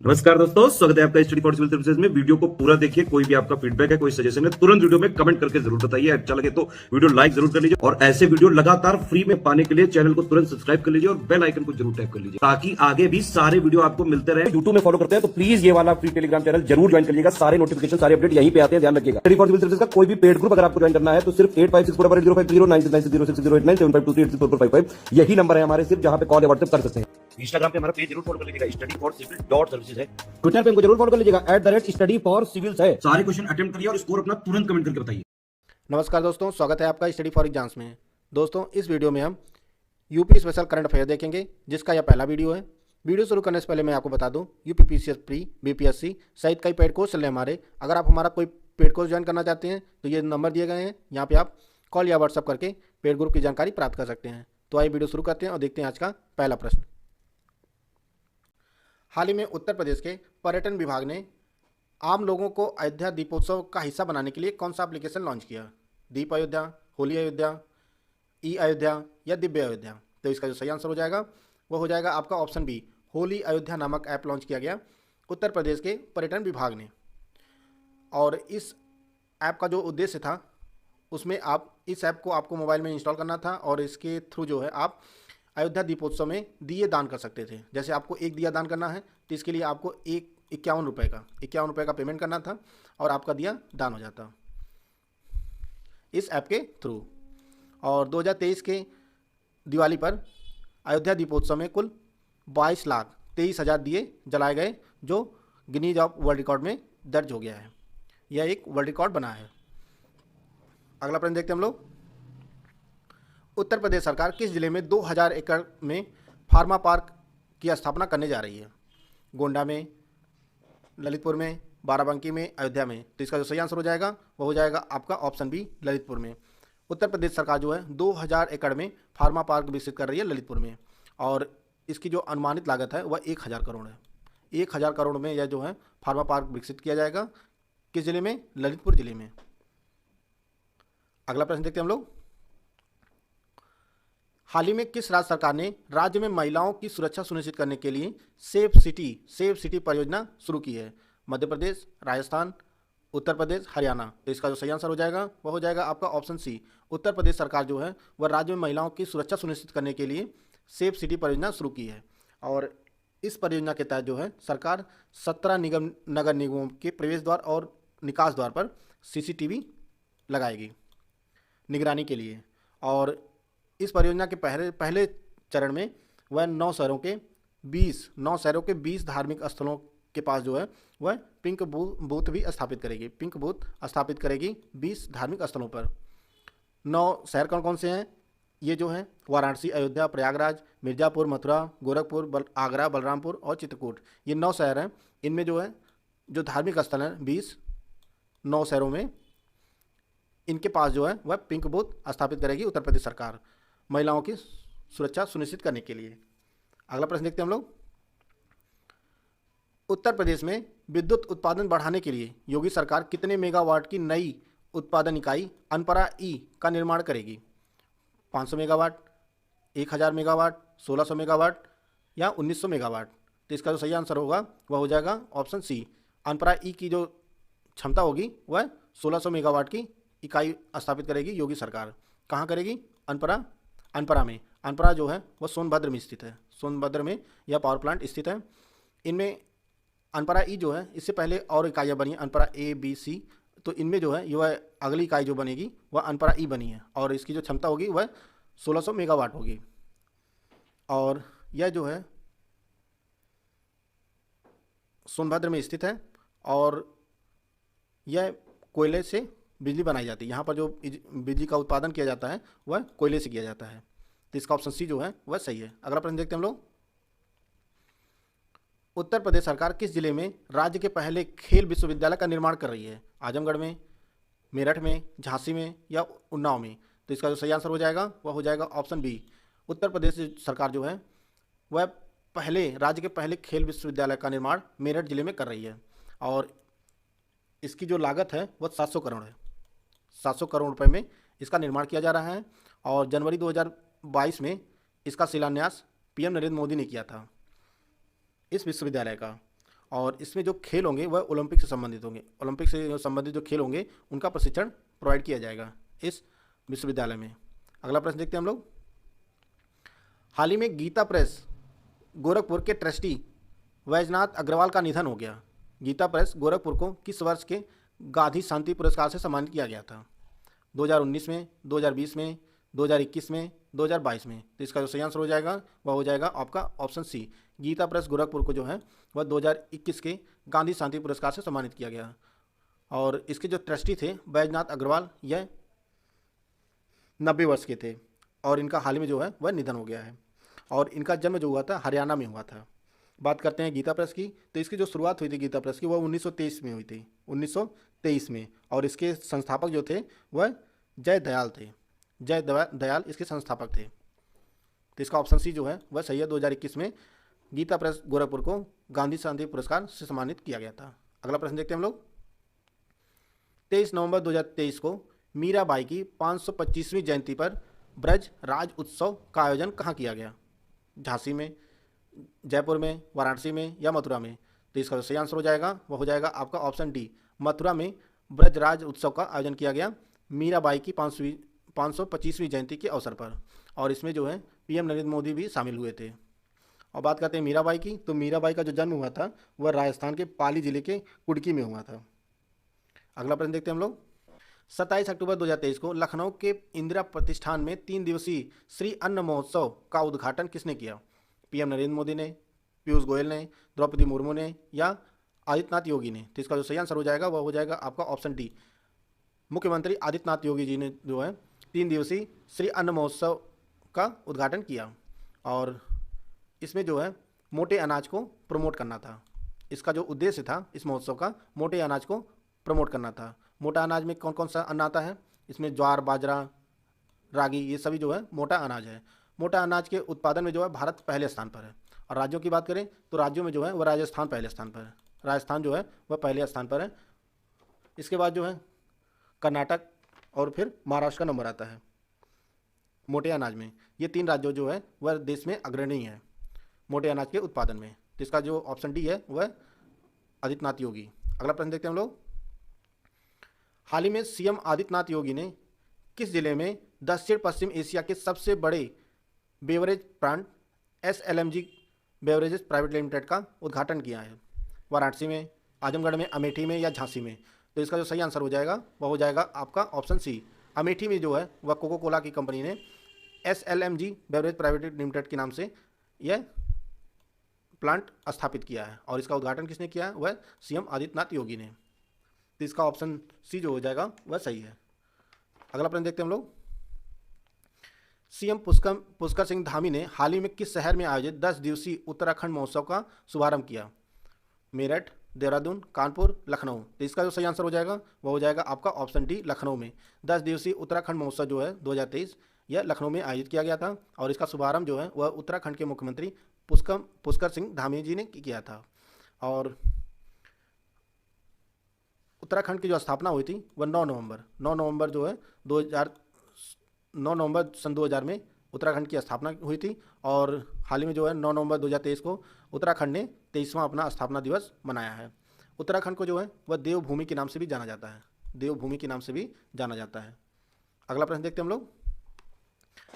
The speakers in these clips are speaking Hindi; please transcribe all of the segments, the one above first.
नमस्कार दोस्तों, स्वागत है आपका स्टडी फॉर सिविल सर्विसेज में। वीडियो को पूरा देखिए। कोई भी आपका फीडबैक है, कोई सजेशन है, तुरंत वीडियो में कमेंट करके जरूर बताइए। अच्छा लगे तो वीडियो लाइक जरूर कर लीजिए और ऐसे वीडियो लगातार फ्री में पाने के लिए चैनल को तुरंत सब्सक्राइब कर लीजिए और बेल आइकन को जरूर टैप कर लीजिए ताकि आगे भी सारे वीडियो आपको मिलते रहे। यूट्यूब में फॉलो करते हैं तो प्लीज ये वाला फ्री टेलीग्राम चैनल जरूर ज्वाइन करिएगा। सारे नोटिफिकेशन, सारे अपडेट यहीं पे आते हैं, ध्यान रखिएगा। स्टडी फॉर सिविल सर्विसेज का कोई भी पेड ग्रुप अगर आपको ज्वाइन करना है तो सिर्फ 856480509690897455 यही नंबर है हमारे, सिर्फ जहां पे कॉल या व्हाट्सएप कर सकते हैं। इंस्टाग्राम पे हमारा पेज जरूर फॉलो कर लीजिएगा, study for civil dot services है। ट्विटर पे हमको जरूर फॉलो कर लीजिएगा, @स्टडी फॉर सिविल्स है। सारे क्वेश्चन अटेम्प्ट करिए और स्कोर अपना तुरंत कमेंट करके बताइए। नमस्कार दोस्तों, स्वागत है आपका स्टडी फॉर एग्जाम्स में। दोस्तों, इस वीडियो में हम यूपी स्पेशल करंट अफेयर देखेंगे, जिसका यह पहला वीडियो है। वीडियो शुरू करने से पहले मैं आपको बता दूं, यूपी पीसीएस प्री, बीपीएससी सहित कई पेड कोर्स चल रहे हैं हमारे। अगर आप हमारा कोई पेड कोर्स ज्वाइन करना चाहते हैं तो ये नंबर दिए गए हैं, यहाँ पे आप कॉल या व्हाट्सअप करके पेड ग्रुप की जानकारी प्राप्त कर सकते हैं। तो आइए वीडियो शुरू करते हैं और देखते हैं आज का पहला प्रश्न। हाल ही में उत्तर प्रदेश के पर्यटन विभाग ने आम लोगों को अयोध्या दीपोत्सव का हिस्सा बनाने के लिए कौन सा एप्लीकेशन लॉन्च किया? दीप अयोध्या, होली अयोध्या, ई अयोध्या या दिव्य अयोध्या? तो इसका जो सही आंसर हो जाएगा वो हो जाएगा आपका ऑप्शन बी, होली अयोध्या नामक ऐप लॉन्च किया गया उत्तर प्रदेश के पर्यटन विभाग ने। और इस ऐप का जो उद्देश्य था उसमें इस ऐप को आपको मोबाइल में इंस्टॉल करना था और इसके थ्रू जो है आप अयोध्या दीपोत्सव में दिए दान कर सकते थे। जैसे आपको एक दिया दान करना है तो इसके लिए आपको 51 रुपये का पेमेंट करना था और आपका दिया दान हो जाता इस ऐप के थ्रू। और 2023 के दिवाली पर अयोध्या दीपोत्सव में कुल 22,23,000 दिए जलाए गए, जो गिनीज ऑफ वर्ल्ड रिकॉर्ड में दर्ज हो गया है। यह एक वर्ल्ड रिकॉर्ड बना है। अगला प्रश्न देखते हैं हम लोग। उत्तर प्रदेश सरकार किस जिले में 2000 एकड़ में फार्मा पार्क की स्थापना करने जा रही है? गोंडा में, ललितपुर में, बाराबंकी में, अयोध्या में? तो इसका जो सही आंसर हो जाएगा वो हो जाएगा आपका ऑप्शन बी, ललितपुर में। उत्तर प्रदेश सरकार जो है 2000 एकड़ में फार्मा पार्क विकसित कर रही है ललितपुर में, और इसकी जो अनुमानित लागत है वह 1000 करोड़ है। 1000 करोड़ में यह जो है फार्मा पार्क विकसित किया जाएगा। किस जिले में? ललितपुर जिले में। अगला प्रश्न देखते हैं हम लोग। हाल ही में किस राज्य सरकार ने राज्य में महिलाओं की सुरक्षा सुनिश्चित करने के लिए सेफ सिटी परियोजना शुरू की है? मध्य प्रदेश, राजस्थान, उत्तर प्रदेश, हरियाणा? तो इसका जो सही आंसर हो जाएगा वह हो जाएगा आपका ऑप्शन सी। उत्तर प्रदेश सरकार जो है वह राज्य में महिलाओं की सुरक्षा सुनिश्चित करने के लिए सेफ सिटी परियोजना शुरू की है। और इस परियोजना के तहत जो है सरकार 17 नगर निगमों के प्रवेश द्वार और निकास द्वार पर CCTV लगाएगी निगरानी के लिए। और इस परियोजना के पहले चरण में वह 9 शहरों के 20 धार्मिक स्थलों के पास जो है वह पिंक बूथ भी स्थापित करेगी 20 धार्मिक स्थलों पर। 9 शहर कौन कौन से हैं? ये जो है वाराणसी, अयोध्या, प्रयागराज, मिर्ज़ापुर, मथुरा, गोरखपुर, आगरा, बलरामपुर और चित्रकूट। ये 9 शहर हैं। इनमें जो है जो धार्मिक स्थल हैं 20 9 शहरों में, इनके पास जो है वह पिंक बूथ स्थापित करेगी उत्तर प्रदेश सरकार महिलाओं की सुरक्षा सुनिश्चित करने के लिए। अगला प्रश्न देखते हैं हम लोग। उत्तर प्रदेश में विद्युत उत्पादन बढ़ाने के लिए योगी सरकार कितने मेगावाट की नई उत्पादन इकाई अनपरा ई का निर्माण करेगी? 500 मेगावाट, 1000 मेगावाट, 1600 मेगावाट या 1900 मेगावाट? तो इसका जो सही आंसर होगा वह हो जाएगा ऑप्शन सी। अनपरा ई की जो क्षमता होगी वह 1600 मेगावाट की इकाई स्थापित करेगी योगी सरकार। कहाँ करेगी? अनपरा में। अनपरा जो है वह सोनभद्र में स्थित है। सोनभद्र में यह पावर प्लांट स्थित है। इनमें अनपरा ई जो है, इससे पहले और इकाइयाँ बनी, अनपरा A, B, C। तो इनमें जो है यह अगली इकाई जो बनेगी वह अनपरा ई बनी है और इसकी जो क्षमता होगी वह 1600 मेगावाट होगी। और यह जो है सोनभद्र में स्थित है और यह कोयले से बिजली बनाई जाती है। यहाँ पर जो बिजली का उत्पादन किया जाता है वह कोयले से किया जाता है। तो इसका ऑप्शन सी जो है वह सही है। अगला प्रश्न देखते हैं हम लोग। उत्तर प्रदेश सरकार किस जिले में राज्य के पहले खेल विश्वविद्यालय का निर्माण कर रही है? आजमगढ़ में, मेरठ में, झांसी में या उन्नाव में? तो इसका जो सही आंसर हो जाएगा वह हो जाएगा ऑप्शन बी। उत्तर प्रदेश सरकार जो है वह राज्य के पहले खेल विश्वविद्यालय का निर्माण मेरठ जिले में कर रही है और इसकी जो लागत है वह 700 करोड़ है। 700 करोड़ रुपए में इसका निर्माण किया जा रहा है और जनवरी 2022 में इसका शिलान्यास PM नरेंद्र मोदी ने किया था इस विश्वविद्यालय का। और इसमें जो खेल होंगे वह ओलंपिक से संबंधित होंगे। ओलंपिक से संबंधित जो खेल होंगे उनका प्रशिक्षण प्रोवाइड किया जाएगा इस विश्वविद्यालय में। अगला प्रश्न देखते हैं हम लोग। हाल ही में गीता प्रेस गोरखपुर के ट्रस्टी वैजनाथ अग्रवाल का निधन हो गया। गीता प्रेस गोरखपुर को किस वर्ष के गांधी शांति पुरस्कार से सम्मानित किया गया था? 2019 में, 2020 में, 2021 में, 2022 में। तो इसका जो सही आंसर हो जाएगा वह हो जाएगा आपका ऑप्शन सी। गीता प्रेस गोरखपुर को जो है वह 2021 के गांधी शांति पुरस्कार से सम्मानित किया गया। और इसके जो ट्रस्टी थे बैजनाथ अग्रवाल, यह 90 वर्ष के थे और इनका हाल ही में जो है वह निधन हो गया है। और इनका जन्म जो हुआ था हरियाणा में हुआ था। बात करते हैं गीता प्रेस की, तो इसकी जो शुरुआत हुई थी गीता प्रेस की वह 1923 में हुई थी, 1923 में। और इसके संस्थापक जो थे वह जय दयाल थे। जय दयाल इसके संस्थापक थे। तो इसका ऑप्शन सी जो है वह सही है। 2021 में गीता प्रेस गोरखपुर को गांधी शांति पुरस्कार से सम्मानित किया गया था। अगला प्रश्न देखते हैं हम लोग। 23 नवंबर 2023 को मीराबाई की 525वीं जयंती पर ब्रज राज उत्सव का आयोजन कहाँ किया गया? झांसी में, जयपुर में, वाराणसी में या मथुरा में? तो इसका जो सही आंसर हो जाएगा वह हो जाएगा आपका ऑप्शन डी, मथुरा में ब्रजराज उत्सव का आयोजन किया गया मीराबाई की 525वीं जयंती के अवसर पर। और इसमें जो है पीएम नरेंद्र मोदी भी शामिल हुए थे। और बात करते हैं मीराबाई की, तो मीराबाई का जो जन्म हुआ था वह राजस्थान के पाली जिले के कुडकी में हुआ था। अगला प्रश्न देखते हैं हम लोग। 27 अक्टूबर 2023 को लखनऊ के इंदिरा प्रतिष्ठान में 3 दिवसीय श्री अन्न महोत्सव का उद्घाटन किसने किया? पीएम नरेंद्र मोदी ने, पीयूष गोयल ने, द्रौपदी मुर्मू ने या आदित्यनाथ योगी ने? तो इसका जो सही आंसर हो जाएगा वह हो जाएगा आपका ऑप्शन डी, मुख्यमंत्री आदित्यनाथ योगी जी ने जो है 3 दिवसीय श्री अन्न महोत्सव का उद्घाटन किया। और इसमें जो है मोटे अनाज को प्रमोट करना था। इसका जो उद्देश्य था इस महोत्सव का, मोटे अनाज को प्रमोट करना था। मोटा अनाज में कौन कौन सा अन्न आता है? इसमें ज्वार, बाजरा, रागी, ये सभी जो है मोटा अनाज है। मोटा अनाज के उत्पादन में जो है भारत पहले स्थान पर है। और राज्यों की बात करें तो राज्यों में जो है वह राजस्थान पहले स्थान पर है। राजस्थान जो है वह पहले स्थान पर है। इसके बाद जो है कर्नाटक और फिर महाराष्ट्र का नंबर आता है मोटे अनाज में। ये 3 राज्यों जो है वह देश में अग्रणी है मोटे अनाज के उत्पादन में। तो इसका जो ऑप्शन डी है वह आदित्यनाथ योगी। अगला प्रश्न देखते हैं हम लोग। हाल ही में सीएम आदित्यनाथ योगी ने किस जिले में दक्षिण पश्चिम एशिया के सबसे बड़े beverage plant SLMG beverages private limited का उद्घाटन किया है? वाराणसी में, आजमगढ़ में, अमेठी में या झांसी में? तो इसका जो सही आंसर हो जाएगा वह हो जाएगा आपका ऑप्शन सी। अमेठी में जो है वह कोको कोला की कंपनी ने SLMG बेवरेज प्राइवेट लिमिटेड के नाम से यह प्लांट स्थापित किया है। और इसका उद्घाटन किसने किया है? वह सीएम आदित्यनाथ योगी ने। तो इसका ऑप्शन सी जो हो जाएगा वह सही है। अगला प्रश्न देखते हैं हम लोग। सीएम पुष्कर सिंह धामी ने हाल ही में किस शहर में आयोजित 10 दिवसीय उत्तराखंड महोत्सव का शुभारंभ किया? मेरठ, देहरादून, कानपुर, लखनऊ? तो इसका जो सही आंसर हो जाएगा वह हो जाएगा आपका ऑप्शन डी, लखनऊ में। 10 दिवसीय उत्तराखंड महोत्सव जो है 2023 यह लखनऊ में आयोजित किया गया था। और इसका शुभारंभ जो है वह उत्तराखंड के मुख्यमंत्री पुष्कर सिंह धामी जी ने किया था। और उत्तराखंड की जो स्थापना हुई थी वह 9 नवंबर जो है 9 नवंबर सन 2000 में उत्तराखंड की स्थापना हुई थी। और हाल ही में जो है 9 नवंबर 2023 को उत्तराखंड ने 23वां अपना स्थापना दिवस मनाया है। उत्तराखंड को जो है वह देवभूमि के नाम से भी जाना जाता है। देवभूमि के नाम से भी जाना जाता है। अगला प्रश्न देखते हैं हम लोग।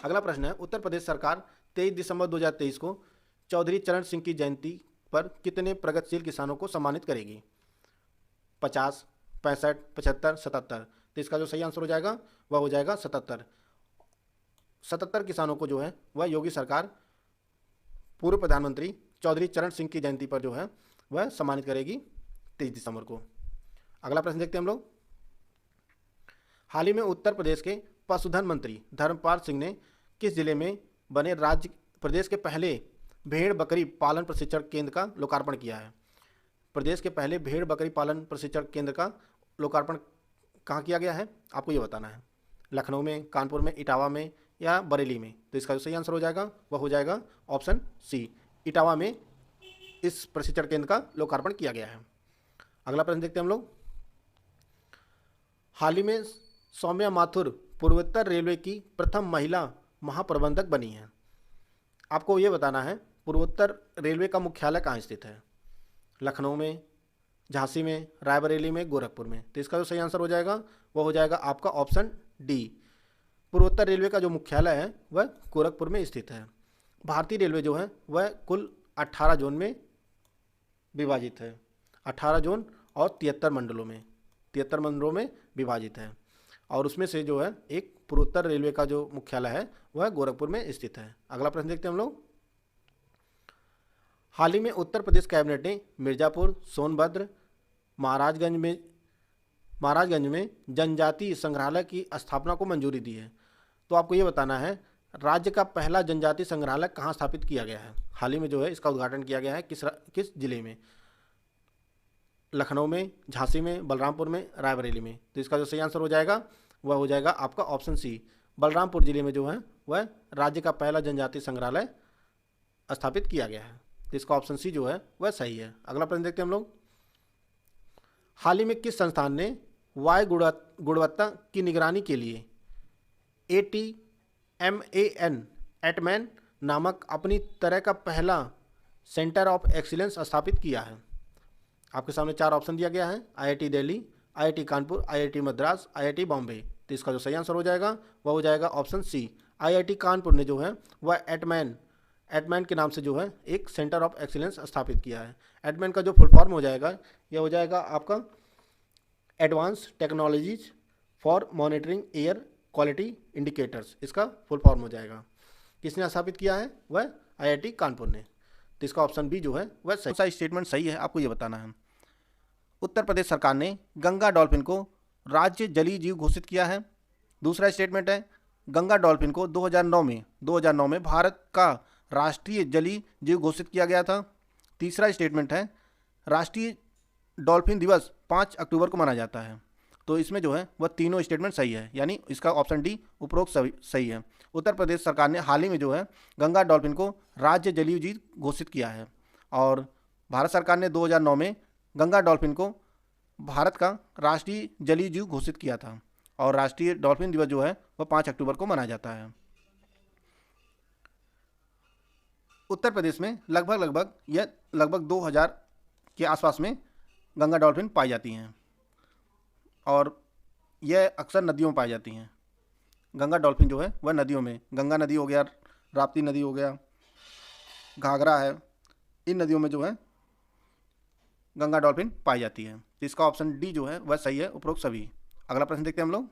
अगला प्रश्न है, उत्तर प्रदेश सरकार 23 दिसंबर 2023 को चौधरी चरण सिंह की जयंती पर कितने प्रगतिशील किसानों को सम्मानित करेगी? 50, 65, 75, 77? तो इसका जो सही आंसर हो जाएगा वह हो जाएगा 77। 77 किसानों को जो है वह योगी सरकार पूर्व प्रधानमंत्री चौधरी चरण सिंह की जयंती पर जो है वह सम्मानित करेगी 23 दिसंबर को। अगला प्रश्न देखते हैं हम लोग। हाल ही में उत्तर प्रदेश के पशुधन मंत्री धर्मपाल सिंह ने किस जिले में बने राज्य प्रदेश के पहले भेड़ बकरी पालन प्रशिक्षण केंद्र का लोकार्पण किया है? प्रदेश के पहले भेड़ बकरी पालन प्रशिक्षण केंद्र का लोकार्पण कहाँ किया गया है आपको ये बताना है। लखनऊ में, कानपुर में, इटावा में या बरेली में? तो इसका जो सही आंसर हो जाएगा वह हो जाएगा ऑप्शन सी, इटावा में इस प्रशिक्षण केंद्र का लोकार्पण किया गया है। अगला प्रश्न देखते हैं हम लोग। हाल ही में सौम्या माथुर पूर्वोत्तर रेलवे की प्रथम महिला महाप्रबंधक बनी है। आपको ये बताना है पूर्वोत्तर रेलवे का मुख्यालय कहाँ स्थित है? लखनऊ में, झांसी में, रायबरेली में, गोरखपुर में। तो इसका जो सही आंसर हो जाएगा वह हो जाएगा आपका ऑप्शन डी। पूर्वोत्तर रेलवे का जो मुख्यालय है वह गोरखपुर में स्थित है। भारतीय रेलवे जो है वह कुल 18 जोन में विभाजित है, 18 जोन और 73 मंडलों में विभाजित है। और उसमें से जो है एक पूर्वोत्तर रेलवे का जो मुख्यालय है वह गोरखपुर में स्थित है। अगला प्रश्न देखते हैं हम लोग। हाल ही में उत्तर प्रदेश कैबिनेट ने मिर्जापुर, सोनभद्र, महाराजगंज में जनजातीय संग्रहालय की स्थापना को मंजूरी दी है। तो आपको ये बताना है राज्य का पहला जनजातीय संग्रहालय कहाँ स्थापित किया गया है। हाल ही में जो है इसका उद्घाटन किया गया है किस जिले में? लखनऊ में, झांसी में, बलरामपुर में, रायबरेली में। तो इसका जो सही आंसर हो जाएगा वह हो जाएगा आपका ऑप्शन सी। बलरामपुर जिले में जो है वह राज्य का पहला जनजातीय संग्रहालय स्थापित किया गया है। तो इसका ऑप्शन सी जो है वह सही है। अगला प्रश्न देखते हैं हम लोग। हाल ही में किस संस्थान ने वायु गुणवत्ता की निगरानी के लिए एटमैन नामक अपनी तरह का पहला सेंटर ऑफ एक्सीलेंस स्थापित किया है? आपके सामने 4 ऑप्शन दिया गया है, IIT Delhi, IIT Kanpur, IIT Madras, IIT Bombay. तो इसका जो सही आंसर हो जाएगा वह हो जाएगा ऑप्शन सी। IIT कानपुर ने जो है वह एटमैन के नाम से जो है एक सेंटर ऑफ एक्सीलेंस स्थापित किया है। एटमैन का जो फुल फॉर्म हो जाएगा यह हो जाएगा आपका advance technologies for monitoring air quality indicators, इसका फुल फॉर्म हो जाएगा। किसने स्थापित किया है? वह IIT कानपुर ने। तो इसका ऑप्शन बी जो है वह सही। कौन सा स्टेटमेंट सही है आपको ये बताना है। उत्तर प्रदेश सरकार ने गंगा डॉल्फिन को राज्य जलीय जीव घोषित किया है। दूसरा स्टेटमेंट है गंगा डॉल्फिन को 2009 में भारत का राष्ट्रीय जलीय जीव घोषित किया गया था। तीसरा स्टेटमेंट है राष्ट्रीय डॉल्फिन दिवस 5 अक्टूबर को मनाया जाता है। तो इसमें जो है वह तीनों स्टेटमेंट सही है, यानी इसका ऑप्शन डी उपरोक्त सही है। उत्तर प्रदेश सरकार ने हाल ही में जो है गंगा डॉल्फिन को राज्य जलीय जीव घोषित किया है और भारत सरकार ने 2009 में गंगा डॉल्फिन को भारत का राष्ट्रीय जलीय जीव घोषित किया था और राष्ट्रीय डॉल्फिन दिवस जो है वह 5 अक्टूबर को मनाया जाता है। उत्तर प्रदेश में लगभग 2000 के आसपास में गंगा डॉल्फिन पाई जाती हैं और यह अक्सर नदियों में पाई जाती हैं। गंगा डॉल्फिन जो है वह नदियों में, गंगा नदी हो गया, राप्ती नदी हो गया, घाघरा है, इन नदियों में जो है गंगा डॉल्फिन पाई जाती है। तो इसका ऑप्शन डी जो है वह सही है, उपरोक्त सभी। अगला प्रश्न देखते हैं हम लोग।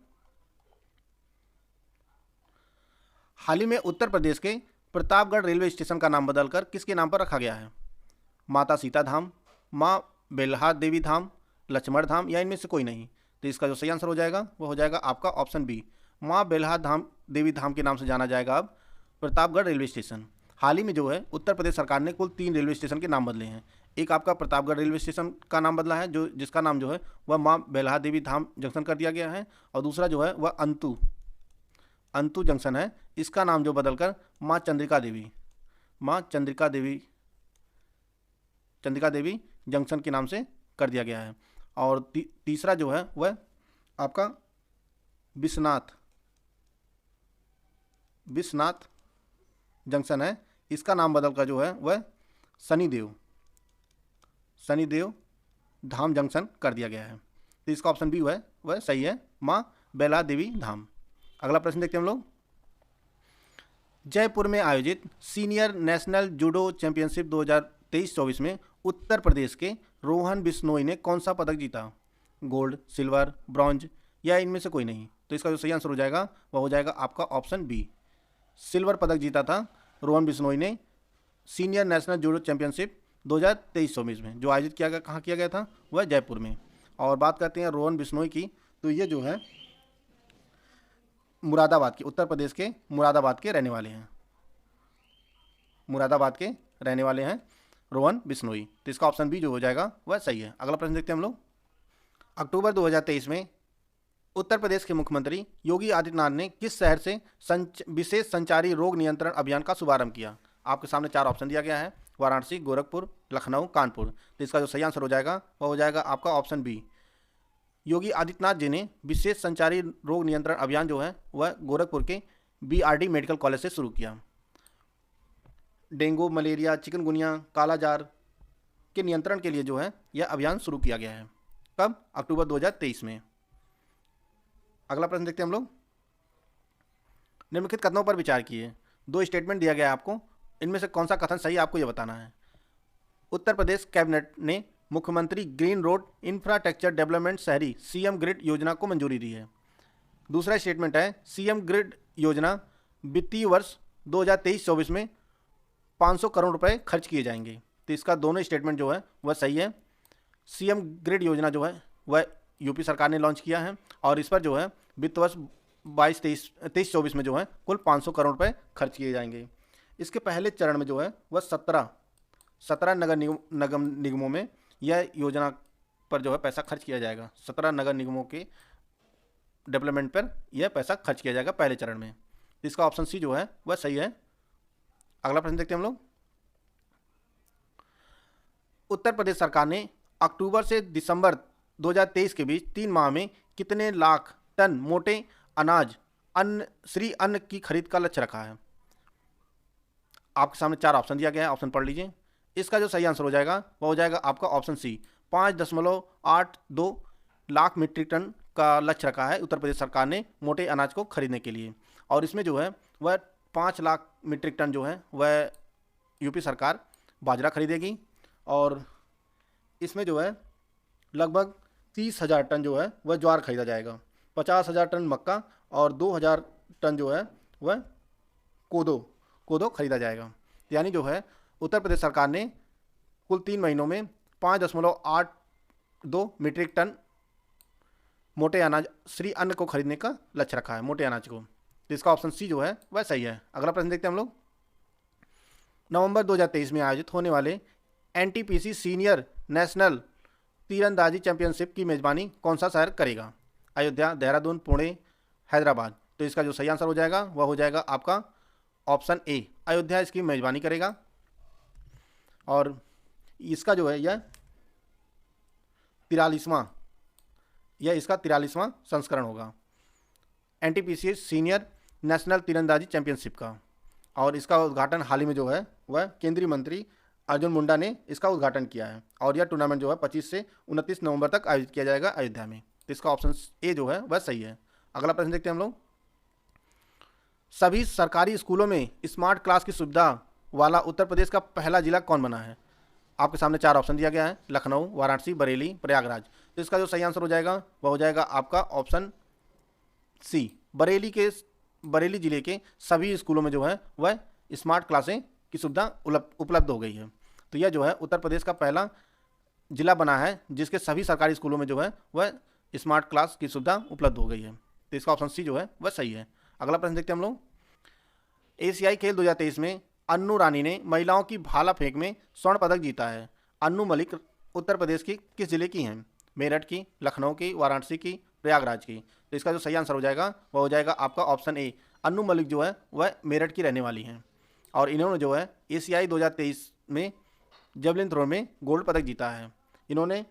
हाल ही में उत्तर प्रदेश के प्रतापगढ़ रेलवे स्टेशन का नाम बदलकर किसके नाम पर रखा गया है? माता सीता धाम, माँ बेल्हा देवी धाम, लक्ष्मण धाम या इनमें से कोई नहीं। तो इसका जो सही आंसर हो जाएगा वो हो जाएगा आपका ऑप्शन बी। माँ बेल्हा देवी धाम के नाम से जाना जाएगा अब प्रतापगढ़ रेलवे स्टेशन। हाल ही में जो है उत्तर प्रदेश सरकार ने कुल 3 रेलवे स्टेशन के नाम बदले हैं। एक आपका प्रतापगढ़ रेलवे स्टेशन का नाम बदला है जिसका नाम जो है वह माँ बेल्हा देवी धाम जंक्शन कर दिया गया है और दूसरा जो है वह अंतु जंक्शन है, इसका नाम जो बदलकर माँ चंद्रिका देवी जंक्शन के नाम से कर दिया गया है। और तीसरा जो है वह आपका विश्वनाथ जंक्शन है, इसका नाम बदलकर जो है वह शनिदेव धाम जंक्शन कर दिया गया है। तो इसका ऑप्शन बी वह सही है, माँ बेल्हा देवी धाम। अगला प्रश्न देखते हैं हम लोग। जयपुर में आयोजित सीनियर नेशनल जूडो चैंपियनशिप 2023-24 में उत्तर प्रदेश के रोहन बिश्नोई ने कौन सा पदक जीता? गोल्ड, सिल्वर, ब्रॉन्ज या इनमें से कोई नहीं। तो इसका जो सही आंसर हो जाएगा वह हो जाएगा आपका ऑप्शन बी। सिल्वर पदक जीता था रोहन बिश्नोई ने सीनियर नेशनल जूडो चैंपियनशिप 2023-24 में, जो आयोजित किया गया, कहाँ किया गया था? वह जयपुर में। और बात करते हैं रोहन बिश्नोई की, तो ये जो है मुरादाबाद के, उत्तर प्रदेश के मुरादाबाद के रहने वाले हैं रोहन बिश्नोई। तो इसका ऑप्शन बी जो हो जाएगा वह सही है। अगला प्रश्न देखते हैं हम लोग। अक्टूबर 2023 में उत्तर प्रदेश के मुख्यमंत्री योगी आदित्यनाथ ने किस शहर से विशेष संचारी रोग नियंत्रण अभियान का शुभारंभ किया? आपके सामने 4 ऑप्शन दिया गया है, वाराणसी, गोरखपुर, लखनऊ, कानपुर। तो इसका जो सही आंसर हो जाएगा वह हो जाएगा आपका ऑप्शन बी। योगी आदित्यनाथ जी ने विशेष संचारी रोग नियंत्रण अभियान जो है वह गोरखपुर के BRD मेडिकल कॉलेज से शुरू किया। डेंगू, मलेरिया, चिकनगुनिया, कालाजार के नियंत्रण के लिए जो है यह अभियान शुरू किया गया है। कब? अक्टूबर 2023 में। अगला प्रश्न देखते हैं हम लोग। निम्नलिखित कथनों पर विचार किए। 2 स्टेटमेंट दिया गया है आपको, इनमें से कौन सा कथन सही आपको यह बताना है। उत्तर प्रदेश कैबिनेट ने मुख्यमंत्री ग्रीन रोड इंफ्रास्ट्रक्चर डेवलपमेंट शहरी सीएम ग्रिड योजना को मंजूरी दी है। दूसरा स्टेटमेंट है सीएम ग्रिड योजना वित्तीय वर्ष 2023-24 में 500 करोड़ रुपए खर्च किए जाएंगे। तो इसका दोनों स्टेटमेंट जो है वह सही है। सीएम ग्रिड योजना जो है वह यूपी सरकार ने लॉन्च किया है और इस पर जो है वित्त वर्ष 23-24 में जो है कुल 500 करोड़ रुपए खर्च किए जाएंगे। इसके पहले चरण में जो है वह 17 नगर निगमों में यह योजना पर जो है पैसा खर्च किया जाएगा। 17 नगर निगमों के डेवलपमेंट पर यह पैसा खर्च किया जाएगा पहले चरण में। इसका ऑप्शन सी जो है वह सही है। अगला प्रश्न देखते हैं हम लोग। उत्तर प्रदेश सरकार ने अक्टूबर से दिसंबर 2023 के बीच 3 माह में कितने लाख टन मोटे अनाज श्री अन्न की खरीद का लक्ष्य रखा है। आपके सामने 4 ऑप्शन दिया गया है, ऑप्शन पढ़ लीजिए। इसका जो सही आंसर हो जाएगा वह हो जाएगा आपका option C. 5.82 lakh metric ton का लक्ष्य रखा है उत्तर प्रदेश सरकार ने मोटे अनाज को खरीदने के लिए। और इसमें जो है वह 5 लाख मीट्रिक टन जो है वह यूपी सरकार बाजरा खरीदेगी और इसमें जो है लगभग 30,000 टन जो है वह ज्वार खरीदा जाएगा, 50,000 टन मक्का और 2,000 टन जो है वह कोदो खरीदा जाएगा। यानी जो है उत्तर प्रदेश सरकार ने कुल 3 महीनों में 5.82 मीट्रिक टन मोटे अनाज श्री अन्न को खरीदने का लक्ष्य रखा है, मोटे अनाज को। तो इसका ऑप्शन सी जो है वह सही है। अगला प्रश्न देखते हैं हम लोग। नवंबर 2023 में आयोजित होने वाले एनटीपीसी सीनियर नेशनल तीरंदाजी चैंपियनशिप की मेजबानी कौन सा शहर करेगा। अयोध्या, देहरादून, पुणे, हैदराबाद। तो इसका जो सही आंसर हो जाएगा वह हो जाएगा आपका ऑप्शन ए। अयोध्या इसकी मेजबानी करेगा और इसका जो है यह 43वां संस्करण होगा एनटीपीसी सीनियर नेशनल तीरंदाजी चैंपियनशिप का। और इसका उद्घाटन हाल ही में जो है वह केंद्रीय मंत्री अर्जुन मुंडा ने इसका उद्घाटन किया है और यह टूर्नामेंट जो है 25 से 29 नवंबर तक आयोजित किया जाएगा अयोध्या में। तो इसका ऑप्शन ए जो है वह सही है। अगला प्रश्न देखते हैं हम लोग। सभी सरकारी स्कूलों में स्मार्ट क्लास की सुविधा वाला उत्तर प्रदेश का पहला जिला कौन बना है। आपके सामने 4 ऑप्शन दिया गया है, लखनऊ, वाराणसी, बरेली, प्रयागराज। तो इसका जो सही आंसर हो जाएगा वह हो जाएगा आपका ऑप्शन सी। बरेली जिले के सभी स्कूलों में जो है वह स्मार्ट क्लासें की सुविधा उपलब्ध हो गई है। तो यह जो है उत्तर प्रदेश का पहला जिला बना है जिसके सभी सरकारी स्कूलों में जो है वह स्मार्ट क्लास की सुविधा उपलब्ध हो गई है। तो इसका ऑप्शन सी जो है वह सही है। अगला प्रश्न देखते हैं हम लोग। एशियाई खेल 2023 में अन्नू रानी ने महिलाओं की भाला फेंक में स्वर्ण पदक जीता है। अन्नू मलिक उत्तर प्रदेश की किस जिले की हैं। मेरठ की, लखनऊ की, वाराणसी की, प्रयागराज की। तो इसका जो सही आंसर हो जाएगा वह हो जाएगा आपका ऑप्शन ए। अन्नू मलिक जो है वह मेरठ की रहने वाली हैं और इन्होंने जो है एशियाई 2023 में जेवलिन थ्रो में गोल्ड पदक जीता है। इन्होंने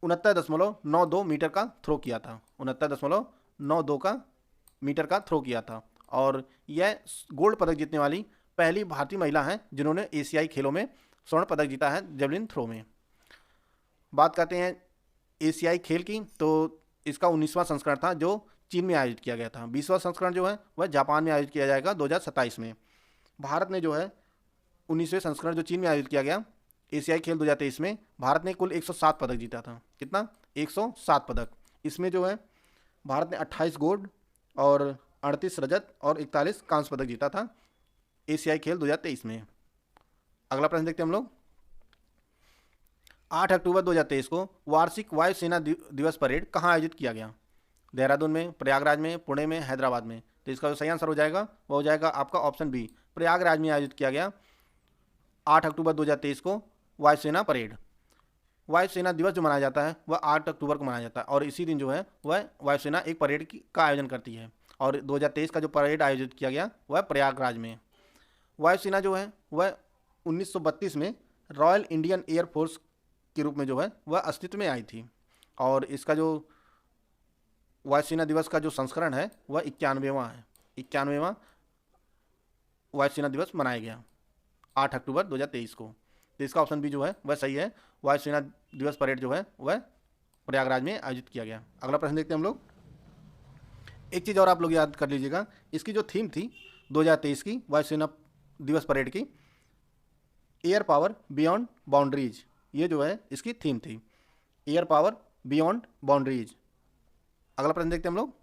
69.92 मीटर का थ्रो किया था, 69.92 मीटर का थ्रो किया था और यह गोल्ड पदक जीतने वाली पहली भारतीय महिला हैं जिन्होंने एशियाई खेलों में स्वर्ण पदक जीता है जेवलिन थ्रो में। बात करते हैं एशियाई खेल की, तो इसका 19वां संस्करण था जो चीन में आयोजित किया गया था। 20वां संस्करण जो है वह जापान में आयोजित किया जाएगा 2027 में। भारत ने जो है 19वें संस्करण जो चीन में आयोजित किया गया एशियाई खेल 2023 में भारत ने कुल 107 पदक जीता था। कितना? 107 पदक। इसमें जो है भारत ने 28 गोल्ड और 38 रजत और 41 कांस्य पदक जीता था एशियाई खेल 2023 में। अगला प्रश्न देखते हैं हम लोग। 8 अक्टूबर 2023 को वार्षिक वायुसेना दिवस परेड कहाँ आयोजित किया गया। देहरादून में, प्रयागराज में, पुणे में, हैदराबाद में। तो इसका जो सही आंसर हो जाएगा वह हो जाएगा आपका ऑप्शन बी। प्रयागराज में आयोजित किया गया 8 अक्टूबर 2023 को वायुसेना परेड। वायुसेना दिवस जो मनाया जाता है वह 8 अक्टूबर को मनाया जाता है और इसी दिन जो है वह वायुसेना एक परेड का आयोजन करती है और 2023 का जो परेड आयोजित किया गया वह प्रयागराज में। वायुसेना जो है वह 1932 में रॉयल इंडियन एयर फोर्स के रूप में जो है वह अस्तित्व में आई थी और इसका जो वायुसेना दिवस का जो संस्करण है वह 91वां है। 91वां वायुसेना दिवस मनाया गया 8 अक्टूबर 2023 को। तो इसका ऑप्शन बी जो है वह सही है। वायुसेना दिवस परेड जो है वह प्रयागराज में आयोजित किया गया। अगला प्रश्न देखते हैं हम लोग। एक चीज़ और आप लोग याद कर लीजिएगा, इसकी जो थीम थी 2023 की वायुसेना दिवस परेड की, एयर पावर बियॉन्ड बाउंड्रीज, ये जो है इसकी थीम थी, एयर पावर बियॉन्ड बाउंड्रीज। अगला प्रश्न देखते हैं हम लोग।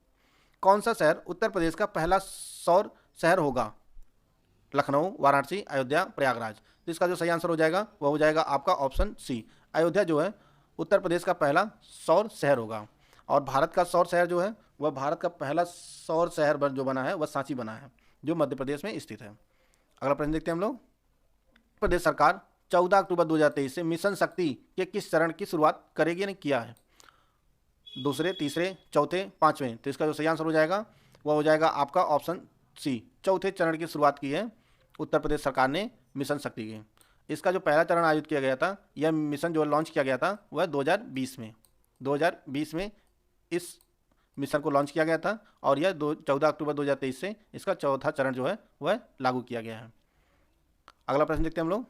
कौन सा शहर उत्तर प्रदेश का पहला सौर शहर होगा? लखनऊ, वाराणसी, अयोध्या, प्रयागराज। तो इसका जो सही आंसर हो जाएगा वह हो जाएगा आपका ऑप्शन सी, अयोध्या जो है उत्तर प्रदेश का पहला सौर शहर होगा। और भारत का सौर शहर जो है वह भारत का पहला सौर शहर जो बना है वह सांची बना है, जो मध्य प्रदेश में स्थित है। अगला प्रश्न देखते हैं हम लोग। प्रदेश सरकार 14 अक्टूबर 2023 से मिशन शक्ति के किस चरण की शुरुआत करेगी ने किया है? दूसरे, तीसरे, चौथे, पांचवें। तो इसका जो सही आंसर हो जाएगा वह हो जाएगा आपका ऑप्शन सी, चौथे चरण की शुरुआत की है उत्तर प्रदेश सरकार ने मिशन शक्ति की। इसका जो पहला चरण आयोजित किया गया था, यह मिशन जो लॉन्च किया गया था वह 2020 में इस मिशन को लॉन्च किया गया था और यह 14 अक्टूबर 2023 से इसका चौथा चरण जो है वह लागू किया गया है। अगला प्रश्न देखते हैं हम लोग।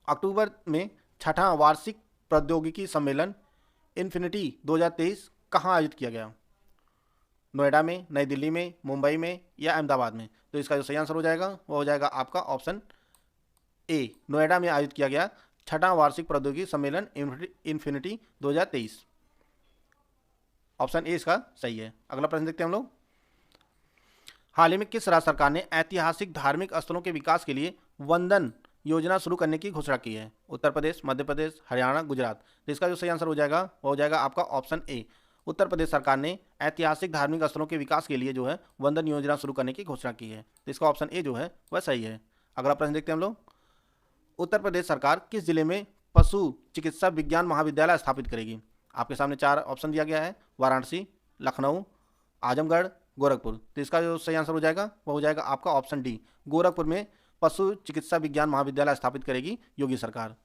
अक्टूबर में छठा वार्षिक प्रौद्योगिकी सम्मेलन इन्फिनिटी 2023 कहाँ आयोजित किया गया? नोएडा में, नई दिल्ली में, मुंबई में या अहमदाबाद में? तो इसका जो सही आंसर हो जाएगा वो हो जाएगा आपका ऑप्शन ए, नोएडा में आयोजित किया गया छठा वार्षिक प्रौद्योगिकी सम्मेलन इन्फिनिटी 2023। ऑप्शन ए इसका सही है। अगला प्रश्न देखते हैं हम लोग। हाल ही में किस राज्य सरकार ने ऐतिहासिक धार्मिक स्थलों के विकास के लिए वंदन योजना शुरू करने की घोषणा की है? उत्तर प्रदेश, मध्य प्रदेश, हरियाणा, गुजरात। तो इसका जो सही आंसर हो जाएगा वो हो जाएगा आपका ऑप्शन ए, उत्तर प्रदेश सरकार ने ऐतिहासिक धार्मिक स्थलों के विकास के लिए जो है वंदन योजना शुरू करने की घोषणा की है। तो इसका ऑप्शन ए जो है वह सही है। अगला प्रश्न देखते हैं हम लोग। उत्तर प्रदेश सरकार किस जिले में पशु चिकित्सा विज्ञान महाविद्यालय स्थापित करेगी? आपके सामने 4 ऑप्शन दिया गया है, वाराणसी, लखनऊ, आजमगढ़, गोरखपुर। तो इसका जो सही आंसर हो जाएगा वह हो जाएगा आपका ऑप्शन डी, गोरखपुर में पशु चिकित्सा विज्ञान महाविद्यालय स्थापित करेगी योगी सरकार।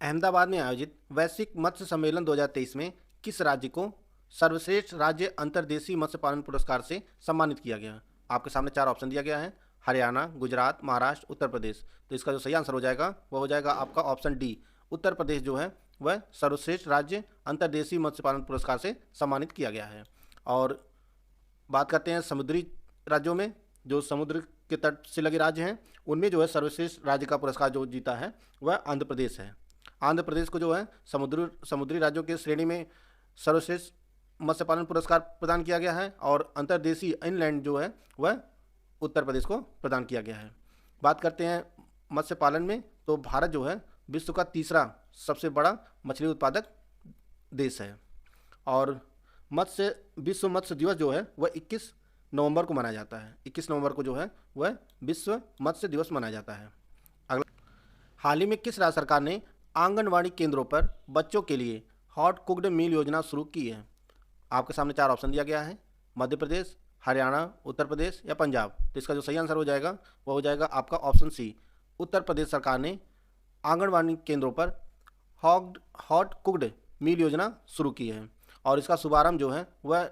अहमदाबाद में आयोजित वैश्विक मत्स्य सम्मेलन 2023 में किस राज्य को सर्वश्रेष्ठ राज्य अंतर्देशीय मत्स्य पालन पुरस्कार से सम्मानित किया गया? आपके सामने 4 ऑप्शन दिया गया है, हरियाणा, गुजरात, महाराष्ट्र, उत्तर प्रदेश। तो इसका जो सही आंसर हो जाएगा वह हो जाएगा आपका ऑप्शन डी, उत्तर प्रदेश जो है वह सर्वश्रेष्ठ राज्य अंतर्देशीय मत्स्य पालन पुरस्कार से सम्मानित किया गया है। और बात करते हैं समुद्री राज्यों में, जो समुद्र के तट से लगे राज्य हैं उनमें जो है सर्वश्रेष्ठ राज्य का पुरस्कार जो जीता है वह आंध्र प्रदेश है। आंध्र प्रदेश को जो है समुद्री राज्यों के श्रेणी में सर्वश्रेष्ठ मत्स्य पालन पुरस्कार प्रदान किया गया है और अंतर्देशीय इनलैंड जो है वह उत्तर प्रदेश को प्रदान किया गया है। बात करते हैं मत्स्य पालन में, तो भारत जो है विश्व का तीसरा सबसे बड़ा मछली उत्पादक देश है और विश्व मत्स्य दिवस जो है वह 21 नवंबर को मनाया जाता है। 21 नवंबर को जो है वह विश्व मत्स्य दिवस मनाया जाता है। अगला, हाल ही में किस राज्य सरकार ने आंगनवाड़ी केंद्रों पर बच्चों के लिए हॉट कुक्ड मील योजना शुरू की है? आपके सामने 4 ऑप्शन दिया गया है, मध्य प्रदेश, हरियाणा, उत्तर प्रदेश या पंजाब। तो इसका जो सही आंसर हो जाएगा वह हो जाएगा आपका ऑप्शन सी, उत्तर प्रदेश सरकार ने आंगनवाड़ी केंद्रों पर हॉट कुक्ड मील योजना शुरू की है और इसका शुभारंभ जो है वह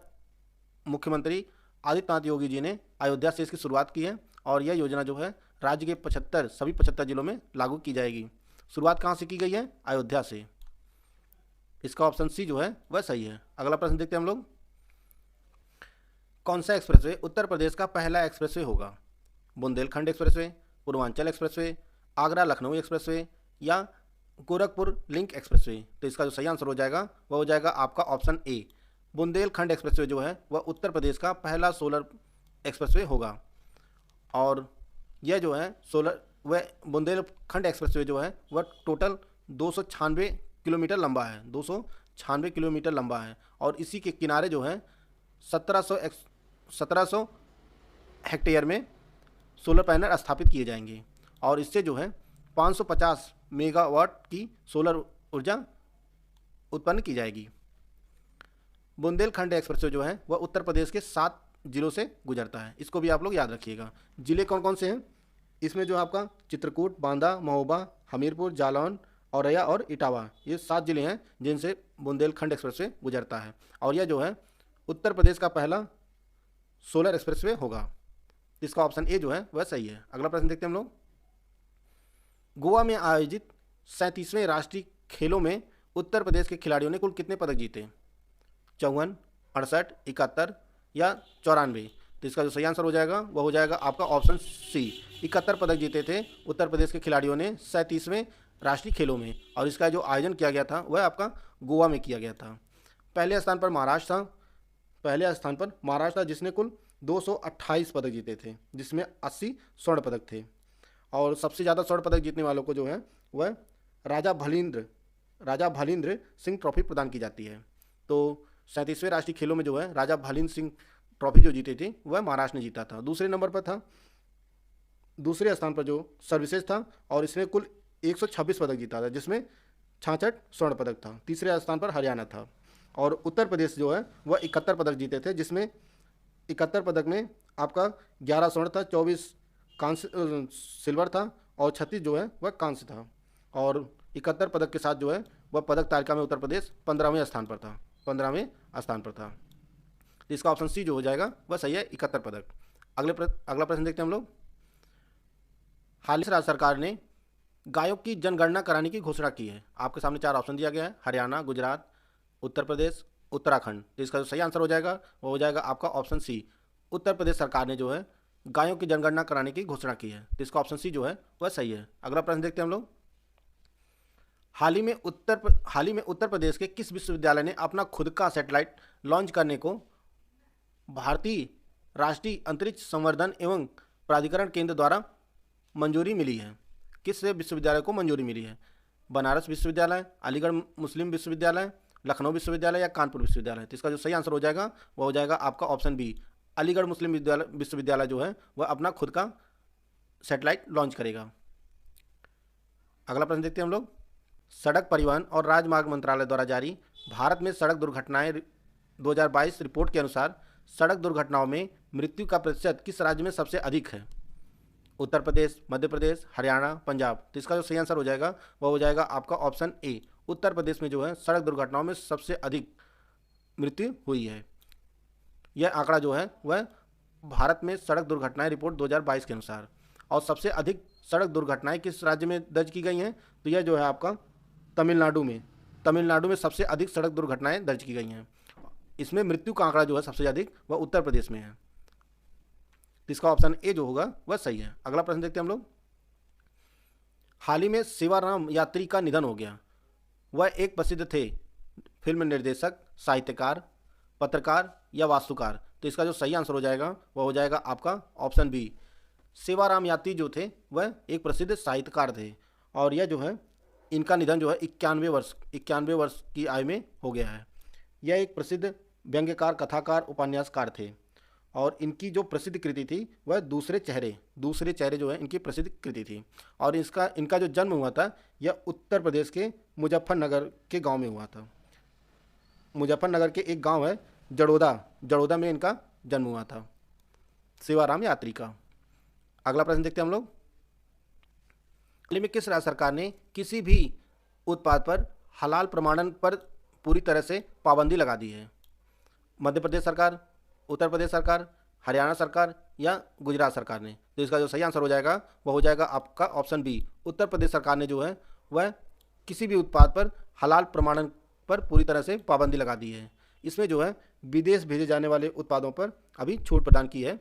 मुख्यमंत्री आदित्यनाथ योगी जी ने अयोध्या से इसकी शुरुआत की है और यह योजना जो है राज्य के सभी 75 जिलों में लागू की जाएगी। शुरुआत कहाँ से की गई है? अयोध्या से। इसका ऑप्शन सी जो है वह सही है। अगला प्रश्न देखते हैं हम लोग। कौन सा एक्सप्रेसवे उत्तर प्रदेश का पहला एक्सप्रेसवे होगा? Bundelkhand expressway, Purvanchal expressway, Agra Lucknow expressway या गोरखपुर लिंक एक्सप्रेसवे। तो इसका जो सही आंसर हो जाएगा वह हो जाएगा आपका ऑप्शन ए, बुंदेलखंड एक्सप्रेसवे जो है वह उत्तर प्रदेश का पहला सोलर एक्सप्रेसवे होगा और यह जो है बुंदेलखंड एक्सप्रेसवे जो है वह टोटल 296 किलोमीटर लंबा है, 296 किलोमीटर लंबा है और इसी के किनारे जो है 1700 हेक्टेयर में सोलर पैनल स्थापित किए जाएंगे और इससे जो है 550 मेगावाट की सोलर ऊर्जा उत्पन्न की जाएगी। बुंदेलखंड एक्सप्रेसवे जो है वह उत्तर प्रदेश के 7 जिलों से गुजरता है, इसको भी आप लोग याद रखिएगा। जिले कौन कौन से हैं इसमें? जो आपका चित्रकूट, बांदा, महोबा, हमीरपुर, जालौन, औरैया और इटावा, ये 7 जिले हैं जिनसे बुंदेलखंड एक्सप्रेसवे गुजरता है और यह जो है उत्तर प्रदेश का पहला सोलर एक्सप्रेसवे होगा। इसका ऑप्शन ए जो है वह सही है। अगला प्रश्न देखते हैं हम लोग। गोवा में आयोजित 37वें राष्ट्रीय खेलों में उत्तर प्रदेश के खिलाड़ियों ने कुल कितने पदक जीते? 54, 68, 71 या 94? तो इसका जो सही आंसर हो जाएगा वह हो जाएगा आपका ऑप्शन सी, 71 पदक जीते थे उत्तर प्रदेश के खिलाड़ियों ने 37वें राष्ट्रीय खेलों में। और इसका जो आयोजन किया गया था वह आपका गोवा में किया गया था। पहले स्थान पर महाराष्ट्र था, जिसने कुल 228 पदक जीते थे, जिसमें 80 स्वर्ण पदक थे। और सबसे ज़्यादा स्वर्ण पदक जीतने वालों को जो है वह राजा भलींद्र सिंह ट्रॉफी प्रदान की जाती है। तो 37वें राष्ट्रीय खेलों में जो है राजा भलींद्र सिंह ट्रॉफी जो जीती थी वह महाराष्ट्र ने जीता था। दूसरे नंबर पर था, दूसरे स्थान पर जो सर्विसेज था और इसने कुल 126 पदक जीता था, जिसमें 66 स्वर्ण पदक था। तीसरे स्थान पर हरियाणा था। और उत्तर प्रदेश जो है वह 71 पदक जीते थे, जिसमें 71 पदक में आपका 11 स्वर्ण था, 24 कांस्य सिल्वर था और 36 जो है वह कांस्य था। और 71 पदक के साथ जो है वह पदक तालिका में उत्तर प्रदेश 15वें स्थान पर था। तो इसका ऑप्शन सी जो हो जाएगा वह सही है, 71 पदक। अगला प्रश्न देखते हैं हम लोग। हाल ही राज्य सरकार ने गायों की जनगणना कराने की घोषणा की है। आपके सामने 4 ऑप्शन दिया गया है, हरियाणा, गुजरात, उत्तर प्रदेश, उत्तराखंड। तो इसका जो सही आंसर हो जाएगा वो हो जाएगा आपका ऑप्शन सी, उत्तर प्रदेश सरकार ने जो है गायों की जनगणना कराने की घोषणा की है। तो इसका ऑप्शन सी जो है वह सही है। अगला प्रश्न देखते हैं हम लोग। हाल ही में उत्तर प्रदेश के किस विश्वविद्यालय ने अपना खुद का सैटेलाइट लॉन्च करने को भारतीय राष्ट्रीय अंतरिक्ष संवर्धन एवं प्राधिकरण केंद्र द्वारा मंजूरी मिली है? किस विश्वविद्यालय को मंजूरी मिली है? बनारस विश्वविद्यालय, अलीगढ़ मुस्लिम विश्वविद्यालय, लखनऊ विश्वविद्यालय या कानपुर विश्वविद्यालय? तो इसका जो सही आंसर हो जाएगा वह हो जाएगा आपका ऑप्शन बी, अलीगढ़ मुस्लिम विश्वविद्यालय जो है वह अपना खुद का सैटेलाइट लॉन्च करेगा। अगला प्रश्न देखते हैं हम लोग। सड़क परिवहन और राजमार्ग मंत्रालय द्वारा जारी भारत में सड़क दुर्घटनाएं 2022 रिपोर्ट के अनुसार सड़क दुर्घटनाओं में मृत्यु का प्रतिशत किस राज्य में सबसे अधिक है? उत्तर प्रदेश, मध्य प्रदेश, हरियाणा, पंजाब? तो इसका जो सही आंसर हो जाएगा वह हो जाएगा आपका ऑप्शन ए, उत्तर प्रदेश में जो है सड़क दुर्घटनाओं में सबसे अधिक मृत्यु हुई है। यह आंकड़ा जो है वह भारत में सड़क दुर्घटनाएं रिपोर्ट 2022 के अनुसार। और सबसे अधिक सड़क दुर्घटनाएं किस राज्य में दर्ज की गई हैं? तो यह जो है आपका तमिलनाडु में सबसे अधिक सड़क दुर्घटनाएं दर्ज की गई हैं। इसमें मृत्यु का आंकड़ा जो है सबसे अधिक वह उत्तर प्रदेश में है। तो इसका ऑप्शन ए जो होगा वह सही है। अगला प्रश्न देखते हैं हम लोग। हाल ही में सेवाराम यात्री का निधन हो गया। वह एक प्रसिद्ध थे फिल्म निर्देशक, साहित्यकार, पत्रकार या वास्तुकार? तो इसका जो सही आंसर हो जाएगा वह हो जाएगा आपका ऑप्शन बी, सेवाराम यात्री जो थे वह एक प्रसिद्ध साहित्यकार थे। और यह जो है इनका निधन जो है 91 वर्ष की आयु में हो गया है। यह एक प्रसिद्ध व्यंग्यकार, कथाकार, उपन्यासकार थे। और इनकी जो प्रसिद्ध कृति थी वह दूसरे चेहरे जो है इनकी प्रसिद्ध कृति थी। और इनका जो जन्म हुआ था यह उत्तर प्रदेश के मुजफ्फरनगर के गांव में हुआ था। मुजफ्फरनगर के एक गांव है जड़ोदा में इनका जन्म हुआ था, सेवाराम यात्री का। अगला प्रश्न देखते हैं हम लोग। हाल ही में किस राज्य सरकार ने किसी भी उत्पाद पर हलाल प्रमाणन पर पूरी तरह से पाबंदी लगा दी है? मध्य प्रदेश सरकार, उत्तर प्रदेश सरकार, हरियाणा सरकार या गुजरात सरकार ने? तो इसका जो सही आंसर हो जाएगा वह हो जाएगा आपका ऑप्शन बी, उत्तर प्रदेश सरकार ने जो है वह किसी भी उत्पाद पर हलाल प्रमाणन पर पूरी तरह से पाबंदी लगा दी है। इसमें जो है विदेश भेजे जाने वाले उत्पादों पर अभी छूट प्रदान की है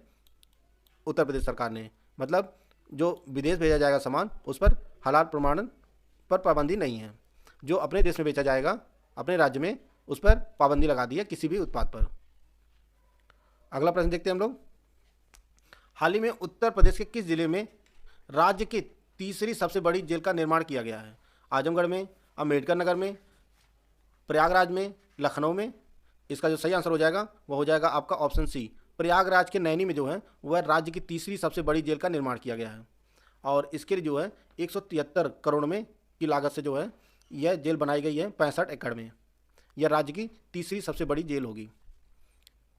उत्तर प्रदेश सरकार ने। मतलब जो विदेश भेजा जाएगा सामान उस पर हलाल प्रमाणन पर पाबंदी नहीं है। जो अपने देश में बेचा जाएगा अपने राज्य में उस पर पाबंदी लगा दी है किसी भी उत्पाद पर। अगला प्रश्न देखते हैं हम लोग। हाल ही में उत्तर प्रदेश के किस जिले में राज्य की तीसरी सबसे बड़ी जेल का निर्माण किया गया है? आजमगढ़ में, अम्बेडकर नगर में, प्रयागराज में, लखनऊ में? इसका जो सही आंसर हो जाएगा वह हो जाएगा आपका ऑप्शन सी, प्रयागराज के नैनी में जो है वह राज्य की तीसरी सबसे बड़ी जेल का निर्माण किया गया है। और इसके लिए जो है 173 करोड़ में की लागत से जो है यह जेल बनाई गई है 65 एकड़ में। यह राज्य की तीसरी सबसे बड़ी जेल होगी।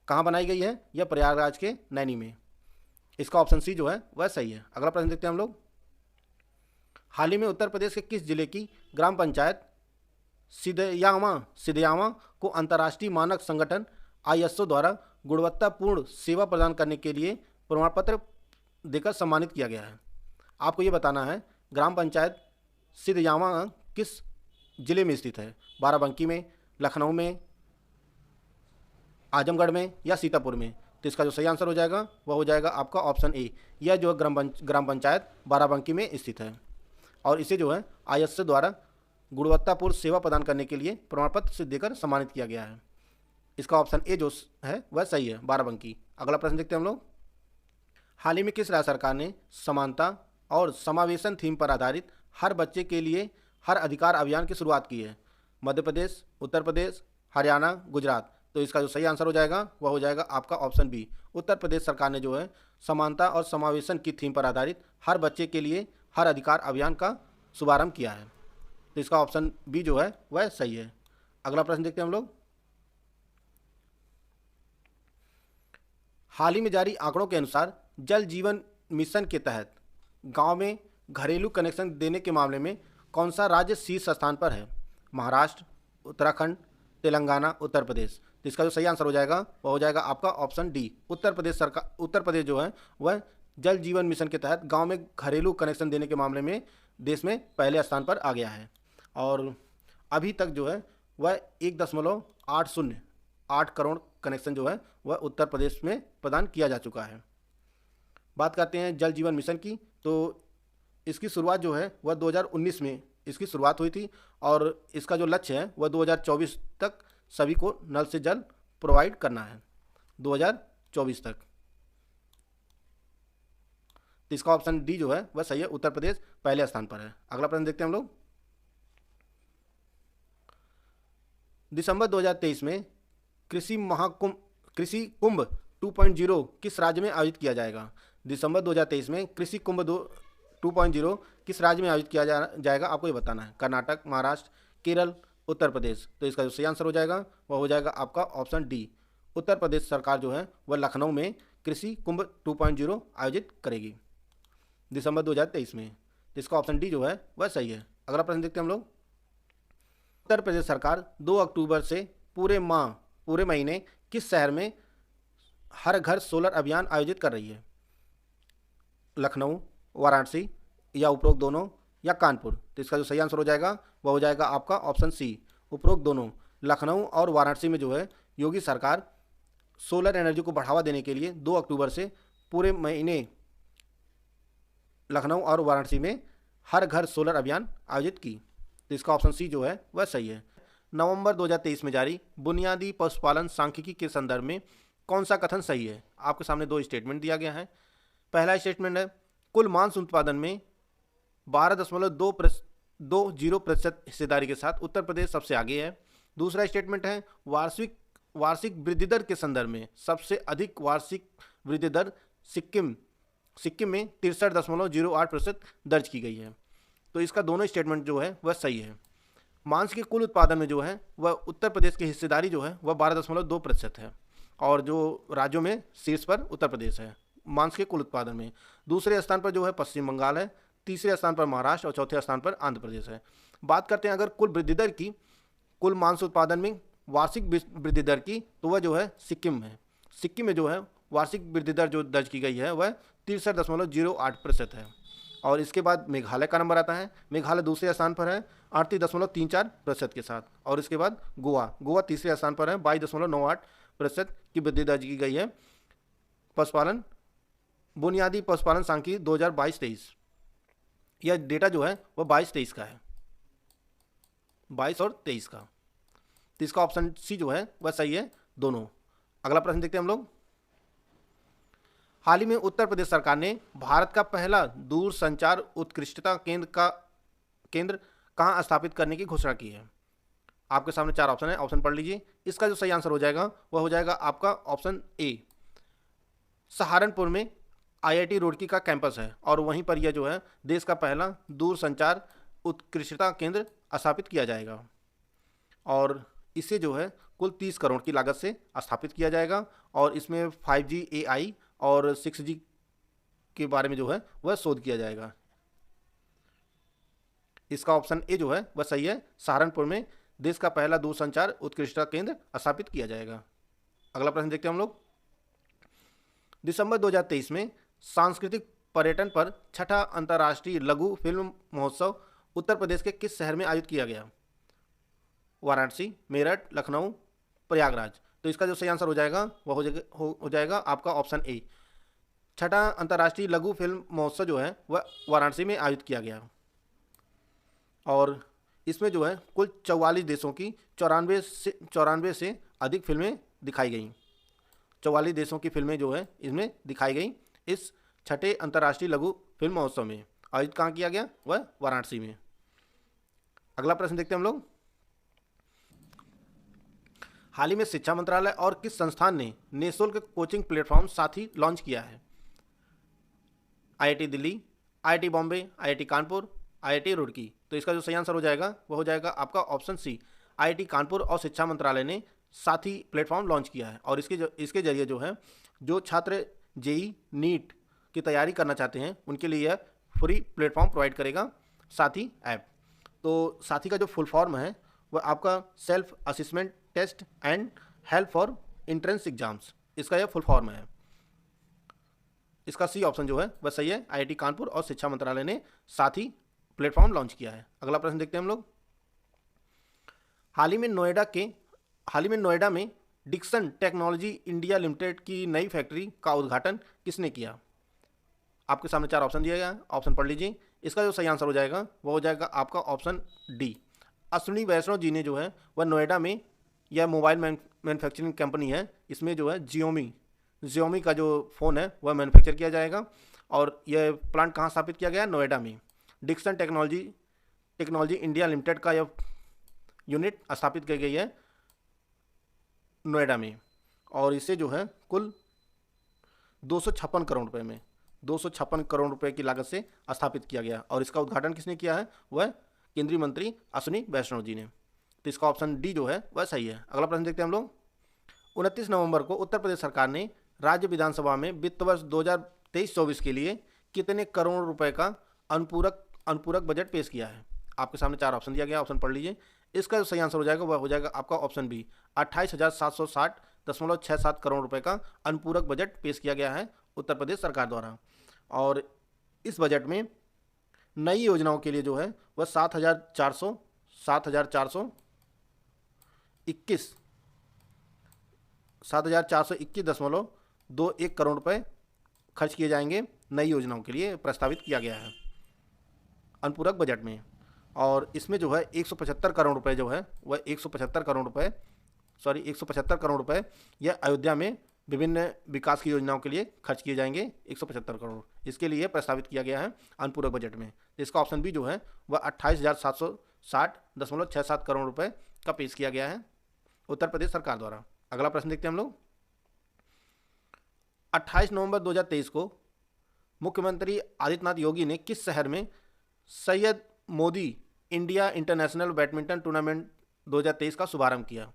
कहाँ बनाई गई है? यह प्रयागराज के नैनी में। इसका ऑप्शन सी जो है वह सही है। अगला प्रश्न देखते हैं हम लोग। हाल ही में उत्तर प्रदेश के किस जिले की ग्राम पंचायत सिदयामा को अंतर्राष्ट्रीय मानक संगठन ISO द्वारा गुणवत्तापूर्ण सेवा प्रदान करने के लिए प्रमाण पत्र देकर सम्मानित किया गया है? आपको ये बताना है ग्राम पंचायत सिद्धयामा किस जिले में स्थित है? बाराबंकी में, लखनऊ में, आजमगढ़ में या सीतापुर में? तो इसका जो सही आंसर हो जाएगा वह हो जाएगा आपका ऑप्शन ए। यह जो ग्राम पंचायत बाराबंकी में स्थित है और इसे जो है आईएसओ द्वारा गुणवत्तापूर्ण सेवा प्रदान करने के लिए प्रमाण पत्र से देकर सम्मानित किया गया है। इसका ऑप्शन ए जो है वह सही है, बाराबंकी। अगला प्रश्न देखते हैं हम लोग। हाल ही में किस राज्य सरकार ने समानता और समावेशन थीम पर आधारित हर बच्चे के लिए हर अधिकार अभियान की शुरुआत की है? मध्य प्रदेश, उत्तर प्रदेश, हरियाणा, गुजरात? तो इसका जो सही आंसर हो जाएगा वह हो जाएगा आपका ऑप्शन बी। उत्तर प्रदेश सरकार ने जो है समानता और समावेशन की थीम पर आधारित हर बच्चे के लिए हर अधिकार अभियान का शुभारंभ किया है। तो इसका ऑप्शन बी जो है वह सही है। अगला प्रश्न देखते हैं हम लोग। हाल ही में जारी आंकड़ों के अनुसार जल जीवन मिशन के तहत गांव में घरेलू कनेक्शन देने के मामले में कौन सा राज्य शीर्ष स्थान पर है? महाराष्ट्र, उत्तराखंड, तेलंगाना, उत्तर प्रदेश? तो इसका जो सही आंसर हो जाएगा वह हो जाएगा आपका ऑप्शन डी। उत्तर प्रदेश जो है वह जल जीवन मिशन के तहत गांव में घरेलू कनेक्शन देने के मामले में देश में पहले स्थान पर आ गया है और अभी तक जो है वह 1.808 करोड़ कनेक्शन जो है वह उत्तर प्रदेश में प्रदान किया जा चुका है। बात करते हैं जल जीवन मिशन की, तो इसकी शुरुआत जो है वह 2019 में इसकी शुरुआत हुई थी और इसका जो लक्ष्य है वह 2024 तक सभी को नल से जल प्रोवाइड करना है, 2024 तक। तो इसका ऑप्शन डी जो है वह सही है, उत्तर प्रदेश पहले स्थान पर है। अगला प्रश्न देखते हैं हम लोग। दिसंबर 2023 में कृषि कुंभ 2.0 किस राज्य में आयोजित किया जाएगा? दिसंबर 2023 में कृषि कुंभ 2.0 किस राज्य में आयोजित किया जाएगा आपको ये बताना है। कर्नाटक, महाराष्ट्र, केरल, उत्तर प्रदेश? तो इसका जो सही आंसर हो जाएगा वह हो जाएगा आपका ऑप्शन डी। उत्तर प्रदेश सरकार जो है वह लखनऊ में कृषि कुंभ 2.0 आयोजित करेगी दिसंबर 2023 में। तो इसका ऑप्शन डी जो है वह सही है। अगला प्रश्न देखते हैं हम लोग। उत्तर प्रदेश सरकार 2 अक्टूबर से पूरे महीने किस शहर में हर घर सोलर अभियान आयोजित कर रही है? लखनऊ, वाराणसी या उपरोक्त दोनों या कानपुर? तो इसका जो सही आंसर हो जाएगा वह हो जाएगा आपका ऑप्शन सी, उपरोक्त दोनों। लखनऊ और वाराणसी में जो है योगी सरकार सोलर एनर्जी को बढ़ावा देने के लिए 2 अक्टूबर से पूरे महीने लखनऊ और वाराणसी में हर घर सोलर अभियान आयोजित की। तो इसका ऑप्शन सी जो है वह सही है। नवंबर 2023 में जारी बुनियादी पशुपालन सांख्यिकी के संदर्भ में कौन सा कथन सही है? आपके सामने 2 स्टेटमेंट दिया गया है। पहला स्टेटमेंट है कुल मांस उत्पादन में 12.20% हिस्सेदारी के साथ उत्तर प्रदेश सबसे आगे है। दूसरा स्टेटमेंट है वार्षिक वृद्धि दर के संदर्भ में सबसे अधिक वार्षिक वृद्धि दर सिक्किम में 63.08% दर्ज की गई है। तो इसका दोनों स्टेटमेंट जो है वह सही है। मांस के कुल उत्पादन में जो है वह उत्तर प्रदेश की हिस्सेदारी जो है वह 12.2% है और जो राज्यों में शीर्ष पर उत्तर प्रदेश है मांस के कुल उत्पादन में। दूसरे स्थान पर जो है पश्चिम बंगाल है, तीसरे स्थान पर महाराष्ट्र और चौथे स्थान पर आंध्र प्रदेश है। बात करते हैं अगर कुल वृद्धि दर की, कुल मांस उत्पादन में वार्षिक वृद्धि दर की, तो वह जो है सिक्किम है। सिक्किम में जो है वार्षिक वृद्धि दर जो दर्ज की गई है वह 63.08% है। और इसके बाद मेघालय का नंबर आता है। मेघालय दूसरे स्थान पर है 38.34% के साथ। और इसके बाद गोवा तीसरे स्थान पर है 22.98% की वृद्धि दर्ज की गई है। बुनियादी पशुपालन सांख्यिकी 2022-23, यह डेटा जो है वह 22-23 का है, 22 और 23 का। तो इसका ऑप्शन सी जो है वह सही है दोनों। अगला प्रश्न देखते हैं हम लोग। हाल ही में उत्तर प्रदेश सरकार ने भारत का पहला दूर संचार उत्कृष्टता केंद्र कहां स्थापित करने की घोषणा की है? आपके सामने 4 ऑप्शन है, ऑप्शन पढ़ लीजिए। इसका जो सही आंसर हो जाएगा वह हो जाएगा आपका ऑप्शन ए। सहारनपुर में IIT रुड़की का कैंपस है और वहीं पर यह जो है देश का पहला दूर संचार उत्कृष्टता केंद्र स्थापित किया जाएगा और इसे जो है कुल 30 करोड़ की लागत से स्थापित किया जाएगा और इसमें 5G AI और 6G के बारे में जो है वह शोध किया जाएगा। इसका ऑप्शन ए जो है वह सही है। सहारनपुर में देश का पहला दूरसंचार उत्कृष्टता केंद्र स्थापित किया जाएगा। अगला प्रश्न देखते हैं हम लोग। दिसंबर 2023 में सांस्कृतिक पर्यटन पर छठा अंतर्राष्ट्रीय लघु फिल्म महोत्सव उत्तर प्रदेश के किस शहर में आयोजित किया गया? वाराणसी, मेरठ, लखनऊ, प्रयागराज। तो इसका जो सही आंसर हो जाएगा वह हो जाएगा आपका ऑप्शन ए। छठा अंतर्राष्ट्रीय लघु फिल्म महोत्सव जो है वह वाराणसी में आयोजित किया गया और इसमें जो है कुल 44 देशों की 94 से अधिक फिल्में दिखाई गई। 44 देशों की फिल्में जो है इसमें दिखाई गई इस छठे अंतर्राष्ट्रीय लघु फिल्म महोत्सव में। आयोजित कहाँ किया गया? वह वाराणसी में। अगला प्रश्न देखते हैं हम लोग। हाल ही में शिक्षा मंत्रालय और किस संस्थान ने निःशुल्क कोचिंग प्लेटफॉर्म साथी लॉन्च किया है? IIT Delhi, IIT Bombay, IIT Kanpur, IIT Roorkee. तो इसका जो सही आंसर हो जाएगा वह हो जाएगा आपका ऑप्शन सी। आईआईटी कानपुर और शिक्षा मंत्रालय ने साथी प्लेटफॉर्म लॉन्च किया है और इसके जरिए जो है जो छात्र जेई नीट की तैयारी करना चाहते हैं उनके लिए यह फ्री प्लेटफॉर्म प्रोवाइड करेगा साथी ऐप। तो साथी का जो फुल फॉर्म है वह आपका self assessment test and help for entrance exams, इसका यह फुल फॉर्म है। इसका सी ऑप्शन जो है वह सही है। आईआईटी कानपुर और शिक्षा मंत्रालय ने साथी प्लेटफॉर्म लॉन्च किया है। अगला प्रश्न देखते हैं हम लोग। हाल ही में नोएडा में डिक्सन टेक्नोलॉजी इंडिया लिमिटेड की नई फैक्ट्री का उद्घाटन किसने किया? आपके सामने 4 ऑप्शन दिया गया, ऑप्शन पढ़ लीजिए। इसका जो सही आंसर हो जाएगा वो हो जाएगा आपका ऑप्शन डी। अश्विनी वैष्णव जी ने जो है वह नोएडा में यह मोबाइल मैन्युफैक्चरिंग कंपनी है, इसमें जो है जियोमी का जो फ़ोन है वह मैन्युफैक्चर किया जाएगा और यह प्लांट कहाँ स्थापित किया गया? नोएडा में। डिक्सन टेक्नोलॉजी इंडिया लिमिटेड का यह यूनिट स्थापित की गई है नोएडा में और इसे जो है कुल 256 करोड़ रुपए में 256 करोड़ रुपए की लागत से स्थापित किया गया और इसका उद्घाटन किसने किया है? वह केंद्रीय मंत्री अश्विनी वैष्णव जी ने। तो इसका ऑप्शन डी जो है वह सही है। अगला प्रश्न देखते हैं हम लोग। 29 नवंबर को उत्तर प्रदेश सरकार ने राज्य विधानसभा में वित्त वर्ष 2023-24 के लिए कितने करोड़ रुपए का अनुपूरक बजट पेश किया है? आपके सामने 4 ऑप्शन दिया गया, ऑप्शन पढ़ लीजिए। इसका जो सही आंसर हो जाएगा वह हो जाएगा आपका ऑप्शन बी। 28,760.67 करोड़ रुपए का अनुपूरक बजट पेश किया गया है उत्तर प्रदेश सरकार द्वारा और इस बजट में नई योजनाओं के लिए जो है वह 7,421.21 करोड़ रुपए खर्च किए जाएंगे नई योजनाओं के लिए प्रस्तावित किया गया है अनुपूरक बजट में और इसमें जो है 175 करोड़ रुपए जो है वह 175 करोड़ रुपए यह अयोध्या में विभिन्न विकास की योजनाओं के लिए खर्च किए जाएंगे। 175 करोड़ इसके लिए प्रस्तावित किया गया है अनुपूरक बजट में। इसका ऑप्शन बी जो है वह 28,760.67 करोड़ रुपए का पेश किया गया है उत्तर प्रदेश सरकार द्वारा। अगला प्रश्न देखते हैं हम लोग। 28 नवंबर 2023 को मुख्यमंत्री आदित्यनाथ योगी ने किस शहर में Syed Modi India international badminton tournament 2023 का शुभारंभ किया?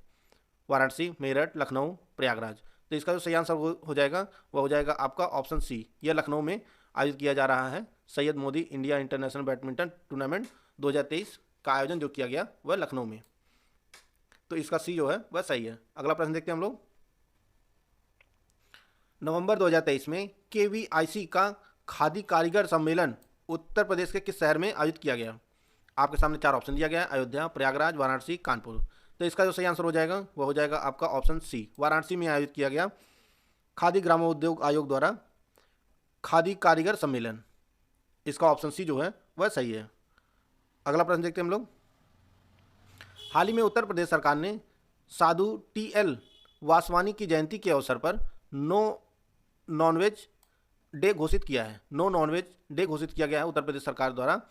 वाराणसी, मेरठ, लखनऊ, प्रयागराज। तो इसका जो सही आंसर हो जाएगा वह हो जाएगा आपका ऑप्शन सी। यह लखनऊ में आयोजित किया जा रहा है Syed Modi India international badminton tournament 2023 का आयोजन जो किया गया वह लखनऊ में। तो इसका सी जो है वह सही है। अगला प्रश्न देखते हैं हम लोग। नवंबर 2023 में KVIC का खादी कारीगर सम्मेलन उत्तर प्रदेश के किस शहर में आयोजित किया गया? आपके सामने 4 ऑप्शन दिया गया है, अयोध्या, प्रयागराज, वाराणसी, कानपुर। तो इसका जो सही आंसर हो जाएगा वह हो जाएगा आपका ऑप्शन सी। वाराणसी में आयोजित किया गया खादी ग्रामोद्योग आयोग द्वारा खादी कारीगर सम्मेलन। इसका ऑप्शन सी जो है वह सही है। अगला प्रश्न देखते हैं हम लोग। हाल ही में उत्तर प्रदेश सरकार ने साधु TL वासवानी की जयंती के अवसर पर नो नॉनवेज डे घोषित किया है। नो नॉनवेज डे घोषित किया गया है उत्तर प्रदेश सरकार द्वारा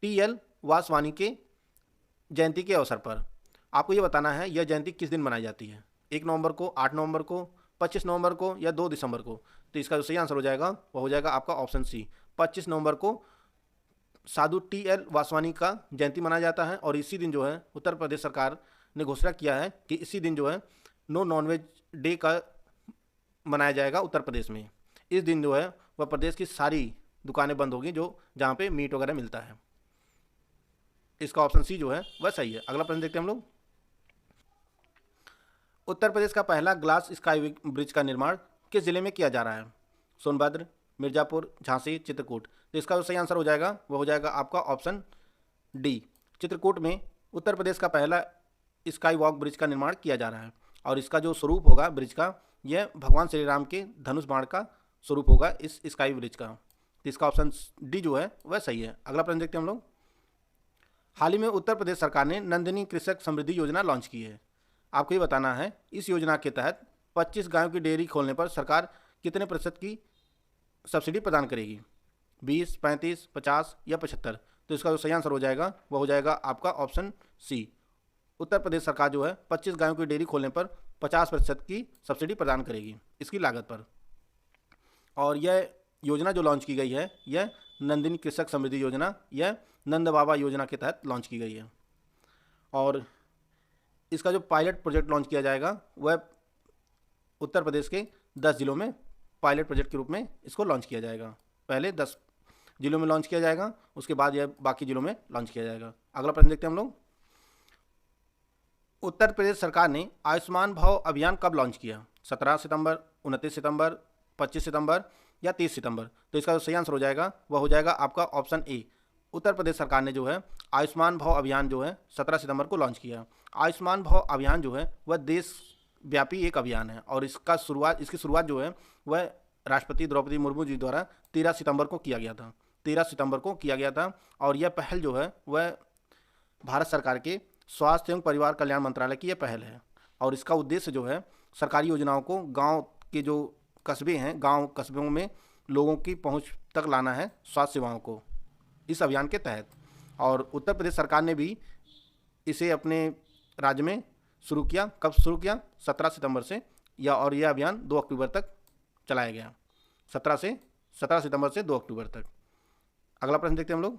TL वासवानी के जयंती के अवसर पर। आपको ये बताना है यह जयंती किस दिन मनाई जाती है? 1 नवंबर को, 8 नवंबर को, 25 नवंबर को या 2 दिसंबर को? तो इसका जो सही आंसर हो जाएगा वह हो जाएगा आपका ऑप्शन सी। 25 नवंबर को साधु TL वासवानी का जयंती मनाया जाता है और इसी दिन जो है उत्तर प्रदेश सरकार ने घोषणा किया है कि इसी दिन जो है नो नॉनवेज डे का मनाया जाएगा उत्तर प्रदेश में। इस दिन जो है वह प्रदेश की सारी दुकानें बंद होगी जो जहाँ पे मीट वगैरह मिलता है। इसका ऑप्शन सी जो है वह सही है। अगला प्रश्न देखते हैं हम लोग। उत्तर प्रदेश का पहला ग्लास स्काई ब्रिज का निर्माण किस जिले में किया जा रहा है? सोनभद्र, मिर्ज़ापुर, झांसी, चित्रकूट। तो इसका जो सही आंसर हो जाएगा वो हो जाएगा आपका ऑप्शन डी। चित्रकूट में उत्तर प्रदेश का पहला स्काई वॉक ब्रिज का निर्माण किया जा रहा है और इसका जो स्वरूप होगा ब्रिज का, यह भगवान श्री राम के धनुष बाण का स्वरूप होगा इस स्काई ब्रिज का। तो इसका ऑप्शन डी जो है वह सही है। अगला प्रश्न देखते हैं हम लोग। हाल ही में उत्तर प्रदेश सरकार ने नंदिनी कृषक समृद्धि योजना लॉन्च की है। आपको ये बताना है इस योजना के तहत 25 गायों की डेयरी खोलने पर सरकार कितने प्रतिशत की सब्सिडी प्रदान करेगी, 20, 35, 50 या 75। तो इसका जो सही आंसर हो जाएगा वह हो जाएगा आपका ऑप्शन सी। उत्तर प्रदेश सरकार जो है 25 गायों की डेयरी खोलने पर 50% की सब्सिडी प्रदान करेगी इसकी लागत पर। और यह योजना जो लॉन्च की गई है यह नंदिनी कृषक समृद्धि योजना, यह नंद बाबा योजना के तहत लॉन्च की गई है। और इसका जो पायलट प्रोजेक्ट लॉन्च किया जाएगा वह उत्तर प्रदेश के 10 जिलों में पायलट प्रोजेक्ट के रूप में इसको लॉन्च किया जाएगा। पहले 10 जिलों में लॉन्च किया जाएगा, उसके बाद यह बाकी जिलों में लॉन्च किया जाएगा। अगला प्रश्न देखते हैं हम लोग। उत्तर प्रदेश सरकार ने आयुष्मान भव अभियान कब लॉन्च किया, 17 सितंबर, 29 सितंबर, 25 सितंबर या 30 सितंबर। तो इसका जो सही आंसर हो जाएगा वह हो जाएगा आपका ऑप्शन ए। उत्तर प्रदेश सरकार ने जो है आयुष्मान भव अभियान जो है 17 सितंबर को लॉन्च किया। आयुष्मान भव अभियान जो है वह देश व्यापी एक अभियान है और इसकी शुरुआत जो है वह राष्ट्रपति द्रौपदी मुर्मू जी द्वारा 13 सितंबर को किया गया था। 13 सितंबर को किया गया था और यह पहल जो है वह भारत सरकार के स्वास्थ्य एवं परिवार कल्याण मंत्रालय की यह पहल है। और इसका उद्देश्य जो है सरकारी योजनाओं को गांव के जो कस्बे हैं, गांव कस्बों में लोगों की पहुंच तक लाना है स्वास्थ्य सेवाओं को इस अभियान के तहत। और उत्तर प्रदेश सरकार ने भी इसे अपने राज्य में शुरू किया। कब शुरू किया, 17 सितंबर से, और यह अभियान 2 अक्टूबर तक चलाया गया। 17 सितंबर से 2 अक्टूबर तक। अगला प्रश्न देखते हैं हम लोग।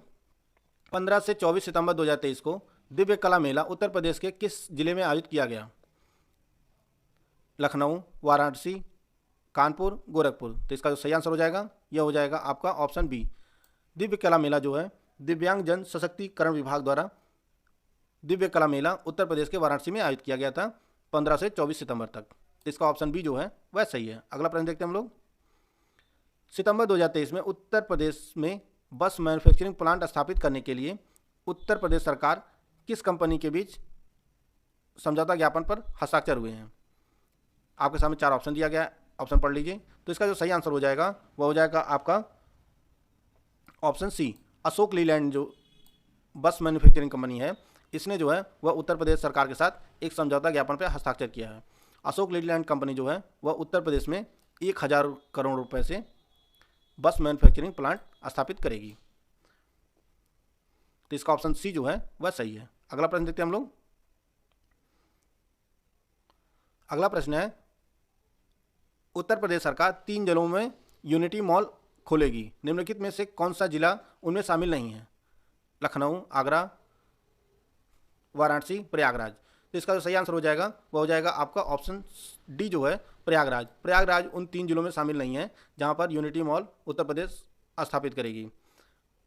15 से 24 सितंबर 2023 को दिव्य कला मेला उत्तर प्रदेश के किस जिले में आयोजित किया गया, लखनऊ, वाराणसी, कानपुर, गोरखपुर। तो इसका जो सही आंसर हो जाएगा यह हो जाएगा आपका ऑप्शन बी। दिव्य कला मेला जो है दिव्यांग जन सशक्तिकरण विभाग द्वारा दिव्य कला मेला उत्तर प्रदेश के वाराणसी में आयोजित किया गया था 15 से 24 सितंबर तक। इसका ऑप्शन बी जो है वह सही है। अगला प्रश्न देखते हैं हम लोग। सितंबर 2023 में उत्तर प्रदेश में बस मैन्युफैक्चरिंग प्लांट स्थापित करने के लिए उत्तर प्रदेश सरकार किस कंपनी के बीच समझौता ज्ञापन पर हस्ताक्षर हुए हैं। आपके सामने 4 ऑप्शन दिया गया है, ऑप्शन पढ़ लीजिए। तो इसका जो सही आंसर हो जाएगा वह हो जाएगा आपका ऑप्शन सी। अशोक लीलैंड जो बस मैन्युफैक्चरिंग कंपनी है, इसने जो है वह उत्तर प्रदेश सरकार के साथ एक समझौता ज्ञापन पर हस्ताक्षर किया है। अशोक लीलैंड कंपनी जो है वह उत्तर प्रदेश में 1000 करोड़ रुपए से बस मैन्युफैक्चरिंग प्लांट स्थापित करेगी। तो इसका ऑप्शन सी जो है वह सही है। अगला प्रश्न देखते हैं हम लोग। अगला प्रश्न है, उत्तर प्रदेश सरकार 3 जिलों में यूनिटी मॉल खोलेगी, निम्नलिखित में से कौन सा जिला उनमें शामिल नहीं है, लखनऊ, आगरा, वाराणसी, प्रयागराज। तो इसका जो सही आंसर हो जाएगा वह हो जाएगा आपका ऑप्शन डी जो है प्रयागराज। प्रयागराज उन 3 जिलों में शामिल नहीं है जहां पर यूनिटी मॉल उत्तर प्रदेश स्थापित करेगी।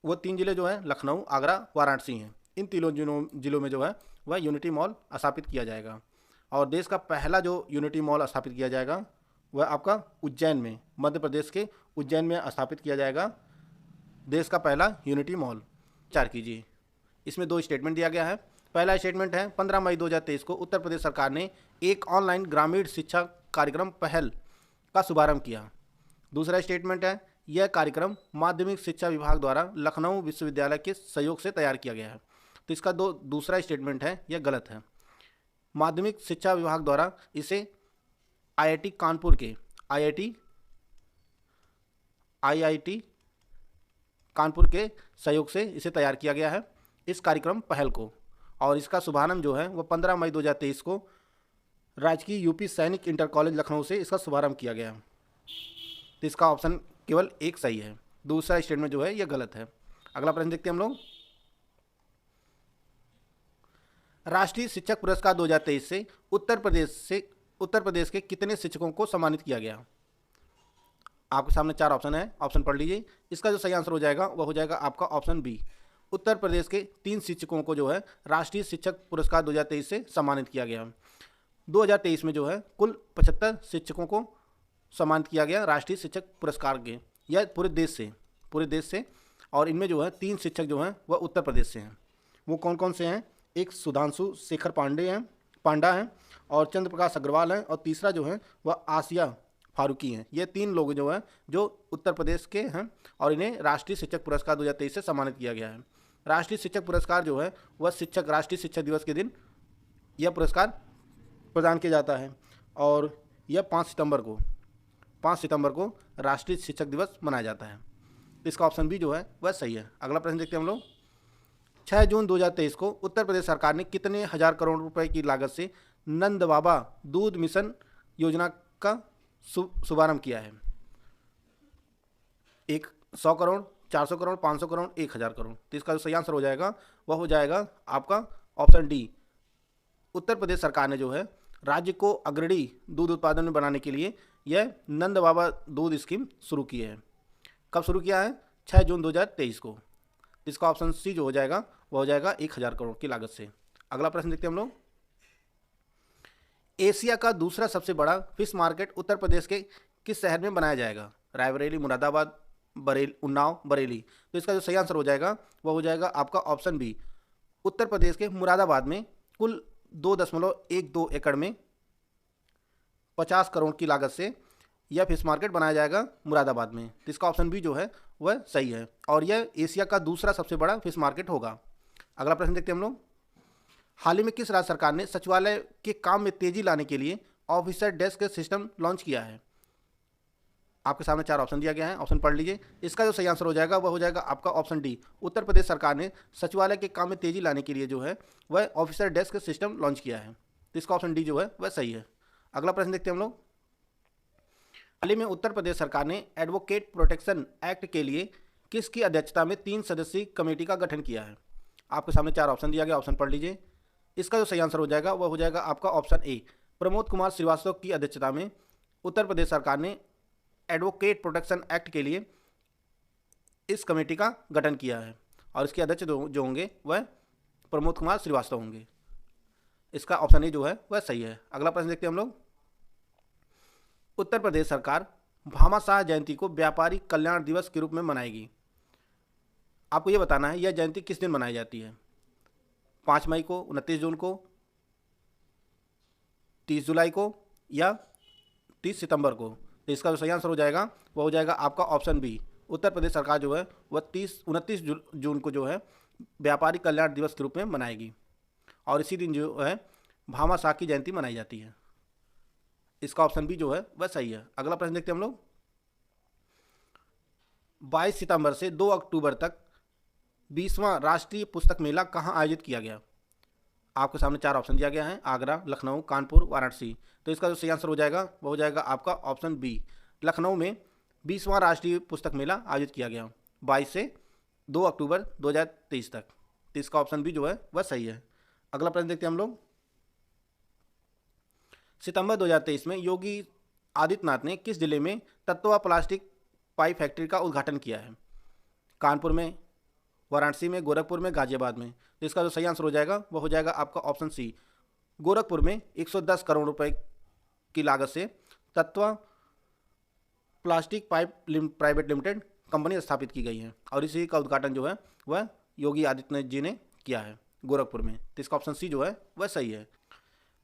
वो 3 जिले जो हैं लखनऊ, आगरा, वाराणसी हैं। इन तीनों जिलों में जो है वह यूनिटी मॉल स्थापित किया जाएगा। और देश का पहला जो यूनिटी मॉल स्थापित किया जाएगा वह आपका उज्जैन में, मध्य प्रदेश के उज्जैन में स्थापित किया जाएगा देश का पहला यूनिटी मॉल। विचार कीजिए, इसमें 2 स्टेटमेंट दिया गया है। पहला स्टेटमेंट है 15 मई 2023 को उत्तर प्रदेश सरकार ने एक ऑनलाइन ग्रामीण शिक्षा कार्यक्रम पहल का शुभारंभ किया। दूसरा स्टेटमेंट है यह कार्यक्रम माध्यमिक शिक्षा विभाग द्वारा लखनऊ विश्वविद्यालय के सहयोग से तैयार किया गया है। तो इसका दूसरा स्टेटमेंट है यह गलत है। माध्यमिक शिक्षा विभाग द्वारा इसे आईआईटी कानपुर के आईआईटी कानपुर के सहयोग से इसे तैयार किया गया है इस कार्यक्रम पहल को। और इसका शुभारंभ जो है वह 15 मई 2023 को राजकीय यूपी सैनिक इंटर कॉलेज लखनऊ से इसका शुभारंभ किया गया। तो इसका ऑप्शन केवल एक सही है, दूसरा स्टेटमेंट जो है यह गलत है। अगला प्रश्न देखते हैं हम लोग। राष्ट्रीय शिक्षक पुरस्कार 2023 से उत्तर प्रदेश के कितने शिक्षकों को सम्मानित किया गया। आपके सामने 4 ऑप्शन है, ऑप्शन पढ़ लीजिए। इसका जो सही आंसर हो जाएगा वह हो जाएगा आपका ऑप्शन बी। उत्तर प्रदेश के 3 शिक्षकों को जो है राष्ट्रीय शिक्षक पुरस्कार 2023 से सम्मानित किया गया। 2023 में जो है कुल 75 शिक्षकों को सम्मानित किया गया राष्ट्रीय शिक्षक पुरस्कार के। यह पूरे देश से और इनमें जो है 3 शिक्षक जो हैं वह उत्तर प्रदेश से हैं। वो कौन कौन से हैं? एक सुधांशु शेखर पांडा हैं और चंद्र प्रकाश अग्रवाल हैं और तीसरा जो है वह आसिया फारूकी हैं। ये 3 लोग जो हैं जो उत्तर प्रदेश के हैं और इन्हें राष्ट्रीय शिक्षक पुरस्कार 2023 से सम्मानित किया गया है। राष्ट्रीय शिक्षक पुरस्कार जो है वह राष्ट्रीय शिक्षक दिवस के दिन यह पुरस्कार प्रदान किया जाता है और यह 5 सितंबर को राष्ट्रीय शिक्षक दिवस मनाया जाता है। इसका ऑप्शन बी जो है वह सही है। अगला प्रश्न देखते हैं हम लोग। 6 जून 2023 को उत्तर प्रदेश सरकार ने कितने हजार करोड़ रुपए की लागत से नंद बाबा दूध मिशन योजना का शुभारंभ किया है? 100 करोड़, 400 करोड़, 500 करोड़, 1000 करोड़। तो इसका जो सही आंसर हो जाएगा वह हो जाएगा आपका ऑप्शन डी। उत्तर प्रदेश सरकार ने जो है राज्य को अग्रणी दूध उत्पादन में बनाने के लिए यह नंद बाबा दूध स्कीम शुरू की है। कब शुरू किया है? 6 जून 2023 को। इसका ऑप्शन सी जो हो जाएगा वह हो जाएगा 1000 करोड़ की लागत से। अगला प्रश्न देखते हैं हम लोग। एशिया का दूसरा सबसे बड़ा फिश मार्केट उत्तर प्रदेश के किस शहर में बनाया जाएगा? रायबरेली, मुरादाबाद, उन्नाव, बरेली। तो इसका जो सही आंसर हो जाएगा वह हो जाएगा आपका ऑप्शन बी। उत्तर प्रदेश के मुरादाबाद में कुल 2.12 एकड़ में 50 करोड़ की लागत से यह फिश मार्केट बनाया जाएगा मुरादाबाद में। तो इसका ऑप्शन बी जो है वह सही है और यह एशिया का दूसरा सबसे बड़ा फिश मार्केट होगा। अगला प्रश्न देखते हैं हम लोग। हाल ही में किस राज्य सरकार ने सचिवालय के काम में तेजी लाने के लिए ऑफिसर डेस्क सिस्टम लॉन्च किया है? आपके सामने 4 ऑप्शन दिया गया है, ऑप्शन पढ़ लीजिए। इसका जो सही आंसर हो जाएगा वह हो जाएगा आपका ऑप्शन डी। उत्तर प्रदेश सरकार ने सचिवालय के काम में तेजी लाने के लिए जो है वह ऑफिसर डेस्क सिस्टम लॉन्च किया है। तो इसका ऑप्शन डी जो है वह सही है। अगला प्रश्न देखते हैं हम लोग। हाल ही में उत्तर प्रदेश सरकार ने एडवोकेट प्रोटेक्शन एक्ट के लिए किसकी अध्यक्षता में 3 सदस्यीय कमेटी का गठन किया है? आपके सामने 4 ऑप्शन दिया गया, ऑप्शन पढ़ लीजिए। इसका जो सही आंसर हो जाएगा वह हो जाएगा आपका ऑप्शन ए। प्रमोद कुमार श्रीवास्तव की अध्यक्षता में उत्तर प्रदेश सरकार ने एडवोकेट प्रोटेक्शन एक्ट के लिए इस कमेटी का गठन किया है और इसके अध्यक्ष जो होंगे वह प्रमोद कुमार श्रीवास्तव होंगे। इसका ऑप्शन ए जो है वह सही है। अगला प्रश्न देखते हैं हम लोग। उत्तर प्रदेश सरकार भामाशाह जयंती को व्यापारी कल्याण दिवस के रूप में मनाएगी। आपको यह बताना है यह जयंती किस दिन मनाई जाती है? 5 मई को, 29 जून को, 30 जुलाई को या 30 सितंबर को। तो इसका जो सही आंसर हो जाएगा वह हो जाएगा आपका ऑप्शन बी। उत्तर प्रदेश सरकार जो है वह 29 जून को जो है व्यापारी कल्याण दिवस के रूप में मनाएगी और इसी दिन जो है भामाशाह की जयंती मनाई जाती है। इसका ऑप्शन बी जो है वह सही है। अगला प्रश्न देखते हैं हम लोग। 22 सितंबर से 2 अक्टूबर तक 20वां राष्ट्रीय पुस्तक मेला कहाँ आयोजित किया गया? आपके सामने 4 ऑप्शन दिया गया है, आगरा, लखनऊ, कानपुर, वाराणसी। तो इसका जो सही आंसर हो जाएगा वह हो जाएगा आपका ऑप्शन बी। लखनऊ में 20वां राष्ट्रीय पुस्तक मेला आयोजित किया गया 22 से 2 अक्टूबर 2023 तक। तो इसका ऑप्शन बी जो है वह सही है। अगला प्रश्न देखते हैं हम लोग। सितंबर 2023 में योगी आदित्यनाथ ने किस जिले में तत्वा प्लास्टिक पाइप फैक्ट्री का उद्घाटन किया है? कानपुर में, वाराणसी में, गोरखपुर में, गाजियाबाद में। तो इसका जो सही आंसर हो जाएगा वह हो जाएगा आपका ऑप्शन सी। गोरखपुर में 110 करोड़ रुपए की लागत से Tatwa plastic pipe private limited company स्थापित की गई है और इसी का उद्घाटन जो है वह योगी आदित्यनाथ जी ने किया है गोरखपुर में। तो इसका ऑप्शन सी जो है वह सही है।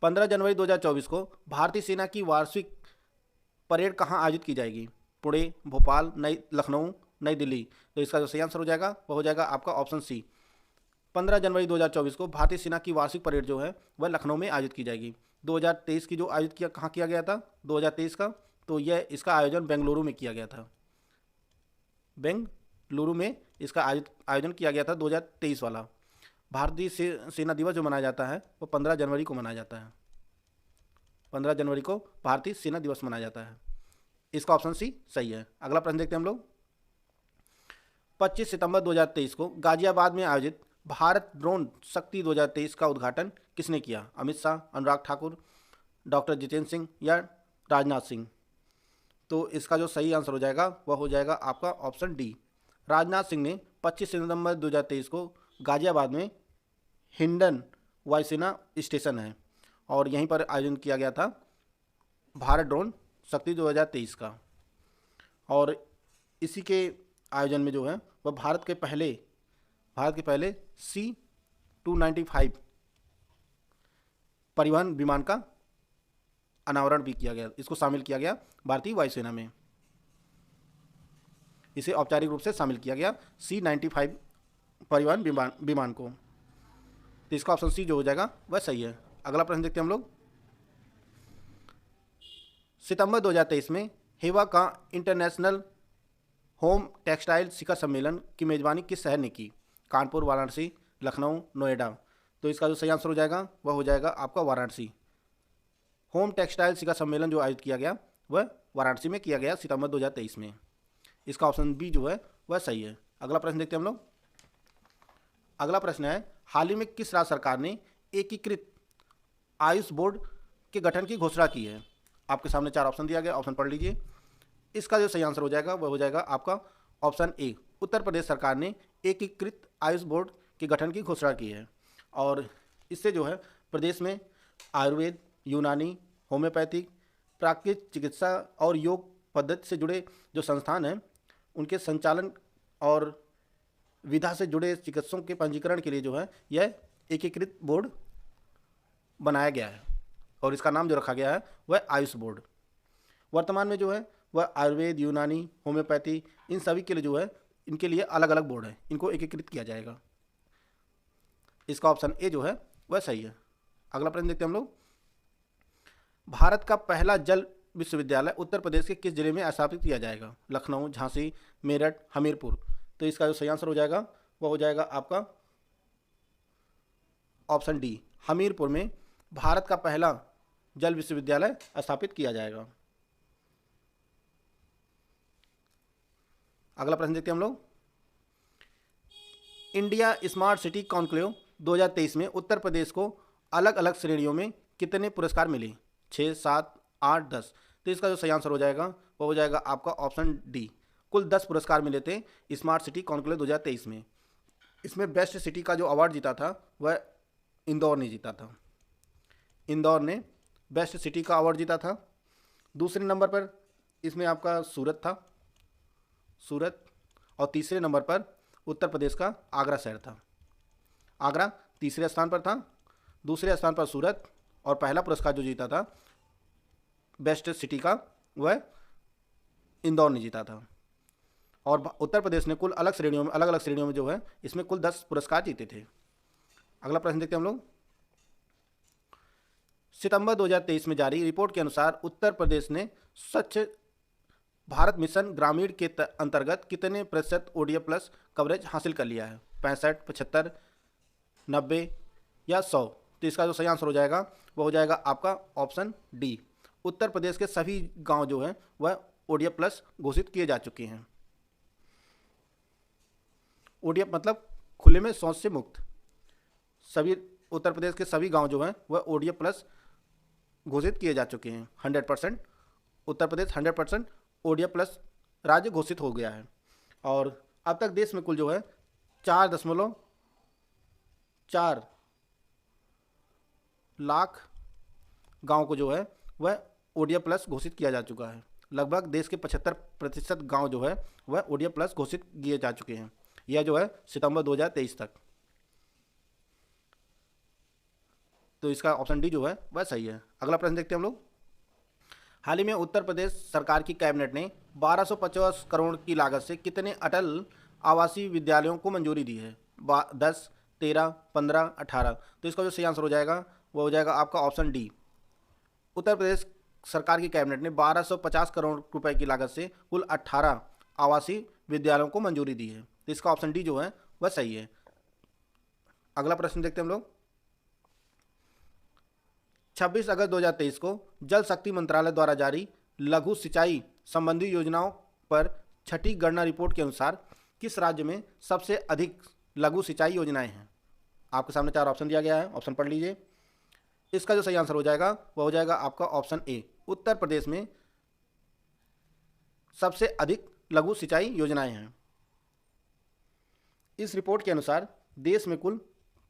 15 जनवरी 2024 को भारतीय सेना की वार्षिक परेड कहाँ आयोजित की जाएगी? पुणे, भोपाल, लखनऊ, नई दिल्ली। तो इसका जो सही आंसर हो जाएगा वह हो जाएगा आपका ऑप्शन सी। 15 जनवरी 2024 को भारतीय सेना की वार्षिक परेड जो है वह लखनऊ में आयोजित की जाएगी। 2023 की जो आयोजित कहाँ किया गया था 2023 का, तो यह इसका आयोजन बेंगलुरु में किया गया था। बेंगलुरु में इसका आयोजन किया गया था 2023 वाला। भारतीय सेना दिवस जो मनाया जाता है वो 15 जनवरी को मनाया जाता है। 15 जनवरी को भारतीय सेना दिवस मनाया जाता है। इसका ऑप्शन सी सही है। अगला प्रश्न देखते हैं हम लोग। 25 सितंबर 2023 को गाजियाबाद में आयोजित भारत ड्रोन शक्ति 2023 का उद्घाटन किसने किया? अमित शाह, अनुराग ठाकुर, डॉक्टर जितेंद्र सिंह या राजनाथ सिंह। तो इसका जो सही आंसर हो जाएगा वह हो जाएगा आपका ऑप्शन डी। राजनाथ सिंह ने 25 सितंबर 2023 को गाजियाबाद में हिंडन वायुसेना स्टेशन है और यहीं पर आयोजन किया गया था भारत ड्रोन शक्ति 2023 का। और इसी के आयोजन में जो है वह भारत के पहले C-295 परिवहन विमान का अनावरण भी किया गया, इसको शामिल किया गया भारतीय वायुसेना में। इसे औपचारिक रूप से शामिल किया गया C-95 परिवहन विमान को। तो इसका ऑप्शन सी जो हो जाएगा वह सही है। अगला प्रश्न देखते हैं हम लोग। सितंबर 2023 में हेवा का इंटरनेशनल होम टेक्सटाइल शिखर सम्मेलन की मेजबानी किस शहर ने की? कानपुर, वाराणसी, लखनऊ, नोएडा। तो इसका जो सही आंसर हो जाएगा वह हो जाएगा आपका वाराणसी। होम टेक्सटाइल शिखर सम्मेलन जो आयोजित किया गया वह वाराणसी में किया गया सितंबर 2023 में। इसका ऑप्शन बी जो है वह सही है। अगला प्रश्न देखते हैं हम लोग। अगला प्रश्न है, हाल ही में किस राज्य सरकार ने एकीकृत आयुष बोर्ड के गठन की घोषणा की है? आपके सामने 4 ऑप्शन दिया गया, ऑप्शन पढ़ लीजिए। इसका जो सही आंसर हो जाएगा वह हो जाएगा आपका ऑप्शन ए। उत्तर प्रदेश सरकार ने एकीकृत आयुष बोर्ड के गठन की घोषणा की है और इससे जो है प्रदेश में आयुर्वेद, यूनानी, होम्योपैथिक, प्राकृतिक चिकित्सा और योग पद्धति से जुड़े जो संस्थान हैं उनके संचालन और विधा से जुड़े चिकित्सकों के पंजीकरण के लिए जो है यह एकीकृत बोर्ड बनाया गया है और इसका नाम जो रखा गया है वह आयुष बोर्ड। वर्तमान में जो है वह आयुर्वेद, यूनानी, होम्योपैथी इन सभी के लिए जो है इनके लिए अलग अलग बोर्ड है, इनको एकीकृत किया जाएगा। इसका ऑप्शन ए जो है वह सही है। अगला प्रश्न देखते हैं हम लोग। भारत का पहला जल विश्वविद्यालय उत्तर प्रदेश के किस जिले में स्थापित किया जाएगा? लखनऊ, झांसी, मेरठ, हमीरपुर। तो इसका जो सही आंसर हो जाएगा वह हो जाएगा आपका ऑप्शन डी। हमीरपुर में भारत का पहला जल विश्वविद्यालय स्थापित किया जाएगा। अगला प्रश्न देखते हैं हम लोग। इंडिया स्मार्ट सिटी कॉन्क्लेव 2023 में उत्तर प्रदेश को अलग अलग श्रेणियों में कितने पुरस्कार मिले? 6, 7, 8, 10। तो इसका जो सही आंसर हो जाएगा वो हो जाएगा आपका ऑप्शन डी। कुल 10 पुरस्कार मिले थे स्मार्ट सिटी कॉन्क्लेव 2023 में। इसमें बेस्ट सिटी का जो अवार्ड जीता था वह इंदौर ने जीता था। इंदौर ने बेस्ट सिटी का अवार्ड जीता था। दूसरे नंबर पर इसमें आपका सूरत था, सूरत। और तीसरे नंबर पर उत्तर प्रदेश का आगरा शहर था। आगरा तीसरे स्थान पर था, दूसरे स्थान पर सूरत और पहला पुरस्कार जो जीता था बेस्ट सिटी का वह इंदौर ने जीता था। और उत्तर प्रदेश ने कुल अलग अलग श्रेणियों में जो है इसमें कुल 10 पुरस्कार जीते थे। अगला प्रश्न देखते हैं हम लोग। सितंबर 2023 में जारी रिपोर्ट के अनुसार उत्तर प्रदेश ने स्वच्छ भारत मिशन ग्रामीण के अंतर्गत कितने प्रतिशत ओडीएफ प्लस कवरेज हासिल कर लिया है? 65, 75, 90 या 100। तो इसका जो सही आंसर हो जाएगा वह हो जाएगा आपका ऑप्शन डी। उत्तर प्रदेश के सभी गांव जो हैं वह ओडीएफ प्लस घोषित किए जा चुके हैं। ओडीएफ मतलब खुले में शौच से मुक्त। सभी उत्तर प्रदेश के सभी गांव जो हैं वह ओडीएफ प्लस घोषित किए जा चुके हैं। 100% उत्तर प्रदेश 100% ओडीएफ प्लस राज्य घोषित हो गया है। और अब तक देश में कुल जो है 4.4 लाख गाँव को जो है वह ओडीएफ प्लस घोषित किया जा चुका है। लगभग देश के 75% गाँव जो है वह ओडीएफ प्लस घोषित किए जा चुके हैं। यह जो है सितंबर 2023 तक। तो इसका ऑप्शन डी जो है वह सही है। अगला प्रश्न देखते हैं हम लोग। हाल ही में उत्तर प्रदेश सरकार की कैबिनेट ने 1250 करोड़ की लागत से कितने अटल आवासीय विद्यालयों को मंजूरी दी है? 10, 13, 15, 18। तो इसका जो सही आंसर हो जाएगा वो हो जाएगा आपका ऑप्शन डी। उत्तर प्रदेश सरकार की कैबिनेट ने 1250 करोड़ रुपए की लागत से कुल 18 आवासीय विद्यालयों को मंजूरी दी है। तो इसका ऑप्शन डी जो है वह सही है। अगला प्रश्न देखते हैं हम लोग। 26 अगस्त 2023 को जल शक्ति मंत्रालय द्वारा जारी लघु सिंचाई संबंधी योजनाओं पर छठी गणना रिपोर्ट के अनुसार किस राज्य में सबसे अधिक लघु सिंचाई योजनाएं हैं? आपके सामने 4 ऑप्शन दिया गया है, ऑप्शन पढ़ लीजिए। इसका जो सही आंसर हो जाएगा वह हो जाएगा आपका ऑप्शन ए। उत्तर प्रदेश में सबसे अधिक लघु सिंचाई योजनाएं हैं। इस रिपोर्ट के अनुसार देश में कुल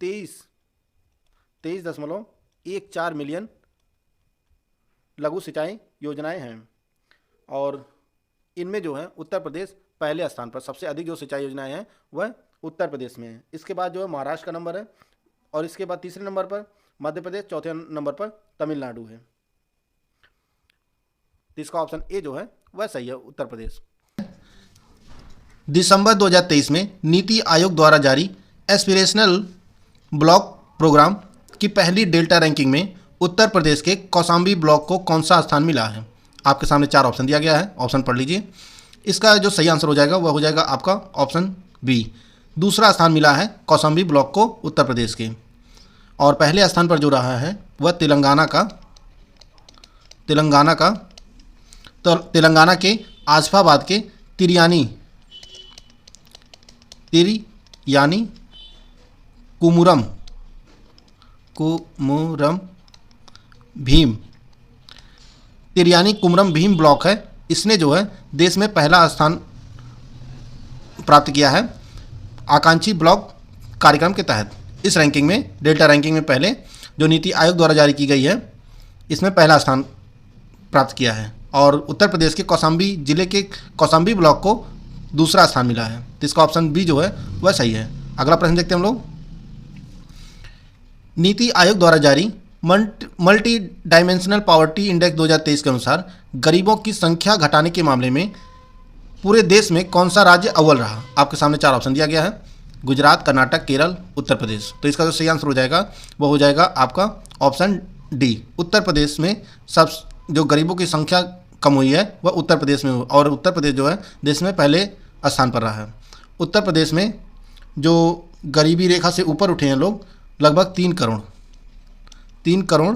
23.14 मिलियन लघु सिंचाई योजनाएं हैं और इनमें जो है उत्तर प्रदेश पहले स्थान पर, सबसे अधिक जो सिंचाई योजनाएं हैं वह उत्तर प्रदेश में है। इसके बाद जो है महाराष्ट्र का नंबर है, और इसके बाद तीसरे नंबर पर मध्य प्रदेश, चौथे नंबर पर तमिलनाडु है। तो इसका ऑप्शन ए जो है वह सही है, उत्तर प्रदेश। दिसंबर 2023 में नीति आयोग द्वारा जारी एस्पिरेशनल ब्लॉक प्रोग्राम की पहली डेल्टा रैंकिंग में उत्तर प्रदेश के कौशाम्बी ब्लॉक को कौन सा स्थान मिला है? आपके सामने 4 ऑप्शन दिया गया है, ऑप्शन पढ़ लीजिए। इसका जो सही आंसर हो जाएगा वह हो जाएगा आपका ऑप्शन बी। दूसरा स्थान मिला है कौशाम्बी ब्लॉक को उत्तर प्रदेश के, और पहले स्थान पर जो रहा है वह तेलंगाना के आसिफाबाद के तिरियानी कुमुरम भीम तिरियानी कुमरम भीम ब्लॉक है। इसने जो है देश में पहला स्थान प्राप्त किया है आकांक्षी ब्लॉक कार्यक्रम के तहत। इस रैंकिंग में, डेल्टा रैंकिंग में पहले जो नीति आयोग द्वारा जारी की गई है, इसमें पहला स्थान प्राप्त किया है, और उत्तर प्रदेश के कौशाम्बी जिले के कौशाम्बी ब्लॉक को दूसरा स्थान मिला है। तो इसका ऑप्शन बी जो है वह सही है। अगला प्रश्न देखते हैं हम लोग। नीति आयोग द्वारा जारी मल्टी डायमेंशनल पॉवर्टी इंडेक्स 2023 के अनुसार गरीबों की संख्या घटाने के मामले में पूरे देश में कौन सा राज्य अव्वल रहा? आपके सामने 4 ऑप्शन दिया गया है, गुजरात, कर्नाटक, केरल, उत्तर प्रदेश। तो इसका जो सही आंसर हो जाएगा वो हो जाएगा आपका ऑप्शन डी। उत्तर प्रदेश में सब जो गरीबों की संख्या कम हुई है वह उत्तर प्रदेश में, और उत्तर प्रदेश जो है देश में पहले स्थान पर रहा है। उत्तर प्रदेश में जो गरीबी रेखा से ऊपर उठे हैं लोग लगभग 3 करोड़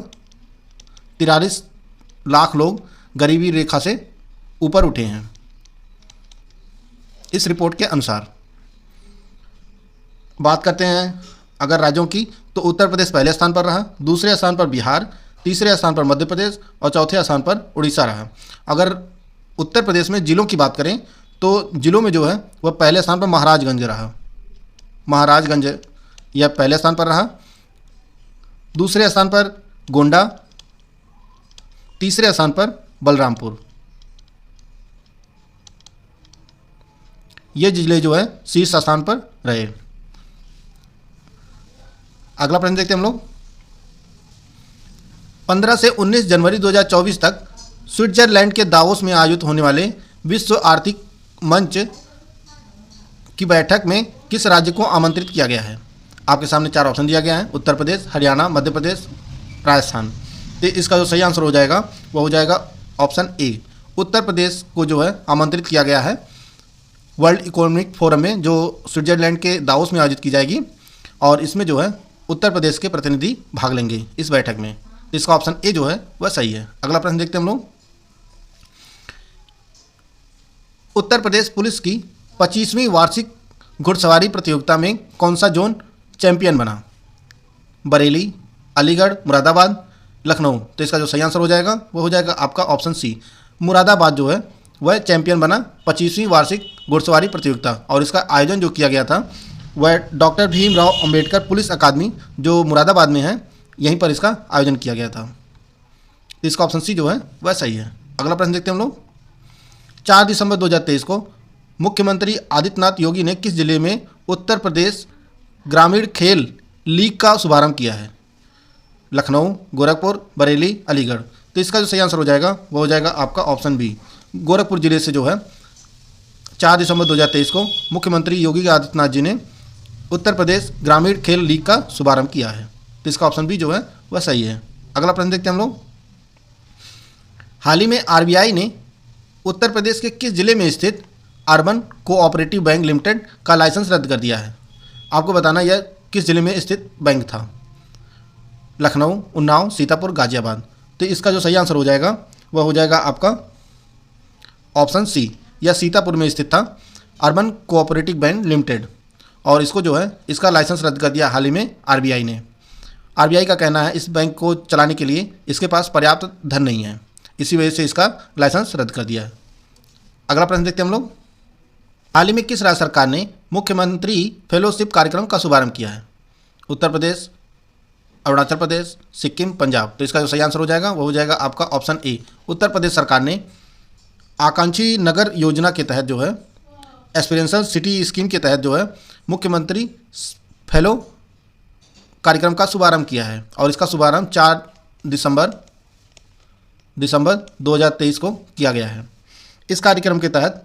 43 लाख लोग गरीबी रेखा से ऊपर उठे हैं, इस रिपोर्ट के अनुसार। बात करते हैं अगर राज्यों की, तो उत्तर प्रदेश पहले स्थान पर रहा, दूसरे स्थान पर बिहार, तीसरे स्थान पर मध्य प्रदेश और चौथे स्थान पर उड़ीसा रहा। अगर उत्तर प्रदेश में जिलों की बात करें तो जिलों में जो है वह पहले स्थान पर महाराजगंज रहा, महाराजगंज यह पहले स्थान पर रहा, दूसरे स्थान पर गोंडा, तीसरे स्थान पर बलरामपुर। ये जिले जो है शीर्ष स्थान पर रहे। अगला प्रश्न देखते हैं हम लोग। 15 से 19 जनवरी 2024 तक स्विट्जरलैंड के दावोस में आयोजित होने वाले विश्व आर्थिक मंच की बैठक में किस राज्य को आमंत्रित किया गया है? आपके सामने 4 ऑप्शन दिया गया है, उत्तर प्रदेश, हरियाणा, मध्य प्रदेश, राजस्थान। तो इसका जो सही आंसर हो जाएगा वो हो जाएगा ऑप्शन ए। उत्तर प्रदेश को जो है आमंत्रित किया गया है वर्ल्ड इकोनॉमिक फोरम में, जो स्विट्जरलैंड के दावोस में आयोजित की जाएगी, और इसमें जो है उत्तर प्रदेश के प्रतिनिधि भाग लेंगे इस बैठक में। इसका ऑप्शन ए जो है वह सही है। अगला प्रश्न देखते हैं हम लोग। उत्तर प्रदेश पुलिस की 25वीं वार्षिक घुड़सवारी प्रतियोगिता में कौन सा जोन चैंपियन बना? बरेली, अलीगढ़, मुरादाबाद, लखनऊ। तो इसका जो सही आंसर हो जाएगा वो हो जाएगा आपका ऑप्शन सी। मुरादाबाद जो है वह चैंपियन बना 25वीं वार्षिक घुड़सवारी प्रतियोगिता, और इसका आयोजन जो किया गया था वह डॉक्टर भीमराव अंबेडकर पुलिस अकादमी जो मुरादाबाद में है, यहीं पर इसका आयोजन किया गया था। इसका ऑप्शन सी जो है वह सही है। अगला प्रश्न देखते हैं हम लोग। 4 दिसंबर 2023 को मुख्यमंत्री आदित्यनाथ योगी ने किस जिले में उत्तर प्रदेश ग्रामीण खेल लीग का शुभारंभ किया है? लखनऊ, गोरखपुर, बरेली, अलीगढ़। तो इसका जो सही आंसर हो जाएगा वो हो जाएगा आपका ऑप्शन बी। गोरखपुर जिले से जो है 4 दिसंबर 2023 को मुख्यमंत्री योगी आदित्यनाथ जी ने उत्तर प्रदेश ग्रामीण खेल लीग का शुभारंभ किया है। तो इसका ऑप्शन बी जो है वह सही है। अगला प्रश्न देखते हैं हम लोग। हाल ही में आरबीआई ने उत्तर प्रदेश के किस जिले में स्थित अर्बन कोऑपरेटिव बैंक लिमिटेड का लाइसेंस रद्द कर दिया है? आपको बताना यह किस जिले में स्थित बैंक था। लखनऊ, उन्नाव, सीतापुर, गाजियाबाद। तो इसका जो सही आंसर हो जाएगा वह हो जाएगा आपका ऑप्शन सी। यह सीतापुर में स्थित था अर्बन कोऑपरेटिव बैंक लिमिटेड, और इसको जो है इसका लाइसेंस रद्द कर दिया हाल ही में आरबीआई ने। आरबीआई का कहना है इस बैंक को चलाने के लिए इसके पास पर्याप्त धन नहीं है, इसी वजह से इसका लाइसेंस रद्द कर दिया है। अगला प्रश्न देखते हैं हम लोग। हाल ही में किस राज्य सरकार ने मुख्यमंत्री फेलोशिप कार्यक्रम का शुभारंभ किया है? उत्तर प्रदेश, अरुणाचल प्रदेश, सिक्किम, पंजाब। तो इसका जो सही आंसर हो जाएगा वो हो जाएगा आपका ऑप्शन ए। उत्तर प्रदेश सरकार ने आकांक्षी नगर योजना के तहत जो है एस्पिरेशनल सिटी स्कीम के तहत जो है मुख्यमंत्री फेलो कार्यक्रम का शुभारंभ किया है और इसका शुभारंभ 4 दिसंबर 2023 को किया गया है। इस कार्यक्रम के तहत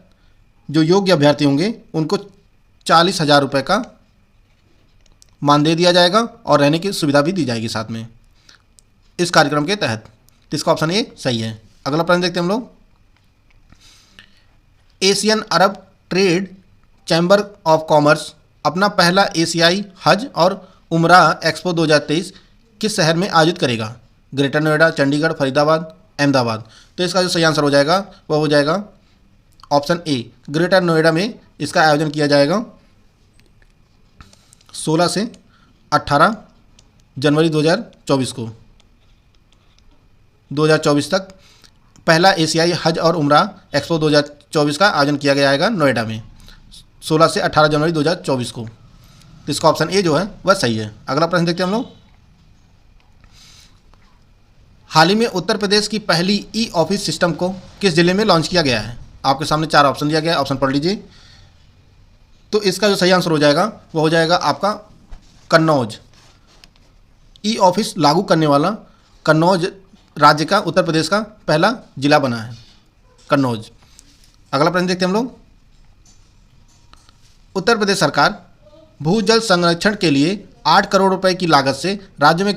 जो योग्य अभ्यर्थी होंगे उनको 40,000 रुपये का मानदेय दिया जाएगा और रहने की सुविधा भी दी जाएगी साथ में इस कार्यक्रम के तहत। तो इसका ऑप्शन ए सही है। अगला प्रश्न देखते हैं हम लोग। Asian Arab trade chamber of commerce अपना पहला एशियाई हज और उमरा एक्सपो 2023 किस शहर में आयोजित करेगा? ग्रेटर नोएडा, चंडीगढ़, फरीदाबाद, अहमदाबाद। तो इसका जो सही आंसर हो जाएगा वह हो जाएगा ऑप्शन ए, ग्रेटर नोएडा में इसका आयोजन किया जाएगा 16 से 18 जनवरी 2024 को। 2024 तक पहला एशियाई हज और उमरा एक्सपो 2024 का आयोजन किया जाएगा नोएडा में 16 से 18 जनवरी 2024 को। तो इसका ऑप्शन ए जो है वह सही है। अगला प्रश्न देखते हैं हम लोग। हाल ही में उत्तर प्रदेश की पहली ई ऑफिस सिस्टम को किस जिले में लॉन्च किया गया है? आपके सामने 4 ऑप्शन दिया गया है, ऑप्शन पढ़ लीजिए। तो इसका जो सही आंसर हो जाएगा वो हो जाएगा आपका कन्नौज। ई ऑफिस लागू करने वाला कन्नौज राज्य का, उत्तर प्रदेश का पहला जिला बना है कन्नौज। अगला प्रश्न देखते हैं हम लोग। उत्तर प्रदेश सरकार भूजल संरक्षण के लिए 8 करोड़ रुपए की लागत से राज्य में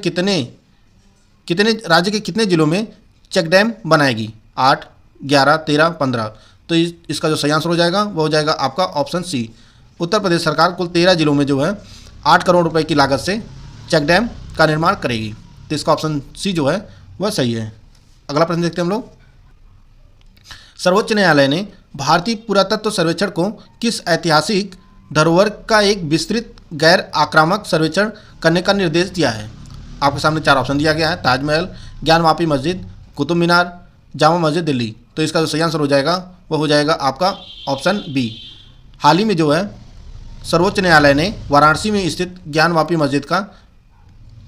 राज्य के कितने जिलों में चेक डैम बनाएगी? 8, 11, 13, 15। तो इसका जो सही आंसर हो जाएगा वो हो जाएगा आपका ऑप्शन सी। उत्तर प्रदेश सरकार कुल 13 जिलों में जो है 8 करोड़ रुपए की लागत से चेक डैम का निर्माण करेगी। तो इसका ऑप्शन सी जो है वह सही है। अगला प्रश्न देखते हैं हम लोग। सर्वोच्च न्यायालय ने भारतीय पुरातत्व सर्वेक्षण को किस ऐतिहासिक धरोहर का एक विस्तृत गैर आक्रामक सर्वेक्षण करने का निर्देश दिया है? आपके सामने 4 ऑप्शन दिया गया है। ताजमहल, ज्ञानवापी मस्जिद, कुतुब मीनार, जामा मस्जिद दिल्ली। तो इसका जो सही आंसर हो जाएगा वह हो जाएगा आपका ऑप्शन बी। हाल ही में जो है सर्वोच्च न्यायालय ने वाराणसी में स्थित ज्ञानवापी मस्जिद का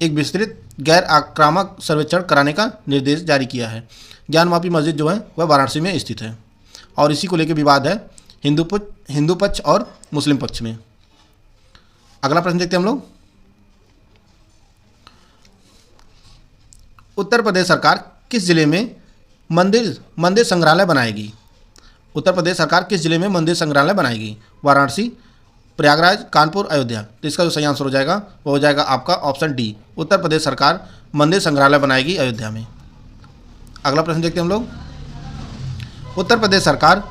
एक विस्तृत गैर आक्रामक सर्वेक्षण कराने का निर्देश जारी किया है। ज्ञानवापी मस्जिद जो है वह वाराणसी में स्थित है और इसी को लेकर विवाद है हिंदू पक्ष और मुस्लिम पक्ष में। अगला प्रश्न देखते हैं हम लोग। उत्तर प्रदेश सरकार किस जिले में मंदिर संग्रहालय बनाएगी? उत्तर प्रदेश सरकार किस जिले में मंदिर संग्रहालय बनाएगी? वाराणसी, प्रयागराज, कानपुर, अयोध्या। तो इसका जो सही आंसर हो जाएगा वो हो जाएगा आपका ऑप्शन डी। उत्तर प्रदेश सरकार मंदिर संग्रहालय बनाएगी अयोध्या में। अगला प्रश्न देखते हैं हम लोग। उत्तर प्रदेश सरकार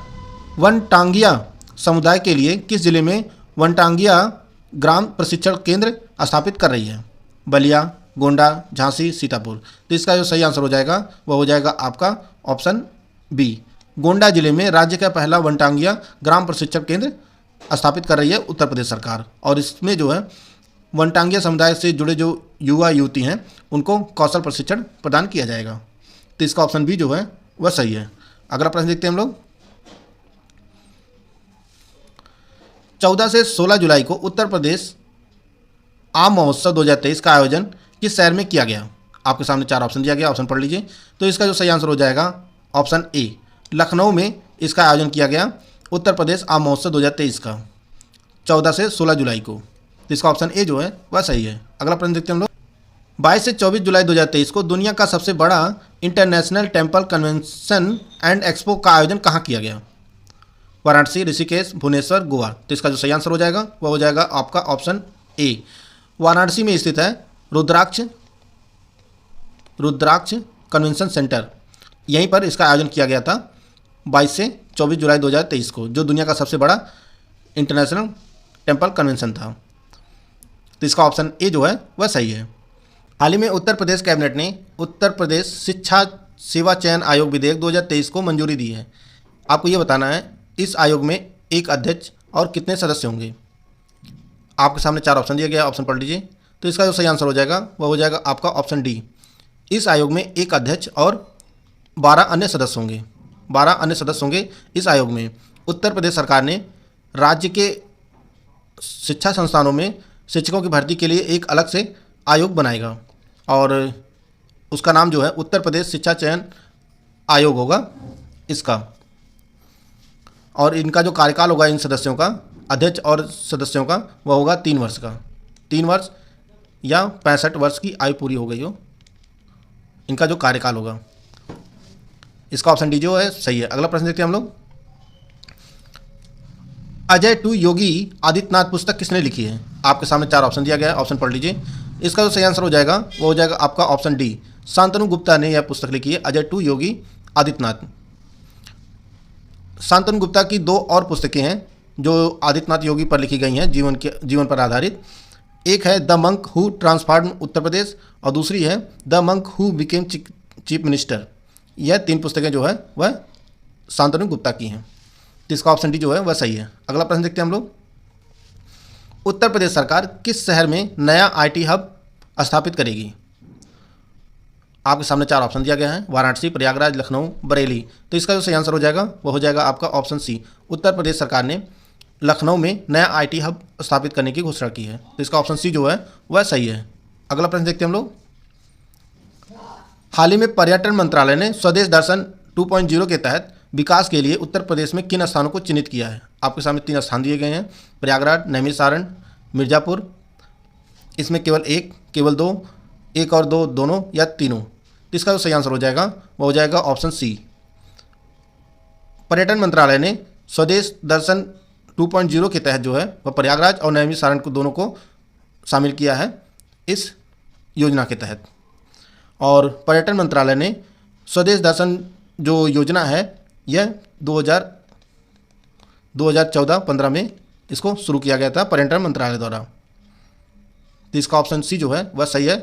वनटांगिया समुदाय के लिए किस जिले में वनटांगिया ग्राम प्रशिक्षण केंद्र स्थापित कर रही है? बलिया, गोंडा, झांसी, सीतापुर। तो इसका जो सही आंसर हो जाएगा वह हो जाएगा आपका ऑप्शन बी। गोंडा जिले में राज्य का पहला वनटांगिया ग्राम प्रशिक्षण केंद्र स्थापित कर रही है उत्तर प्रदेश सरकार और इसमें जो है वनटांगिया समुदाय से जुड़े जो युवा युवती हैं उनको कौशल प्रशिक्षण प्रदान किया जाएगा। तो इसका ऑप्शन बी जो है वह सही है। अगला प्रश्न देखते हैं हम लोग। 14 से 16 जुलाई को उत्तर प्रदेश आम महोत्सव 2023 का आयोजन किस शहर में किया गया? आपके सामने 4 ऑप्शन दिया गया, ऑप्शन पढ़ लीजिए। तो इसका जो सही आंसर हो जाएगा ऑप्शन ए, लखनऊ में इसका आयोजन किया गया उत्तर प्रदेश आम महोत्सव 2023 का 14 से 16 जुलाई को। तो इसका ऑप्शन ए जो है वह सही है। अगला प्रश्न देखते हैं हम लोग। 22 से 24 जुलाई 2023 को दुनिया का सबसे बड़ा international temple convention and expo का आयोजन कहाँ किया गया? वाराणसी, ऋषिकेश, भुवनेश्वर, गोवा। तो इसका जो सही आंसर हो जाएगा वह हो जाएगा आपका ऑप्शन ए। वाराणसी में स्थित है रुद्राक्ष कन्वेंशन सेंटर। यहीं पर इसका आयोजन किया गया था 22 से 24 जुलाई 2023 को, जो दुनिया का सबसे बड़ा इंटरनेशनल टेम्पल कन्वेंशन था। तो इसका ऑप्शन ए जो है वह सही है। हाल ही में उत्तर प्रदेश कैबिनेट ने उत्तर प्रदेश शिक्षा सेवा चयन आयोग विधेयक 2023 को मंजूरी दी है। आपको ये बताना है इस आयोग में एक अध्यक्ष और कितने सदस्य होंगे? आपके सामने 4 ऑप्शन दिया गया, ऑप्शन पढ़ लीजिए। तो इसका जो सही आंसर हो जाएगा वह हो जाएगा आपका ऑप्शन डी। इस आयोग में एक अध्यक्ष और 12 अन्य सदस्य होंगे। 12 अन्य सदस्य होंगे इस आयोग में। उत्तर प्रदेश सरकार ने राज्य के शिक्षा संस्थानों में शिक्षकों की भर्ती के लिए एक अलग से आयोग बनाएगा और उसका नाम जो है उत्तर प्रदेश शिक्षा चयन आयोग होगा इसका। और इनका जो कार्यकाल होगा इन सदस्यों का, अध्यक्ष और सदस्यों का, वह होगा 3 वर्ष का। 3 वर्ष या 65 वर्ष की आयु पूरी हो गई हो, इनका जो कार्यकाल होगा। इसका ऑप्शन डी जो है सही है। अगला प्रश्न देखते हैं हम लोग। अजय टू योगी आदित्यनाथ पुस्तक किसने लिखी है? आपके सामने 4 ऑप्शन दिया गया है, ऑप्शन पढ़ लीजिए। इसका जो सही आंसर हो जाएगा वो हो जाएगा आपका ऑप्शन डी, शांतनु गुप्ता ने यह पुस्तक लिखी है, अजय टू योगी आदित्यनाथ। शांतनु गुप्ता की 2 और पुस्तकें हैं जो आदित्यनाथ योगी पर लिखी गई हैं, जीवन पर आधारित। एक है the monk who transform Uttar Pradesh और दूसरी है the monk who became chief minister. यह 3 पुस्तकें जो है वह शांतनु गुप्ता की हैं। तो इसका ऑप्शन डी जो है वह सही है। अगला प्रश्न देखते हैं हम लोग। उत्तर प्रदेश सरकार किस शहर में नया आईटी हब स्थापित करेगी? आपके सामने 4 ऑप्शन दिया गया है, वाराणसी, प्रयागराज, लखनऊ, बरेली। तो इसका जो सही आंसर हो जाएगा वो हो जाएगा आपका ऑप्शन सी, उत्तर प्रदेश सरकार ने लखनऊ में नया आईटी हब स्थापित करने की घोषणा की है। तो इसका ऑप्शन सी जो है वह सही है। अगला प्रश्न देखते हैं हम लोग। हाल ही में पर्यटन मंत्रालय ने स्वदेश दर्शन 2.0 के तहत विकास के लिए उत्तर प्रदेश में किन स्थानों को चिन्हित किया है? आपके सामने 3 स्थान दिए गए हैं, प्रयागराज, नैमिषारण्य, मिर्ज़ापुर। इसमें केवल 1, केवल 2, 1 और 2 दोनों या तीनों? तो इसका जो सही आंसर हो जाएगा वो हो जाएगा ऑप्शन सी। पर्यटन मंत्रालय ने स्वदेश दर्शन 2.0 के तहत जो है वह प्रयागराज और नैमिषारण्य को दोनों को शामिल किया है इस योजना के तहत। और पर्यटन मंत्रालय ने स्वदेश दर्शन जो योजना है यह 2014-15 में इसको शुरू किया गया था पर्यटन मंत्रालय द्वारा। तो इसका ऑप्शन सी जो है वह सही है,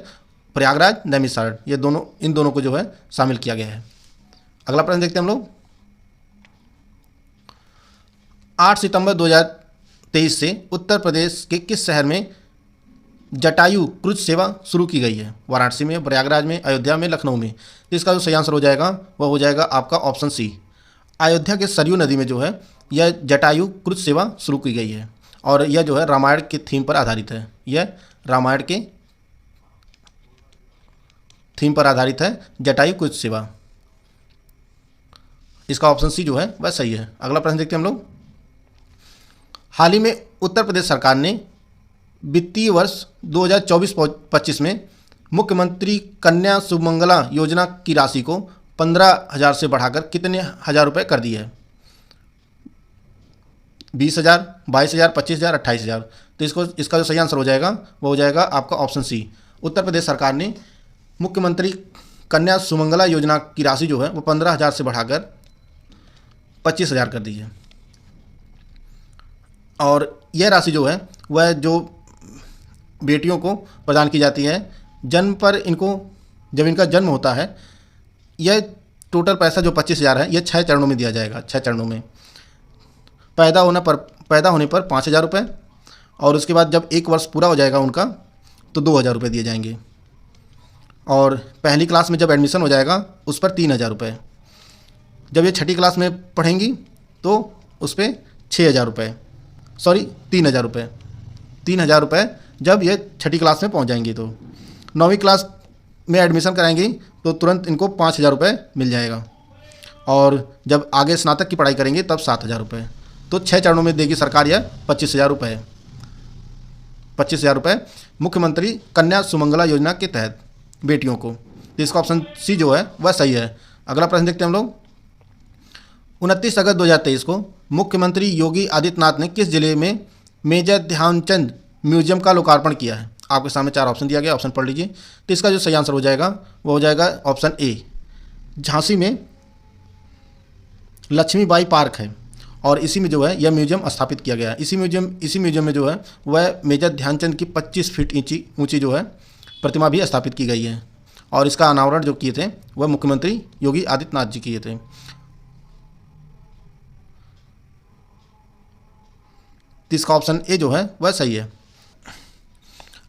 प्रयागराज, नैमिषारण्य, ये दोनों, इन दोनों को जो है शामिल किया गया है। अगला प्रश्न देखते हैं हम लोग। 8 सितंबर 2023 से उत्तर प्रदेश के किस शहर में जटायु क्रूज सेवा शुरू की गई है? वाराणसी में, प्रयागराज में, अयोध्या में, लखनऊ में? तो इसका जो सही आंसर हो जाएगा वह हो जाएगा आपका ऑप्शन सी, अयोध्या के सरयू नदी में जो है यह जटायु क्रूज सेवा शुरू की गई है। और यह जो है रामायण के थीम पर आधारित है, यह रामायण के थीम पर आधारित है जटायु क्रूज सेवा। इसका ऑप्शन सी जो है वह सही है। अगला प्रश्न देखते हैं हम लोग। हाल ही में उत्तर प्रदेश सरकार ने वित्तीय वर्ष 2024-25 में मुख्यमंत्री कन्या सुमंगला योजना की राशि को 15,000 से बढ़ाकर कितने हज़ार रुपये कर दी है? 20,000, 22,000, 25,000, 28,000? तो इसका जो सही आंसर हो जाएगा वो हो जाएगा आपका ऑप्शन सी, उत्तर प्रदेश सरकार ने मुख्यमंत्री कन्या सुमंगला योजना की राशि जो है वो 15,000 से बढ़ाकर 25,000 कर दी है। और यह राशि जो है वह जो बेटियों को प्रदान की जाती है जन्म पर, इनको जब इनका जन्म होता है, यह टोटल पैसा जो 25,000 है यह 6 चरणों में दिया जाएगा। 6 चरणों में पैदा होने पर 5,000 रुपये, और उसके बाद जब 1 वर्ष पूरा हो जाएगा उनका तो 2,000 रुपये दिए जाएंगे। और पहली क्लास में जब एडमिशन हो जाएगा उस पर 3,000 रुपये। जब ये 6ठी क्लास में पढ़ेंगी तो उस पर 6,000 रुपये, सॉरी 3,000 रुपये, 3,000 रुपये जब ये 6ठी क्लास में पहुंच जाएंगी। तो 9वीं क्लास में एडमिशन कराएंगी तो तुरंत इनको 5,000 रुपये मिल जाएगा। और जब आगे स्नातक की पढ़ाई करेंगे तब 7,000 रुपये। तो 6 चरणों में देगी सरकार यह 25,000 रुपये। 25,000 रुपये मुख्यमंत्री कन्या सुमंगला योजना के तहत बेटियों को। तो इसका ऑप्शन सी जो है वह सही है। अगला प्रश्न देखते हैं हम लोग। 29 अगस्त 2023 को मुख्यमंत्री योगी आदित्यनाथ ने किस जिले में मेजर ध्यानचंद म्यूजियम का लोकार्पण किया है? आपके सामने 4 ऑप्शन दिया गया, ऑप्शन पढ़ लीजिए। तो इसका जो सही आंसर हो जाएगा वो हो जाएगा ऑप्शन ए, झांसी में लक्ष्मीबाई पार्क है और इसी में जो है यह म्यूजियम स्थापित किया गया है। इसी म्यूजियम में जो है वह मेजर ध्यानचंद की 25 फीट ऊंची जो है प्रतिमा भी स्थापित की गई है। और इसका अनावरण जो किए थे वह मुख्यमंत्री योगी आदित्यनाथ जी किए थे। तो इसका ऑप्शन ए जो है वह सही है।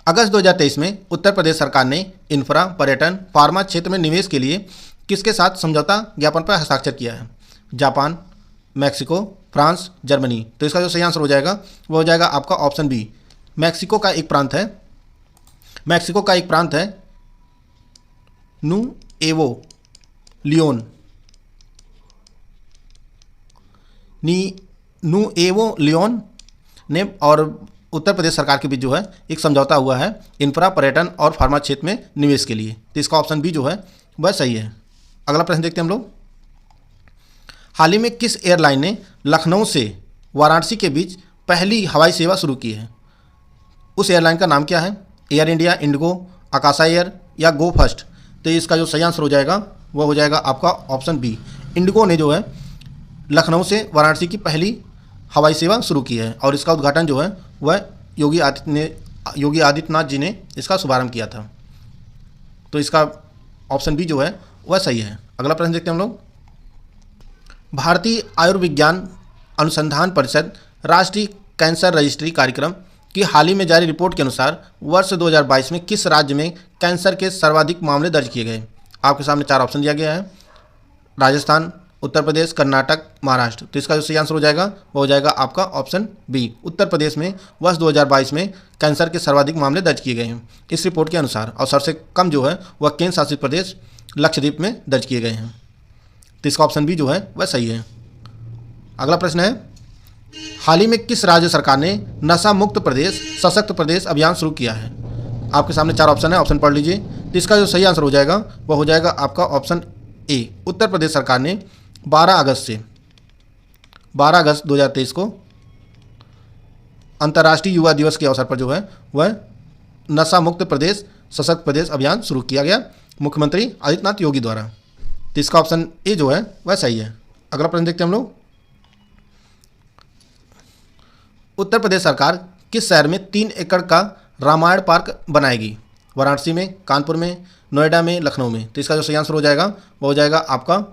अगस्त 2023 में उत्तर प्रदेश सरकार ने इंफ्रा, पर्यटन, फार्मा क्षेत्र में निवेश के लिए किसके साथ समझौता ज्ञापन पर हस्ताक्षर किया है? Japan, Mexico, France, Germany? तो इसका जो सही आंसर हो जाएगा वो हो जाएगा आपका ऑप्शन बी, मैक्सिको का एक प्रांत है नुएवो लियोन, नुएवो लियोन ने और उत्तर प्रदेश सरकार के बीच जो है एक समझौता हुआ है इंफ्रा, पर्यटन और फार्मा क्षेत्र में निवेश के लिए। तो इसका ऑप्शन बी जो है वह सही है। अगला प्रश्न देखते हैं हम लोग। हाल ही में किस एयरलाइन ने लखनऊ से वाराणसी के बीच पहली हवाई सेवा शुरू की है? उस एयरलाइन का नाम क्या है? एयर इंडिया, इंडिगो, आकाशा एयर या गो फर्स्ट? तो इसका जो सही आंसर हो जाएगा वह हो जाएगा आपका ऑप्शन बी। इंडिगो ने जो है लखनऊ से वाराणसी की पहली हवाई सेवा शुरू की है और इसका उद्घाटन जो है वह योगी आदित्यनाथ जी ने इसका शुभारंभ किया था। तो इसका ऑप्शन बी जो है वह सही है। अगला प्रश्न देखते हैं हम लोग। भारतीय आयुर्विज्ञान अनुसंधान परिषद राष्ट्रीय कैंसर रजिस्ट्री कार्यक्रम की हाल ही में जारी रिपोर्ट के अनुसार वर्ष 2022 में किस राज्य में कैंसर के सर्वाधिक मामले दर्ज किए गए? आपके सामने 4 ऑप्शन दिया गया है, राजस्थान, उत्तर प्रदेश, कर्नाटक, महाराष्ट्र। तो इसका जो सही आंसर हो जाएगा वो हो जाएगा आपका ऑप्शन बी। उत्तर प्रदेश में वर्ष 2022 में कैंसर के सर्वाधिक मामले दर्ज किए गए हैं इस रिपोर्ट के अनुसार, और सबसे कम जो है वह केंद्र शासित प्रदेश लक्षद्वीप में दर्ज किए गए हैं। तो इसका ऑप्शन बी जो है वह सही है। अगला प्रश्न है, हाल ही में किस राज्य सरकार ने नशा मुक्त प्रदेश सशक्त प्रदेश अभियान शुरू किया है? आपके सामने 4 ऑप्शन है, ऑप्शन पढ़ लीजिए। तो इसका जो सही आंसर हो जाएगा वह हो जाएगा आपका ऑप्शन ए। उत्तर प्रदेश सरकार ने 12 अगस्त 2023 को अंतर्राष्ट्रीय युवा दिवस के अवसर पर जो है वह नशा मुक्त प्रदेश सशक्त प्रदेश अभियान शुरू किया गया मुख्यमंत्री आदित्यनाथ योगी द्वारा। तो इसका ऑप्शन ए जो है वह सही है। अगला प्रश्न देखते हैं हम लोग। उत्तर प्रदेश सरकार किस शहर में 3 एकड़ का रामायण पार्क बनाएगी? वाराणसी में, कानपुर में, नोएडा में, लखनऊ में? तो इसका जो सही आंसर हो जाएगा वो हो जाएगा आपका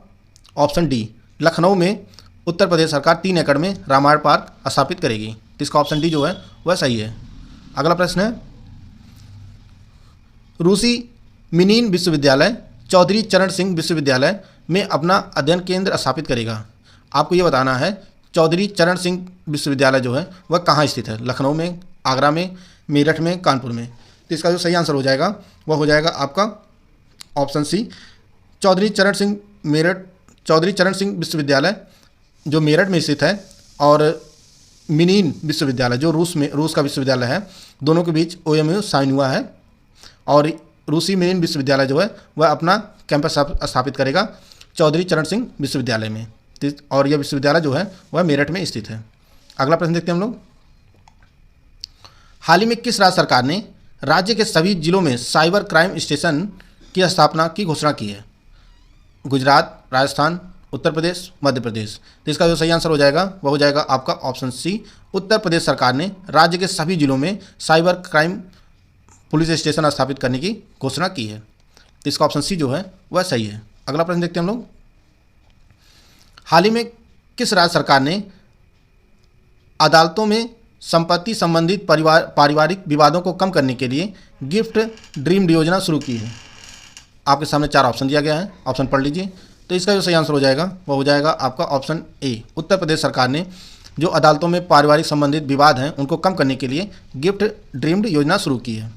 ऑप्शन डी। लखनऊ में उत्तर प्रदेश सरकार 3 एकड़ में रामायण पार्क स्थापित करेगी। तो इसका ऑप्शन डी जो है वह सही है। अगला प्रश्न है, रूसी मिनीन विश्वविद्यालय चौधरी चरण सिंह विश्वविद्यालय में अपना अध्ययन केंद्र स्थापित करेगा। आपको ये बताना है चौधरी चरण सिंह विश्वविद्यालय जो है वह कहाँ स्थित है? लखनऊ में, आगरा में, मेरठ में, कानपुर में? तो इसका जो सही आंसर हो जाएगा वह हो जाएगा आपका ऑप्शन सी, चौधरी चरण सिंह विश्वविद्यालय जो मेरठ में स्थित है, और मिनीन विश्वविद्यालय जो रूस का विश्वविद्यालय है, दोनों के बीच OMU साइन हुआ है और रूसी मिनीन विश्वविद्यालय जो है वह अपना कैंपस स्थापित करेगा चौधरी चरण सिंह विश्वविद्यालय में, और यह विश्वविद्यालय जो है वह मेरठ में स्थित है। अगला प्रश्न देखते हैं हम लोग। हाल ही में किस राज्य सरकार ने राज्य के सभी जिलों में साइबर क्राइम स्टेशन की स्थापना की घोषणा की है? गुजरात, राजस्थान, उत्तर प्रदेश, मध्य प्रदेश? तो इसका जो सही आंसर हो जाएगा वह हो जाएगा आपका ऑप्शन सी। उत्तर प्रदेश सरकार ने राज्य के सभी जिलों में साइबर क्राइम पुलिस स्टेशन स्थापित करने की घोषणा की है। तो इसका ऑप्शन सी जो है वह सही है। अगला प्रश्न देखते हैं हम लोग। हाल ही में किस राज्य सरकार ने अदालतों में संपत्ति संबंधित पारिवारिक विवादों को कम करने के लिए गिफ्ट ड्रीम योजना शुरू की है? आपके सामने 4 ऑप्शन दिया गया है, ऑप्शन पढ़ लीजिए। तो इसका जो सही आंसर हो जाएगा वह हो जाएगा आपका ऑप्शन ए। उत्तर प्रदेश सरकार ने जो अदालतों में पारिवारिक संबंधित विवाद हैं उनको कम करने के लिए गिफ्ट ड्रीम्ड योजना शुरू की है,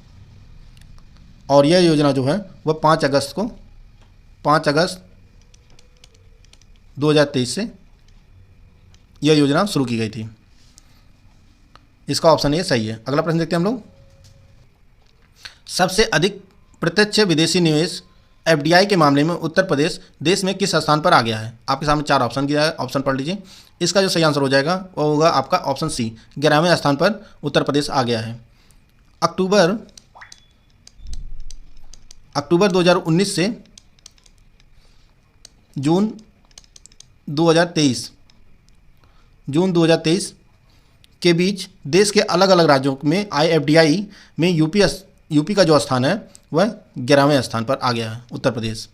और यह योजना जो है वह 5 अगस्त 2023 से यह योजना शुरू की गई थी। इसका ऑप्शन ए सही है। अगला प्रश्न देखते हैं हम लोग। सबसे अधिक प्रत्यक्ष विदेशी निवेश FDI के मामले में उत्तर प्रदेश देश में किस स्थान पर आ गया है? आपके सामने 4 ऑप्शन दिया है, ऑप्शन पढ़ लीजिए। इसका जो सही आंसर हो जाएगा वो होगा आपका ऑप्शन सी, 11वें स्थान पर उत्तर प्रदेश आ गया है। अक्टूबर 2019 से जून 2023 के बीच देश के अलग अलग राज्यों में IFDI में यूपी का जो स्थान है वह 11वें स्थान पर आ गया है। उत्तर प्रदेश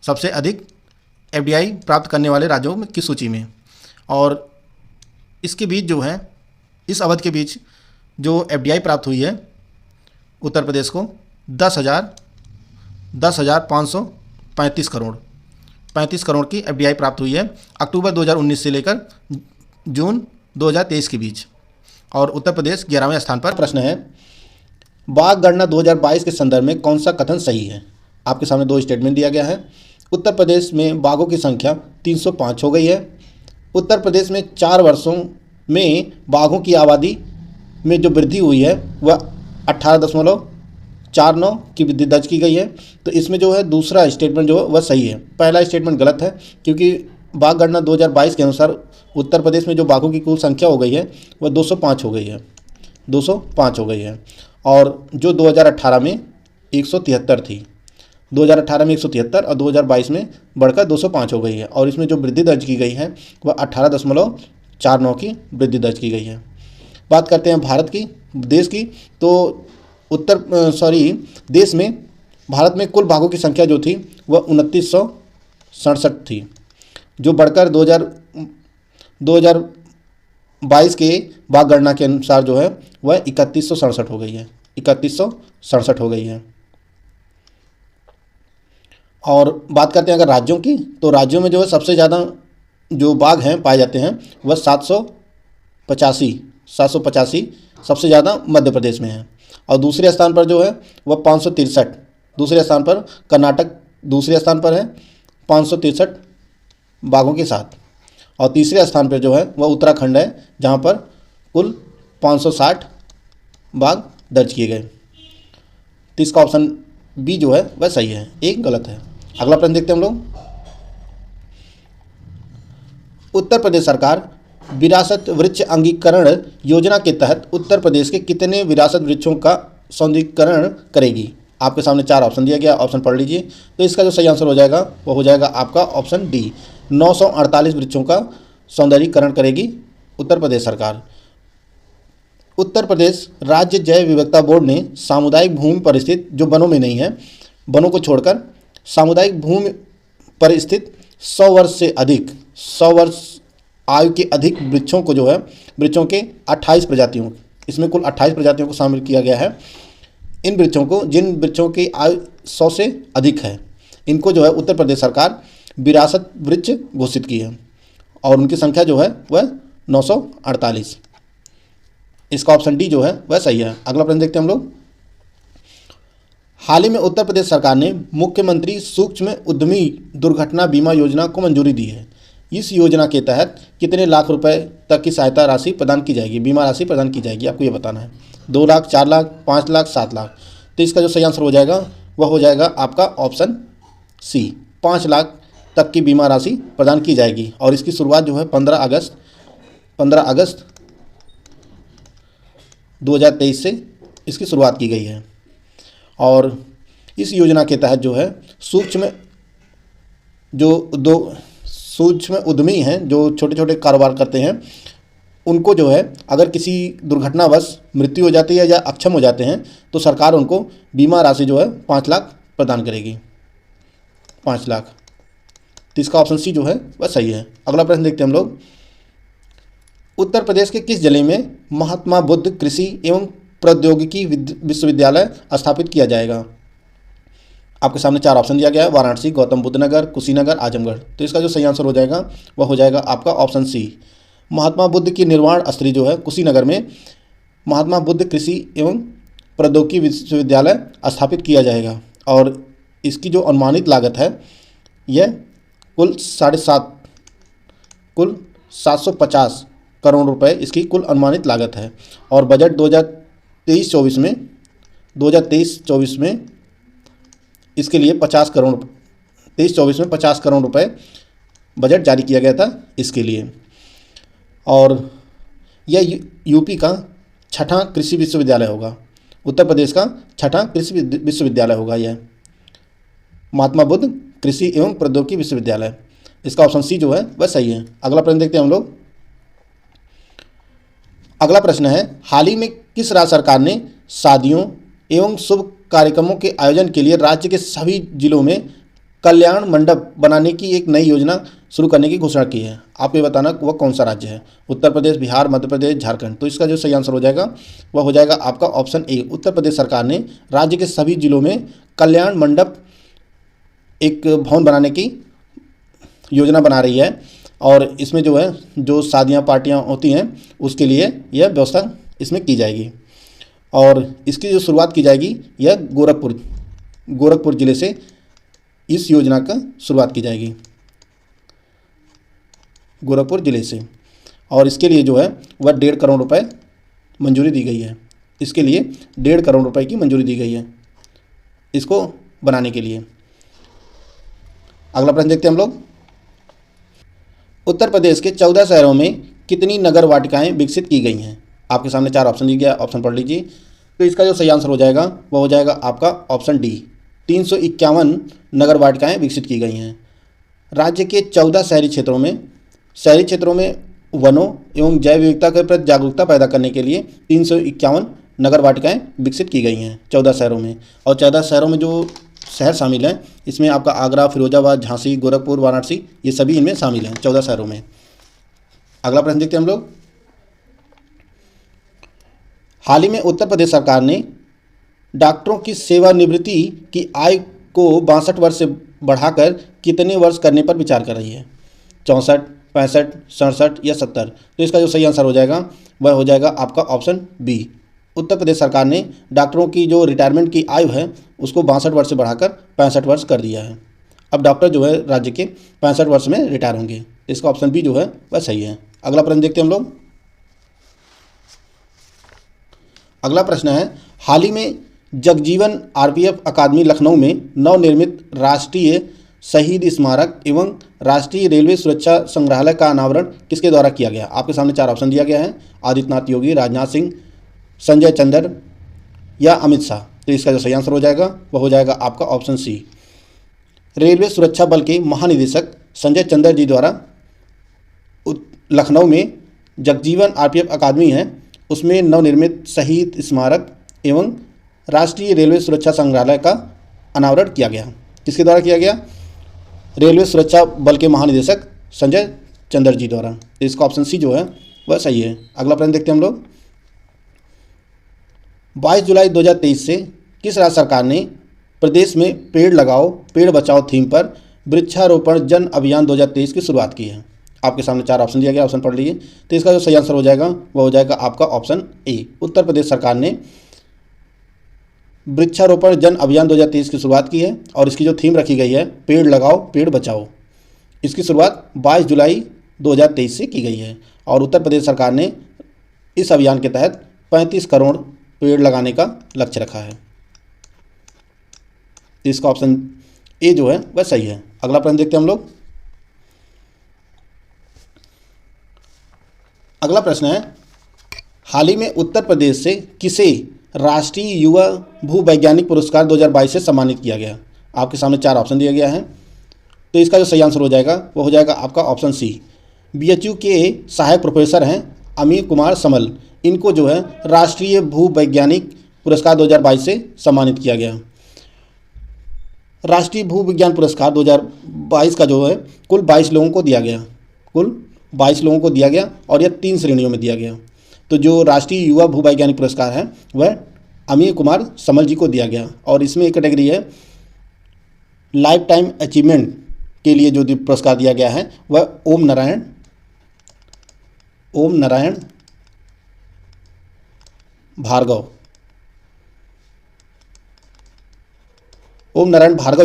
सबसे अधिक FDI प्राप्त करने वाले राज्यों में की सूची में, और इसके बीच जो है इस अवधि के बीच जो FDI प्राप्त हुई है उत्तर प्रदेश को 10,535 करोड़ की FDI प्राप्त हुई है अक्टूबर 2019 से लेकर जून 2023 के बीच, और उत्तर प्रदेश 11वें स्थान पर। प्रश्न है, बाघ गणना 2022 के संदर्भ में कौन सा कथन सही है? आपके सामने 2 स्टेटमेंट दिया गया है। उत्तर प्रदेश में बाघों की संख्या 305 हो गई है, उत्तर प्रदेश में 4 वर्षों में बाघों की आबादी में जो वृद्धि हुई है वह 18.49 की वृद्धि दर्ज की गई है। तो इसमें जो है दूसरा स्टेटमेंट जो है वह सही है, पहला स्टेटमेंट गलत है, क्योंकि बाघ गणना 2022 के अनुसार उत्तर प्रदेश में जो बाघों की कुल संख्या हो गई है वह 205 हो गई है, 205 हो गई है। और जो 2018 में 173 थी, 2018 में 173 और 2022 में बढ़कर 205 हो गई है। और इसमें जो वृद्धि दर्ज की गई है वह 18.49 की वृद्धि दर्ज की गई है। बात करते हैं भारत की, देश की, तो देश में भारत में कुल बाघों की संख्या जो थी वह 2967 थी, जो बढ़कर 2022 के बाघ गणना के अनुसार जो है वह 3167 हो गई है, 3167 हो गई है। और बात करते हैं अगर राज्यों की, तो राज्यों में जो है सबसे ज़्यादा जो बाघ हैं पाए जाते हैं वह 785 सबसे ज़्यादा मध्य प्रदेश में है। और दूसरे स्थान पर जो है वह 563, दूसरे स्थान पर कर्नाटक दूसरे स्थान पर है 563 बाघों के साथ। और तीसरे स्थान पर जो है वह उत्तराखंड है, जहाँ पर कुल 560 बाघ दर्ज किए गए। तो इसका ऑप्शन बी जो है वह सही है, एक गलत है। अगला प्रश्न देखते हैं हम लोग। उत्तर प्रदेश सरकार विरासत वृक्ष अंगीकरण योजना के तहत उत्तर प्रदेश के कितने विरासत वृक्षों का सौंदर्यीकरण करेगी? आपके सामने 4 ऑप्शन दिया गया, ऑप्शन पढ़ लीजिए। तो इसका जो सही आंसर हो जाएगा वो हो जाएगा आपका ऑप्शन डी, 948 वृक्षों का सौंदर्यीकरण करेगी उत्तर प्रदेश सरकार। उत्तर प्रदेश राज्य जैव विविधता बोर्ड ने सामुदायिक भूमि पर स्थित, जो वनों में नहीं है, वनों को छोड़कर सामुदायिक भूमि पर स्थित 100 वर्ष से अधिक, 100 वर्ष आयु के अधिक वृक्षों को जो है, वृक्षों के 28 प्रजातियों, इसमें कुल 28 प्रजातियों को शामिल किया गया है। इन वृक्षों को, जिन वृक्षों की आयु 100 से अधिक है, इनको जो है उत्तर प्रदेश सरकार विरासत वृक्ष घोषित की है और उनकी संख्या जो है वह 948। इसका ऑप्शन डी जो है वह सही है। अगला प्रश्न देखते हैं हम लोग। हाल ही में उत्तर प्रदेश सरकार ने मुख्यमंत्री सूक्ष्म उद्यमी दुर्घटना बीमा योजना को मंजूरी दी है। इस योजना के तहत कितने लाख रुपए तक की सहायता राशि प्रदान की जाएगी, बीमा राशि प्रदान की जाएगी, आपको ये बताना है। 2 लाख, 4 लाख, 5 लाख, 7 लाख। तो इसका जो सही आंसर हो जाएगा वह हो जाएगा आपका ऑप्शन सी, 5 लाख तक की बीमा राशि प्रदान की जाएगी। और इसकी शुरुआत जो है 15 अगस्त 2023 से इसकी शुरुआत की गई है। और इस योजना के तहत जो है सूक्ष्म उद्यमी हैं, जो छोटे छोटे कारोबार करते हैं, उनको जो है अगर किसी दुर्घटनावश मृत्यु हो जाती है या अक्षम हो जाते हैं तो सरकार उनको बीमा राशि जो है 5 लाख प्रदान करेगी, 5 लाख। तो इसका ऑप्शन सी जो है वह सही है। अगला प्रश्न देखते हैं हम लोग। उत्तर प्रदेश के किस जिले में महात्मा बुद्ध कृषि एवं प्रौद्योगिकी विश्वविद्यालय स्थापित किया जाएगा? आपके सामने 4 ऑप्शन दिया गया है, वाराणसी, गौतम बुद्ध नगर, कुशीनगर, आजमगढ़। तो इसका जो सही आंसर हो जाएगा वह हो जाएगा आपका ऑप्शन सी, महात्मा बुद्ध की निर्वाण स्थली जो है कुशीनगर में महात्मा बुद्ध कृषि एवं प्रौद्योगिकी विश्वविद्यालय स्थापित किया जाएगा। और इसकी जो अनुमानित लागत है यह कुल 750 करोड़ रुपए इसकी कुल अनुमानित लागत है। और बजट 2023-24 में इसके लिए 50 करोड़ 23-24 में 50 करोड़ रुपए बजट जारी किया गया था इसके लिए। और यह यूपी का 6ठा कृषि विश्वविद्यालय होगा, उत्तर प्रदेश का 6ठा कृषि विश्वविद्यालय होगा यह, महात्मा बुद्ध कृषि एवं प्रौद्योगिकी विश्वविद्यालय। इसका ऑप्शन सी जो है वह सही है। अगला प्रश्न देखते हैं हम लोग। अगला प्रश्न है, हाल ही में किस राज्य सरकार ने शादियों एवं शुभ कार्यक्रमों के आयोजन के लिए राज्य के सभी जिलों में कल्याण मंडप बनाने की एक नई योजना शुरू करने की घोषणा की है? आप ये बताना वह कौन सा राज्य है, उत्तर प्रदेश, बिहार, मध्य प्रदेश, झारखंड। तो इसका जो सही आंसर हो जाएगा वह हो जाएगा आपका ऑप्शन ए, उत्तर प्रदेश सरकार ने राज्य के सभी जिलों में कल्याण मंडप एक भवन बनाने की योजना बना रही है। और इसमें जो है जो शादियाँ पार्टियाँ होती हैं उसके लिए यह व्यवस्था इसमें की जाएगी। और इसकी जो शुरुआत की जाएगी यह गोरखपुर ज़िले से इस योजना का शुरुआत की जाएगी। गोरखपुर ज़िले से, और इसके लिए जो है वह 1.5 करोड़ रुपए मंजूरी दी गई है। इसके लिए 1.5 करोड़ रुपए की मंजूरी दी गई है इसको बनाने के लिए। अगला प्रश्न देखते हैं हम लोग। उत्तर प्रदेश के 14 शहरों में कितनी नगर वाटिकाएं विकसित की गई हैं? आपके सामने 4 ऑप्शन दिए गया, ऑप्शन पढ़ लीजिए। तो इसका जो सही आंसर हो जाएगा वह हो जाएगा आपका ऑप्शन डी, 351 नगर वाटिकाएं विकसित की गई हैं। राज्य के 14 शहरी क्षेत्रों में वनों एवं जैव विविधता के प्रति जागरूकता पैदा करने के लिए 351 नगर वाटिकाएं विकसित की गई हैं 14 शहरों में। और 14 शहरों में जो शहर शामिल हैं इसमें आपका आगरा, फिरोजाबाद, झांसी, गोरखपुर, वाराणसी, ये सभी इनमें शामिल हैं 14 शहरों में। अगला प्रश्न देखते हैं हम लोग। हाल ही में उत्तर प्रदेश सरकार ने डॉक्टरों की सेवानिवृत्ति की आयु को 62 वर्ष से बढ़ाकर कितने वर्ष करने पर विचार कर रही है? 64, 65, 67 या 70? तो इसका जो सही आंसर हो जाएगा वह हो जाएगा आपका ऑप्शन बी। उत्तर प्रदेश सरकार ने डॉक्टरों की जो रिटायरमेंट की आयु है उसको 62 वर्ष से बढ़ाकर 65 वर्ष कर दिया है। अब डॉक्टर जो है राज्य के 65 वर्ष में रिटायर होंगे। इसका ऑप्शन बी जो है वह सही है। अगला प्रश्न देखते हैं हम लोग। अगला प्रश्न है, हाल ही में जगजीवन आरपीएफ अकादमी लखनऊ में नवनिर्मित राष्ट्रीय शहीद स्मारक एवं राष्ट्रीय रेलवे सुरक्षा संग्रहालय का अनावरण किसके द्वारा किया गया? आपके सामने 4 ऑप्शन दिया गया है, आदित्यनाथ योगी, राजनाथ सिंह, संजय चंदर या अमित शाह। तो इसका जो सही आंसर हो जाएगा वह हो जाएगा आपका ऑप्शन सी। रेलवे सुरक्षा बल के महानिदेशक संजय चंदर जी द्वारा लखनऊ में जगजीवन आरपीएफ अकादमी है उसमें नवनिर्मित शहीद स्मारक एवं राष्ट्रीय रेलवे सुरक्षा संग्रहालय का अनावरण किया गया। किसके द्वारा किया गया? रेलवे सुरक्षा बल के महानिदेशक संजय चंदर जी द्वारा। तो इसका ऑप्शन सी जो है वह सही है। अगला प्रश्न देखते हैं हम लोग। 22 जुलाई 2023 से किस राज्य सरकार ने प्रदेश में पेड़ लगाओ पेड़ बचाओ थीम पर वृक्षारोपण जन अभियान 2023 की शुरुआत की है? आपके सामने 4 ऑप्शन दिया गया, ऑप्शन पढ़ लीजिए। तो इसका जो सही आंसर हो जाएगा वह हो जाएगा आपका ऑप्शन ए। उत्तर प्रदेश सरकार ने वृक्षारोपण जन अभियान 2023 की शुरुआत की है और इसकी जो थीम रखी गई है पेड़ लगाओ पेड़ बचाओ। इसकी शुरुआत 22 जुलाई 2023 से की गई है और उत्तर प्रदेश सरकार ने इस अभियान के तहत 35 करोड़ पेड़ लगाने का लक्ष्य रखा है। इसका ऑप्शन ए जो है वह सही है। अगला प्रश्न देखते हैं हम लोग। अगला प्रश्न है, हाल ही में उत्तर प्रदेश से किसे राष्ट्रीय युवा भूवैज्ञानिक पुरस्कार 2022 से सम्मानित किया गया? आपके सामने 4 ऑप्शन दिया गया है। तो इसका जो सही आंसर हो जाएगा वो हो जाएगा आपका ऑप्शन सी। बीएचयू के सहायक प्रोफेसर हैं अमीर कुमार समल, इनको जो है राष्ट्रीय भूवैज्ञानिक पुरस्कार 2022 से सम्मानित किया गया। राष्ट्रीय भूविज्ञान पुरस्कार 2022 का जो है कुल 22 लोगों को दिया गया, कुल 22 लोगों को दिया गया और यह 3 श्रेणियों में दिया गया। तो जो राष्ट्रीय युवा भूवैज्ञानिक पुरस्कार है वह अमीर कुमार समल जी को दिया गया और इसमें एक कैटेगरी है लाइफ टाइम अचीवमेंट के लिए जो पुरस्कार दिया गया है वह ओम नारायण भार्गव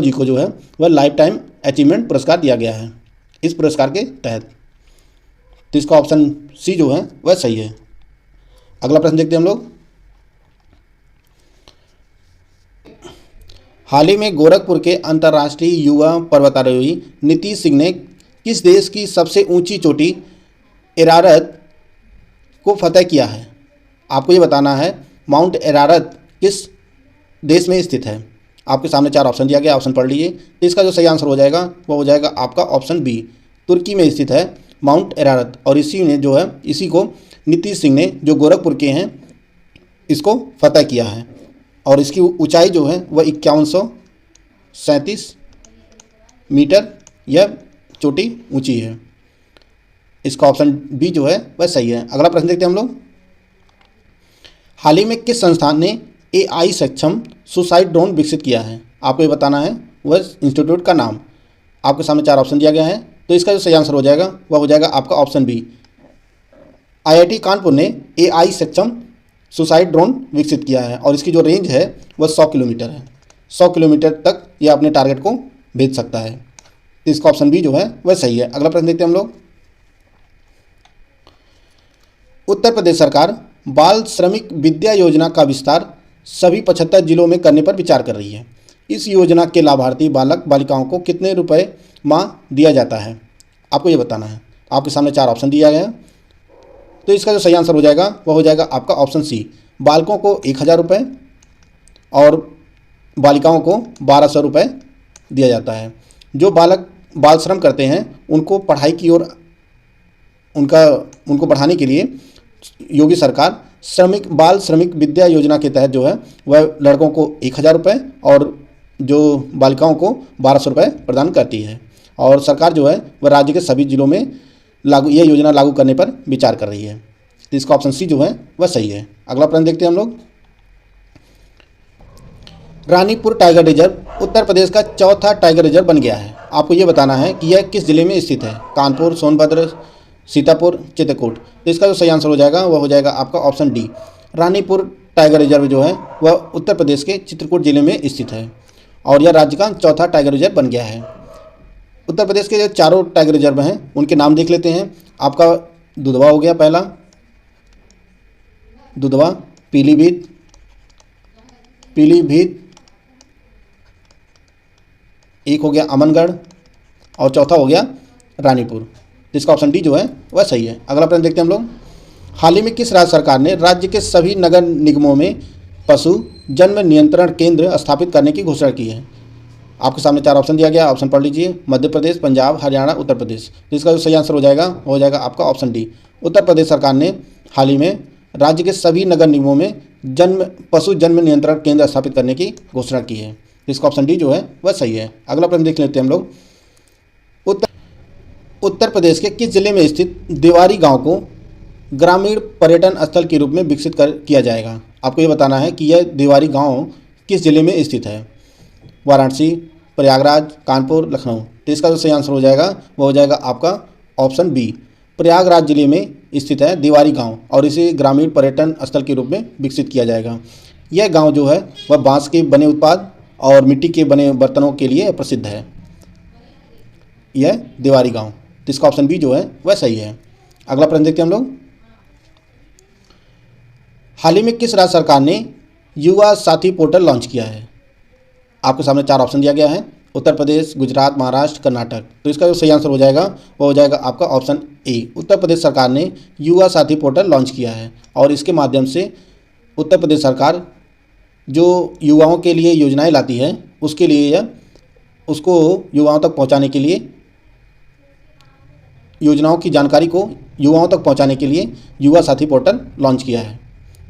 जी को जो है वह लाइफ टाइम अचीवमेंट पुरस्कार दिया गया है इस पुरस्कार के तहत। तो इसका ऑप्शन सी जो है वह सही है। अगला प्रश्न देखते हैं हम लोग। हाल ही में गोरखपुर के अंतर्राष्ट्रीय युवा पर्वतारोही नीतीश सिंह ने किस देश की सबसे ऊंची चोटी एरारत को फतह किया है? आपको ये बताना है माउंट एरारत किस देश में स्थित है। आपके सामने 4 ऑप्शन दिया गया, ऑप्शन पढ़ लीजिए। तो इसका जो सही आंसर हो जाएगा वो हो जाएगा आपका ऑप्शन बी। तुर्की में स्थित है माउंट एरारत और इसी को नीतीश सिंह ने जो गोरखपुर के हैं इसको फतह किया है और इसकी ऊंचाई जो है वह 5137 मीटर यह चोटी ऊंची है। इसका ऑप्शन बी जो है वह सही है। अगला प्रश्न देखते हैं हम लोग। हाल ही में किस संस्थान ने AI सक्षम सुसाइड ड्रोन विकसित किया है? आपको ये बताना है वह इंस्टीट्यूट का नाम। आपके सामने 4 ऑप्शन दिया गया है। तो इसका जो सही आंसर हो जाएगा वह हो जाएगा आपका ऑप्शन बी। IIT कानपुर ने AI सक्षम सुसाइड ड्रोन विकसित किया है और इसकी जो रेंज है वह 100 किलोमीटर है। 100 किलोमीटर तक यह अपने टारगेट को भेज सकता है। तो इसका ऑप्शन बी जो है वह सही है। अगला प्रश्न देखते हैं हम लोग। उत्तर प्रदेश सरकार बाल श्रमिक विद्या योजना का विस्तार सभी 75 जिलों में करने पर विचार कर रही है। इस योजना के लाभार्थी बालक बालिकाओं को कितने रुपए माह दिया जाता है, आपको ये बताना है। आपके सामने 4 ऑप्शन दिया गया है, तो इसका जो सही आंसर हो जाएगा वह हो जाएगा आपका ऑप्शन सी। बालकों को 1000 रुपये और बालिकाओं को 1200 रुपये दिया जाता है। जो बालक बाल श्रम करते हैं उनको पढ़ाई की ओर उनको बढ़ाने के लिए योगी सरकार बाल श्रमिक विद्या योजना के तहत जो है वह लड़कों को 1000 रुपये और जो बालिकाओं को 1200 रुपये प्रदान करती है। और सरकार जो है वह राज्य के सभी जिलों में यह योजना लागू करने पर विचार कर रही है। तो इसका ऑप्शन सी जो है वह सही है। अगला प्रश्न देखते हैं हम लोग। रानीपुर टाइगर रिजर्व उत्तर प्रदेश का चौथा टाइगर रिजर्व बन गया है। आपको ये बताना है कि यह किस जिले में स्थित है, कानपुर, सोनभद्र, सीतापुर, चित्रकूट। तो इसका जो सही आंसर हो जाएगा वह हो जाएगा आपका option D. Ranipur tiger reserve जो है वह उत्तर प्रदेश के चित्रकूट जिले में स्थित है और यह राज्य का चौथा टाइगर रिजर्व बन गया है। उत्तर प्रदेश के जो 4 टाइगर रिजर्व हैं उनके नाम देख लेते हैं। आपका दुधवा हो गया पहला, दुधवा, पीलीभीत, एक हो गया अमनगढ़ और चौथा हो गया रानीपुर। इसका ऑप्शन डी जो है वह सही है। अगला प्रश्न देखते हैं हम लोग। हाल ही में किस राज्य सरकार ने राज्य के सभी नगर निगमों में पशु जन्म नियंत्रण केंद्र स्थापित करने की घोषणा की है? आपके सामने 4 ऑप्शन दिया गया, ऑप्शन पढ़ लीजिए। मध्य प्रदेश, पंजाब, हरियाणा, उत्तर प्रदेश। तो इसका जो सही आंसर हो जाएगा आपका ऑप्शन डी। उत्तर प्रदेश सरकार ने हाल ही में राज्य के सभी नगर निगमों में पशु जन्म नियंत्रण केंद्र स्थापित करने की घोषणा की है। इसका ऑप्शन डी जो है वह सही है। अगला प्रश्न देख लेते हैं हम लोग। उत्तर प्रदेश के किस जिले में स्थित देवारी गांव को ग्रामीण पर्यटन स्थल के रूप में विकसित किया जाएगा? आपको ये बताना है कि यह देवारी गांव किस जिले में स्थित है। वाराणसी, प्रयागराज, कानपुर, लखनऊ। तो इसका जो सही आंसर हो जाएगा वो हो जाएगा आपका ऑप्शन बी। प्रयागराज जिले में स्थित है देवारी गांव और इसे ग्रामीण पर्यटन स्थल के रूप में विकसित किया जाएगा। यह गांव जो है वह बांस के बने उत्पाद और मिट्टी के बने बर्तनों के लिए प्रसिद्ध है, यह देवारी गांव। तो इसका ऑप्शन बी जो है वह सही है। अगला प्रश्न देखते हैं हम लोग। हाल ही में किस राज्य सरकार ने युवा साथी पोर्टल लॉन्च किया है? आपके सामने 4 ऑप्शन दिया गया है, उत्तर प्रदेश, गुजरात, महाराष्ट्र, कर्नाटक। तो इसका जो सही आंसर हो जाएगा वो हो जाएगा आपका ऑप्शन ए। उत्तर प्रदेश सरकार ने युवा साथी पोर्टल लॉन्च किया है और इसके माध्यम से उत्तर प्रदेश सरकार जो युवाओं के लिए योजनाएं लाती है उसके लिए या उसको युवाओं तक पहुंचाने के लिए, योजनाओं की जानकारी को युवाओं तक पहुंचाने के लिए युवा साथी पोर्टल लॉन्च किया है।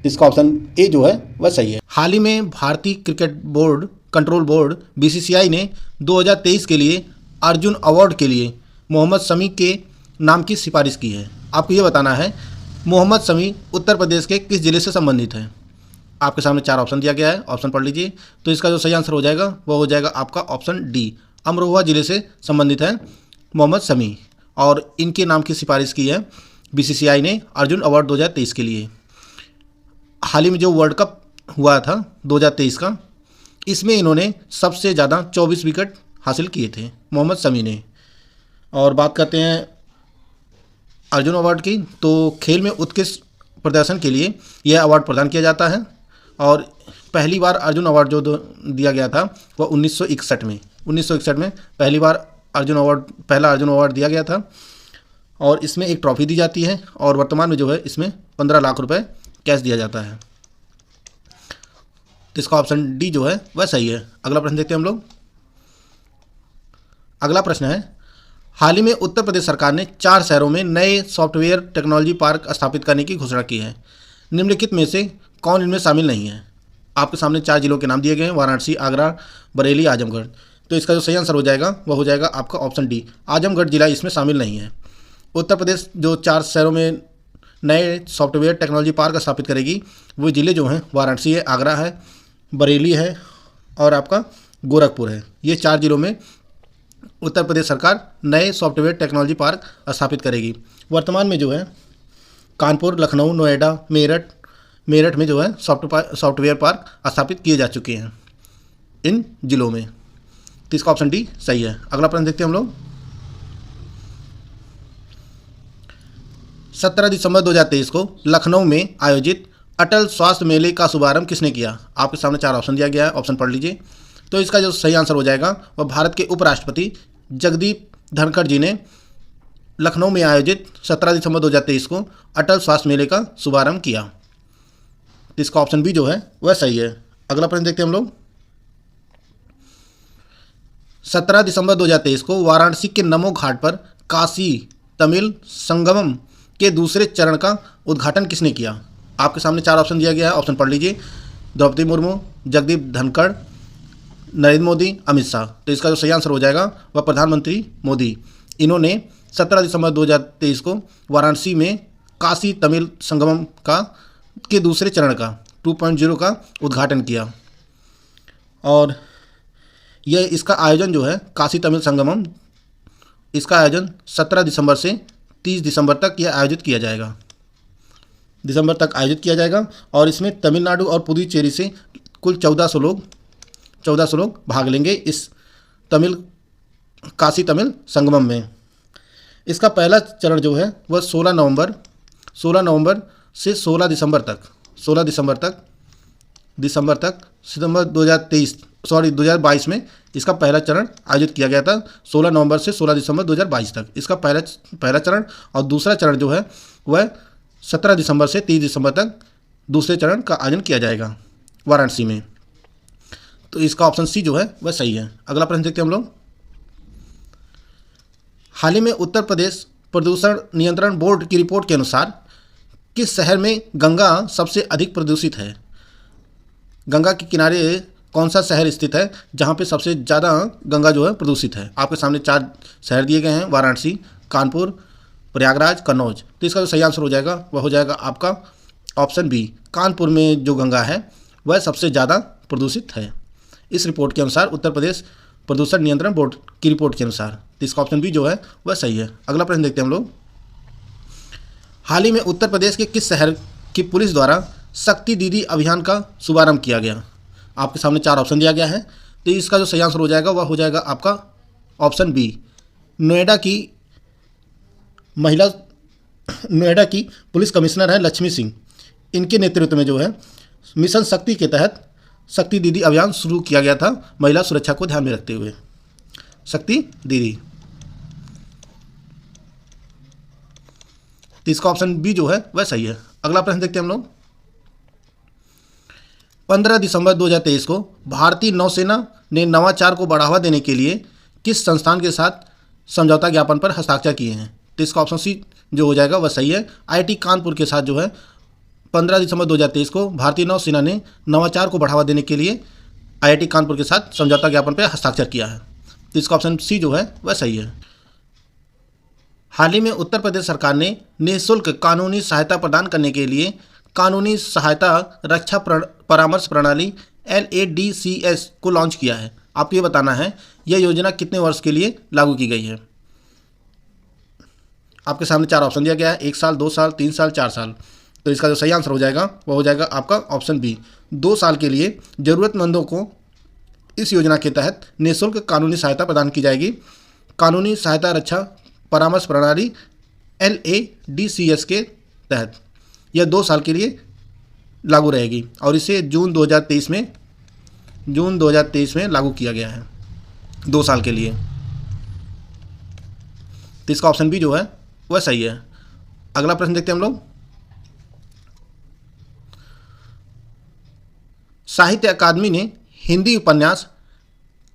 इसका ऑप्शन ए जो है वह सही है। हाल ही में भारतीय cricket board control board BCCI ने 2023 के लिए अर्जुन अवार्ड के लिए मोहम्मद शमी के नाम की सिफारिश की है। आपको ये बताना है मोहम्मद शमी उत्तर प्रदेश के किस जिले से संबंधित है। आपके सामने 4 ऑप्शन दिया गया है, ऑप्शन पढ़ लीजिए। तो इसका जो सही आंसर हो जाएगा वह हो जाएगा आपका ऑप्शन डी। अमरोहा जिले से संबंधित है मोहम्मद शमी और इनके नाम की सिफारिश की है बीसीसीआई ने अर्जुन अवार्ड 2023 के लिए। हाल ही में जो वर्ल्ड कप हुआ था 2023 का, इसमें इन्होंने सबसे ज़्यादा 24 विकेट हासिल किए थे मोहम्मद शमी ने। और बात करते हैं अर्जुन अवार्ड की, तो खेल में उत्कृष्ट प्रदर्शन के लिए यह अवार्ड प्रदान किया जाता है और पहली बार अर्जुन अवार्ड जो दिया गया था वह 1961 में पहली बार पहला अर्जुन अवार्ड दिया गया था और इसमें एक ट्रॉफी दी जाती है और वर्तमान में जो है इसमें 15 लाख रुपए कैश दिया जाता है। तो इसका ऑप्शन डी जो है वह सही है। अगला प्रश्न देखते हैं हम लोग। अगला प्रश्न है, हाल ही में उत्तर प्रदेश सरकार ने 4 शहरों में नए सॉफ्टवेयर टेक्नोलॉजी पार्क स्थापित करने की घोषणा की है। निम्नलिखित में से कौन इनमें शामिल नहीं है? आपके सामने 4 जिलों के नाम दिए गए हैं, वाराणसी, आगरा, बरेली, आजमगढ़। तो इसका जो सही आंसर हो जाएगा वह हो जाएगा आपका ऑप्शन डी। आजमगढ़ जिला इसमें शामिल नहीं है। उत्तर प्रदेश जो 4 शहरों में नए सॉफ्टवेयर टेक्नोलॉजी पार्क स्थापित करेगी वो जिले जो हैं वाराणसी है, आगरा है, बरेली है और आपका गोरखपुर है। ये 4 जिलों में उत्तर प्रदेश सरकार नए सॉफ्टवेयर टेक्नोलॉजी पार्क स्थापित करेगी। वर्तमान में जो है कानपुर, लखनऊ, नोएडा, मेरठ में जो है सॉफ्टवेयर पार्क स्थापित किए जा चुके हैं इन जिलों में। तो इसका ऑप्शन डी सही है। अगला प्रश्न देखते हैं हम लोग। 17 दिसंबर 2023 को लखनऊ में आयोजित अटल स्वास्थ्य मेले का शुभारंभ किसने किया? आपके सामने 4 ऑप्शन दिया गया है, ऑप्शन पढ़ लीजिए। तो इसका जो सही आंसर हो जाएगा वह भारत के उपराष्ट्रपति जगदीप धनखड़ जी ने लखनऊ में आयोजित 17 दिसंबर 2023 को अटल स्वास्थ्य मेले का शुभारंभ किया। तो इसका ऑप्शन बी जो है वह सही है। अगला प्रश्न देखते हैं हम लोग। 17 दिसंबर 2023 को वाराणसी के नमो घाट पर काशी तमिल संगमम के दूसरे चरण का उद्घाटन किसने किया? आपके सामने 4 ऑप्शन दिया गया है, ऑप्शन पढ़ लीजिए। द्रौपदी मुर्मू, जगदीप धनखड़, नरेंद्र मोदी, अमित शाह। तो इसका जो सही आंसर हो जाएगा वह प्रधानमंत्री मोदी। इन्होंने 17 दिसंबर 2023 को वाराणसी में काशी तमिल संगमम के दूसरे चरण का 2.0 का उद्घाटन किया। और यह इसका आयोजन जो है काशी तमिल संगमम, इसका आयोजन 17 दिसंबर से 30 दिसंबर तक यह आयोजित किया जाएगा, दिसंबर तक आयोजित किया जाएगा। और इसमें तमिलनाडु और पुदुचेरी से कुल 1400 लोग भाग लेंगे इस काशी तमिल संगमम में। इसका पहला चरण जो है वह 16 नवंबर से 16 दिसंबर तक सितंबर 2022 में इसका पहला चरण आयोजित किया गया था। 16 नवंबर से 16 दिसंबर 2022 तक इसका पहला चरण, और दूसरा चरण जो है वह 17 दिसंबर से 30 दिसंबर तक दूसरे चरण का आयोजन किया जाएगा वाराणसी में। तो इसका ऑप्शन सी जो है वह सही है। अगला प्रश्न देखते हैं हम लोग। हाल ही में उत्तर प्रदेश प्रदूषण नियंत्रण बोर्ड की रिपोर्ट के अनुसार किस शहर में गंगा सबसे अधिक प्रदूषित है? गंगा के किनारे कौन सा शहर स्थित है जहां पे सबसे ज़्यादा गंगा जो है प्रदूषित है? आपके सामने 4 शहर दिए गए हैं, वाराणसी, कानपुर, प्रयागराज, कन्नौज। तो इसका जो सही आंसर हो जाएगा वह हो जाएगा आपका ऑप्शन बी। कानपुर में जो गंगा है वह सबसे ज़्यादा प्रदूषित है, इस रिपोर्ट के अनुसार, उत्तर प्रदेश प्रदूषण नियंत्रण बोर्ड की रिपोर्ट के अनुसार। तो इसका ऑप्शन बी जो है वह सही है। अगला प्रश्न देखते हैं हम लोग। हाल ही में उत्तर प्रदेश के किस शहर की पुलिस द्वारा शक्ति दीदी अभियान का शुभारंभ किया गया? आपके सामने 4 ऑप्शन दिया गया है। तो इसका जो सही आंसर हो जाएगा वह हो जाएगा आपका ऑप्शन बी। नोएडा की पुलिस कमिश्नर है लक्ष्मी सिंह, इनके नेतृत्व में जो है मिशन शक्ति के तहत शक्ति दीदी अभियान शुरू किया गया था, महिला सुरक्षा को ध्यान में रखते हुए। शक्ति दीदी, तो इसका ऑप्शन बी जो है वह सही है। अगला प्रश्न देखते हैं हम लोग। 15 दिसंबर 2023 को भारतीय नौसेना ने नवाचार को बढ़ावा देने के लिए किस संस्थान के साथ समझौता ज्ञापन पर हस्ताक्षर किए हैं? तो इसका ऑप्शन सी जो हो जाएगा वह सही है। आईआईटी कानपुर के साथ जो है 15 दिसंबर 2023 को भारतीय नौसेना ने नवाचार को बढ़ावा देने के लिए आईआईटी कानपुर के साथ समझौता ज्ञापन पर हस्ताक्षर किया है। तो इसका ऑप्शन सी जो है वह सही है। हाल ही में उत्तर प्रदेश सरकार ने निःशुल्क कानूनी सहायता प्रदान करने के लिए कानूनी सहायता रक्षा परामर्श प्रणाली LADCS को लॉन्च किया है। आपको ये बताना है यह योजना कितने वर्ष के लिए लागू की गई है? आपके सामने 4 ऑप्शन दिया गया है, 1 साल, 2 साल, 3 साल, 4 साल। तो इसका जो सही आंसर हो जाएगा वह हो जाएगा आपका ऑप्शन बी। 2 साल के लिए ज़रूरतमंदों को इस योजना के तहत निःशुल्क कानूनी सहायता प्रदान की जाएगी। कानूनी सहायता रक्षा परामर्श प्रणाली LADCS के तहत यह 2 साल के लिए लागू रहेगी और इसे जून 2023 में लागू किया गया है 2 साल के लिए। तो इसका ऑप्शन बी जो है वह सही है। अगला प्रश्न देखते हैं हम लोग। साहित्य अकादमी ने हिंदी उपन्यास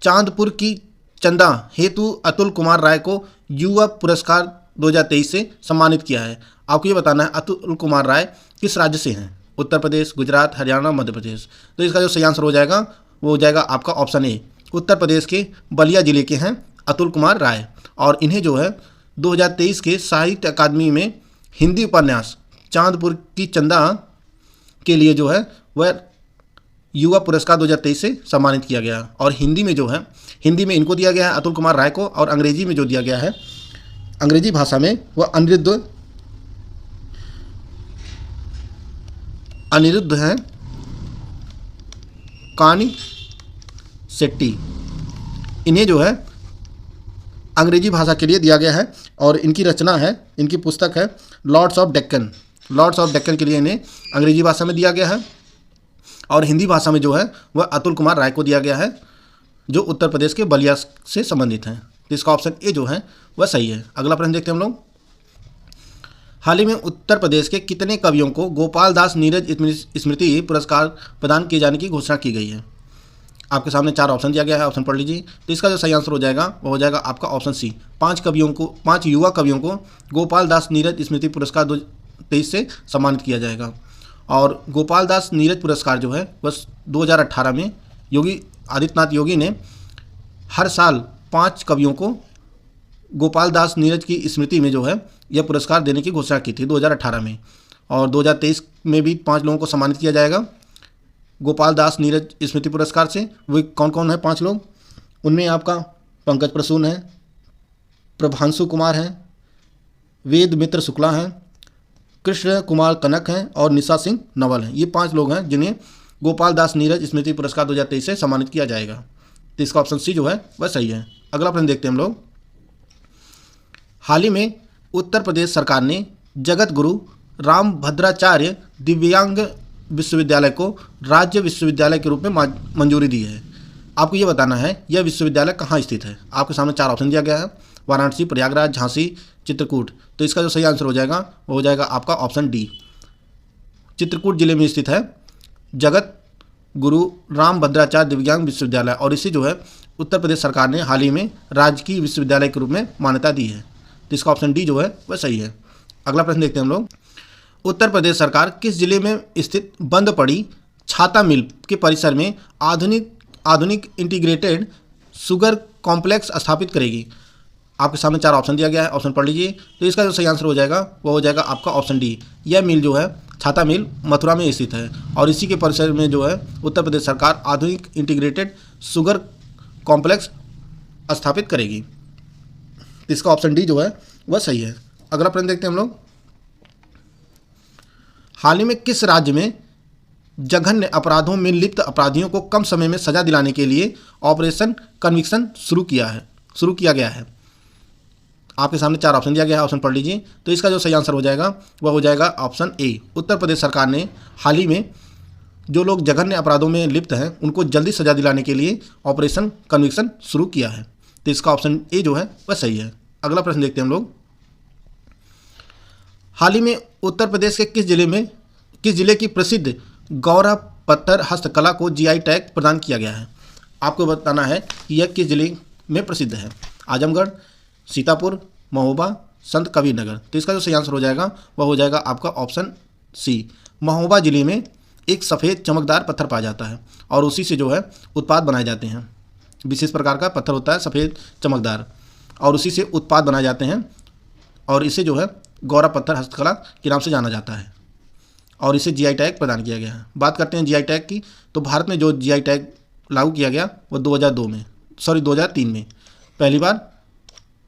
चांदपुर की चंदा हेतु अतुल कुमार राय को युवा पुरस्कार 2023 से सम्मानित किया है। आपको ये बताना है अतुल कुमार राय किस राज्य से हैं? उत्तर प्रदेश, गुजरात, हरियाणा, मध्य प्रदेश। तो इसका जो सही आंसर हो जाएगा वो हो जाएगा आपका ऑप्शन ए। उत्तर प्रदेश के बलिया जिले के हैं अतुल कुमार राय, और इन्हें जो है 2023 के साहित्य अकादमी में हिंदी उपन्यास चांदपुर की चंदा के लिए जो है वह युवा पुरस्कार 2023 से सम्मानित किया गया। और हिंदी में जो है, हिंदी में इनको दिया गया है अतुल कुमार राय को, और अंग्रेजी में जो दिया गया है, अंग्रेजी भाषा में वह अनिरुद्ध हैं कानी शेट्टी। इन्हें जो है अंग्रेजी भाषा के लिए दिया गया है और इनकी रचना है, इनकी पुस्तक है lords of Deccan. Lords of Deccan के लिए इन्हें अंग्रेजी भाषा में दिया गया है और हिंदी भाषा में जो है वह अतुल कुमार राय को दिया गया है, जो उत्तर प्रदेश के बलिया से संबंधित हैं। तो इसका ऑप्शन ए जो है वह सही है। अगला प्रश्न देखते हैं हम लोग। हाल ही में उत्तर प्रदेश के कितने कवियों को गोपाल दास नीरज स्मृति पुरस्कार प्रदान किए जाने की घोषणा की गई है? आपके सामने 4 ऑप्शन दिया गया है, ऑप्शन पढ़ लीजिए। तो इसका जो सही आंसर हो जाएगा वो हो जाएगा आपका ऑप्शन सी। 5 युवा कवियों को गोपाल दास नीरज स्मृति पुरस्कार 2023 से सम्मानित किया जाएगा। और गोपाल दास नीरज पुरस्कार जो है बस 2018 में योगी आदित्यनाथ योगी ने हर साल 5 कवियों को गोपाल दास नीरज की स्मृति में जो है यह पुरस्कार देने की घोषणा की थी 2018 में। और 2023 में भी 5 लोगों को सम्मानित किया जाएगा गोपाल दास नीरज स्मृति पुरस्कार से। वे कौन कौन है 5 लोग? उनमें आपका पंकज प्रसून है, प्रभांशु कुमार हैं, वेद मित्र शुक्ला हैं, कृष्ण कुमार कनक हैं और निशा सिंह नवल हैं। ये 5 लोग हैं जिन्हें गोपाल दास नीरज स्मृति पुरस्कार 2023 से सम्मानित किया जाएगा। तो इसका ऑप्शन सी जो है वह सही है। अगला प्रश्न देखते हैं हम लोग। हाल ही में उत्तर प्रदेश सरकार ने जगत गुरु रामभद्राचार्य दिव्यांग विश्वविद्यालय को राज्य विश्वविद्यालय के रूप में मंजूरी दी है। आपको ये बताना है यह विश्वविद्यालय कहाँ स्थित है। आपके सामने 4 ऑप्शन दिया गया है, वाराणसी, प्रयागराज, झांसी, चित्रकूट। तो इसका जो सही आंसर हो जाएगा वो हो जाएगा आपका ऑप्शन डी। चित्रकूट जिले में स्थित है जगत गुरु रामभद्राचार्य दिव्यांग विश्वविद्यालय और इसे जो है उत्तर प्रदेश सरकार ने हाल ही में राजकीय विश्वविद्यालय के रूप में मान्यता दी है। तो इसका ऑप्शन डी जो है वह सही है। अगला प्रश्न देखते हैं हम लोग। उत्तर प्रदेश सरकार किस जिले में स्थित बंद पड़ी छाता मिल के परिसर में आधुनिक इंटीग्रेटेड शुगर कॉम्प्लेक्स स्थापित करेगी? आपके सामने 4 ऑप्शन दिया गया है, ऑप्शन पढ़ लीजिए। तो इसका जो सही आंसर हो जाएगा वो हो जाएगा आपका ऑप्शन डी। यह मिल जो है छाता मिल मथुरा में स्थित है और इसी के परिसर में जो है उत्तर प्रदेश सरकार आधुनिक इंटीग्रेटेड शुगर कॉम्प्लेक्स स्थापित करेगी। तो इसका ऑप्शन डी जो है वह सही है। अगला प्रश्न देखते हैं हम लोग। हाल ही में किस राज्य में जघन्य अपराधों में लिप्त अपराधियों को कम समय में सजा दिलाने के लिए ऑपरेशन कन्विक्शन शुरू किया गया है? आपके सामने 4 ऑप्शन दिया गया है, ऑप्शन पढ़ लीजिए। तो इसका जो सही आंसर हो जाएगा वह हो जाएगा ऑप्शन ए। उत्तर प्रदेश सरकार ने हाल ही में जो लोग जघन्य अपराधों में लिप्त हैं उनको जल्दी सजा दिलाने के लिए ऑपरेशन कन्विक्शन शुरू किया है। तो इसका ऑप्शन ए जो है वह सही है। अगला प्रश्न देखते हैं हम लोग। हाल ही में उत्तर प्रदेश के किस जिले की प्रसिद्ध गौरा पत्थर हस्तकला को जीआई टैग प्रदान किया गया है? आपको बताना है कि यह किस जिले में प्रसिद्ध है। आजमगढ़, सीतापुर, महोबा, संत कबीर नगर। तो इसका जो सही आंसर हो जाएगा वह हो जाएगा आपका ऑप्शन सी। महोबा जिले में एक सफ़ेद चमकदार पत्थर पाया जाता है और उसी से जो है उत्पाद बनाए जाते हैं। विशेष प्रकार का पत्थर होता है सफ़ेद चमकदार और उसी से उत्पाद बनाए जाते हैं और इसे जो है गौरा पत्थर हस्तकला के नाम से जाना जाता है और इसे जीआई टैग प्रदान किया गया है। बात करते हैं जीआई टैग की। तो भारत में जो जीआई टैग लागू किया गया वो 2003 में पहली बार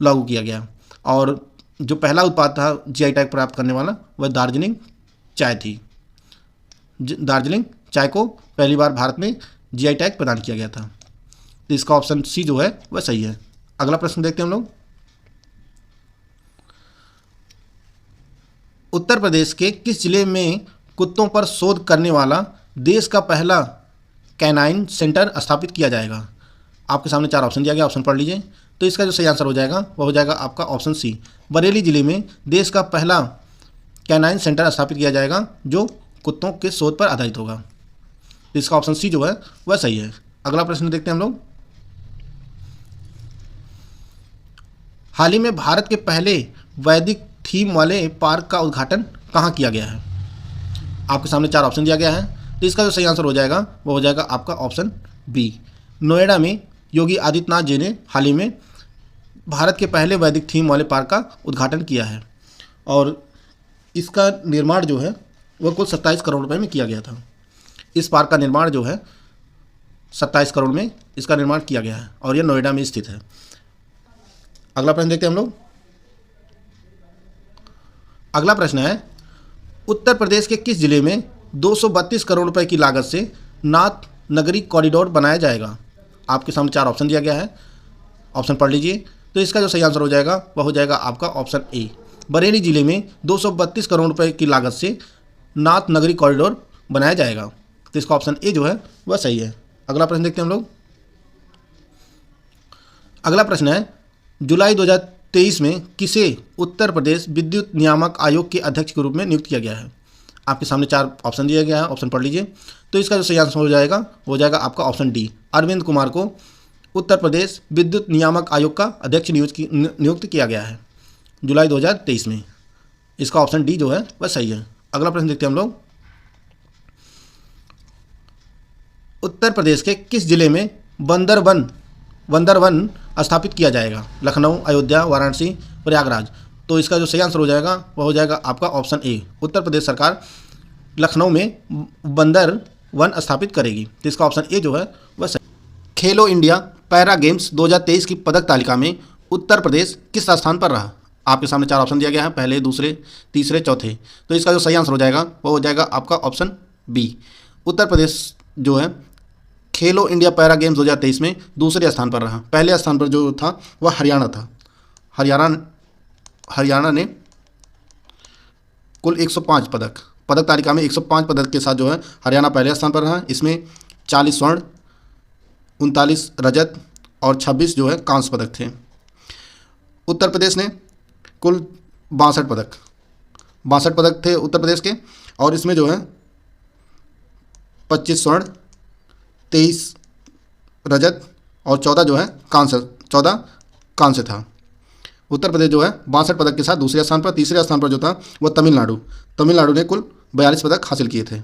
लागू किया गया और जो पहला उत्पाद था जीआई टैग प्राप्त करने वाला वह दार्जिलिंग चाय थी। दार्जिलिंग चाय को पहली बार भारत में जीआई टैग प्रदान किया गया था। तो इसका ऑप्शन सी जो है वह सही है। अगला प्रश्न देखते हैं हम लोग। उत्तर प्रदेश के किस जिले में कुत्तों पर शोध करने वाला देश का पहला कैनाइन सेंटर स्थापित किया जाएगा? आपके सामने 4 ऑप्शन दिया गया, ऑप्शन पढ़ लीजिए। तो इसका जो सही आंसर हो जाएगा वह हो जाएगा आपका ऑप्शन सी। बरेली जिले में देश का पहला कैनाइन सेंटर स्थापित किया जाएगा जो कुत्तों के शोध पर आधारित होगा। तो इसका ऑप्शन सी जो है वह सही है। अगला प्रश्न देखते हैं हम लोग। हाल ही में भारत के पहले वैदिक थीम वाले पार्क का उद्घाटन कहाँ किया गया है? आपके सामने 4 ऑप्शन दिया गया है। तो इसका जो सही आंसर हो जाएगा वो हो जाएगा आपका ऑप्शन बी। नोएडा में योगी आदित्यनाथ जी ने हाल ही में भारत के पहले वैदिक थीम वाले पार्क का उद्घाटन किया है और इसका निर्माण जो है वह कुल 27 करोड़ रुपए में किया गया था। इस पार्क का निर्माण जो है 27 करोड़ में इसका निर्माण किया गया है और यह नोएडा में स्थित है। अगला प्रश्न देखते हैं हम लोग। अगला प्रश्न है, उत्तर प्रदेश के किस जिले में 232 करोड़ रुपए की लागत से नाथ नगरी कॉरिडोर बनाया जाएगा? आपके सामने 4 ऑप्शन दिया गया है, ऑप्शन पढ़ लीजिए। तो इसका जो सही आंसर हो जाएगा वह हो जाएगा आपका ऑप्शन ए। बरेली जिले में 232 करोड़ रुपए की लागत से नाथ नगरी कॉरिडोर बनाया जाएगा। तो इसका ऑप्शन ए जो है वह सही है। अगला प्रश्न देखते हैं हम लोग। अगला प्रश्न है, जुलाई 2023 में किसे उत्तर प्रदेश विद्युत नियामक आयोग के अध्यक्ष के रूप में नियुक्त किया गया है? आपके सामने 4 ऑप्शन दिया गया है, ऑप्शन पढ़ लीजिए। तो इसका जो सही आंसर हो जाएगा आपका ऑप्शन डी। अरविंद कुमार को उत्तर प्रदेश विद्युत नियामक आयोग का अध्यक्ष नियुक्त किया गया है जुलाई 2023 में। इसका ऑप्शन डी जो है वह सही है। अगला प्रश्न देखते हैं हम लोग। उत्तर प्रदेश के किस जिले में बंदर वन स्थापित किया जाएगा? लखनऊ, अयोध्या, वाराणसी, प्रयागराज। तो इसका जो सही आंसर हो जाएगा वह हो जाएगा आपका ऑप्शन ए। उत्तर प्रदेश सरकार लखनऊ में बंदर वन स्थापित करेगी। तो इसका ऑप्शन ए जो है वह सही। खेलो इंडिया पैरा गेम्स 2023 की पदक तालिका में उत्तर प्रदेश किस स्थान पर रहा? आपके सामने 4 ऑप्शन दिया गया है, पहले, दूसरे, तीसरे, चौथे। तो इसका जो सही आंसर हो जाएगा वह हो जाएगा आपका ऑप्शन बी। उत्तर प्रदेश जो है खेलो इंडिया पैरा गेम्स 2023 में दूसरे स्थान पर रहा। पहले स्थान पर जो था वह हरियाणा था। हरियाणा ने कुल 105 पदक तालिका में 105 पदक के साथ जो है हरियाणा पहले स्थान पर रहा। इसमें 40 स्वर्ण, 39 रजत और 26 जो है कांस्य पदक थे। उत्तर प्रदेश ने कुल 62 पदक थे उत्तर प्रदेश के, और इसमें जो है 25 स्वर्ण, 23 रजत और 14 जो है कांस्य था। उत्तर प्रदेश जो है 62 पदक के साथ दूसरे स्थान पर। तीसरे स्थान पर जो था वह तमिलनाडु ने कुल 42 पदक हासिल किए थे।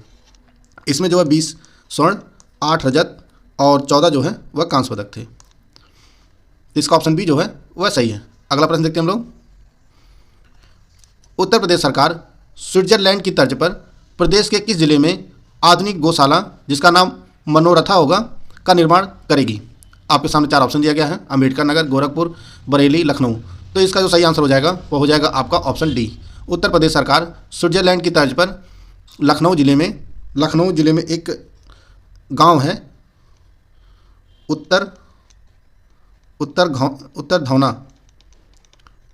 इसमें जो है 20 स्वर्ण, 8 रजत और 14 जो है वह कांस्य पदक थे। इसका ऑप्शन बी जो है वह सही है। अगला प्रश्न देखते हैं हम लोग। उत्तर प्रदेश सरकार स्विट्जरलैंड की तर्ज पर प्रदेश के किस जिले में आधुनिक गौशाला जिसका नाम मनोरथा होगा का निर्माण करेगी? आपके सामने 4 ऑप्शन दिया गया है, अंबेडकर नगर, गोरखपुर, बरेली, लखनऊ। तो इसका जो सही आंसर हो जाएगा वो हो जाएगा आपका ऑप्शन डी। उत्तर प्रदेश सरकार स्विट्जरलैंड की तर्ज पर लखनऊ जिले में एक गांव है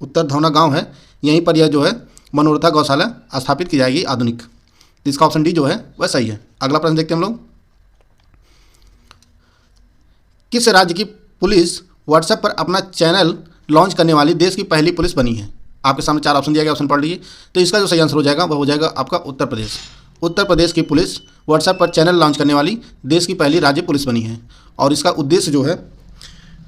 उत्तर धौना गांव है, यहीं पर यह जो है मनोरथा गौशाला स्थापित की जाएगी आधुनिक। तो इसका ऑप्शन डी जो है वह सही है। अगला प्रश्न देखते हैं हम लोग। किस राज्य की पुलिस व्हाट्सएप पर अपना चैनल लॉन्च करने वाली देश की पहली पुलिस बनी है? आपके सामने 4 ऑप्शन दिया गया, ऑप्शन पढ़ लीजिए। तो इसका जो सही आंसर हो जाएगा वह हो जाएगा आपका उत्तर प्रदेश। उत्तर प्रदेश की पुलिस व्हाट्सएप पर चैनल लॉन्च करने वाली देश की पहली राज्य पुलिस बनी है, और इसका उद्देश्य जो है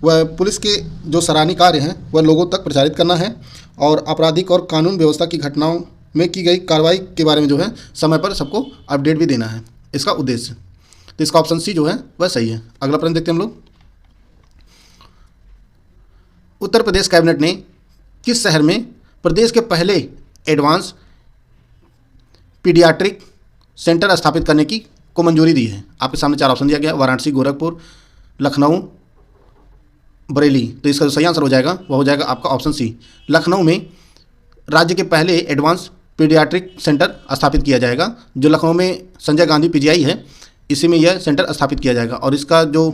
वह पुलिस के जो सराहनीय कार्य हैं वह लोगों तक प्रचारित करना है, और आपराधिक और कानून व्यवस्था की घटनाओं में की गई कार्रवाई के बारे में जो है समय पर सबको अपडेट भी देना है, इसका उद्देश्य। तो इसका ऑप्शन सी जो है वह सही है। अगला प्रश्न देखते हैं हम लोग। उत्तर प्रदेश कैबिनेट ने किस शहर में प्रदेश के पहले एडवांस पीडियाट्रिक सेंटर स्थापित करने को मंजूरी दी है? आपके सामने 4 ऑप्शन दिया गया, वाराणसी, गोरखपुर, लखनऊ, बरेली। तो इसका जो सही आंसर हो जाएगा वह हो जाएगा आपका ऑप्शन सी। लखनऊ में राज्य के पहले एडवांस पीडियाट्रिक सेंटर स्थापित किया जाएगा, जो लखनऊ में संजय गांधी पीजीआई है, इसी में यह सेंटर स्थापित किया जाएगा। और इसका जो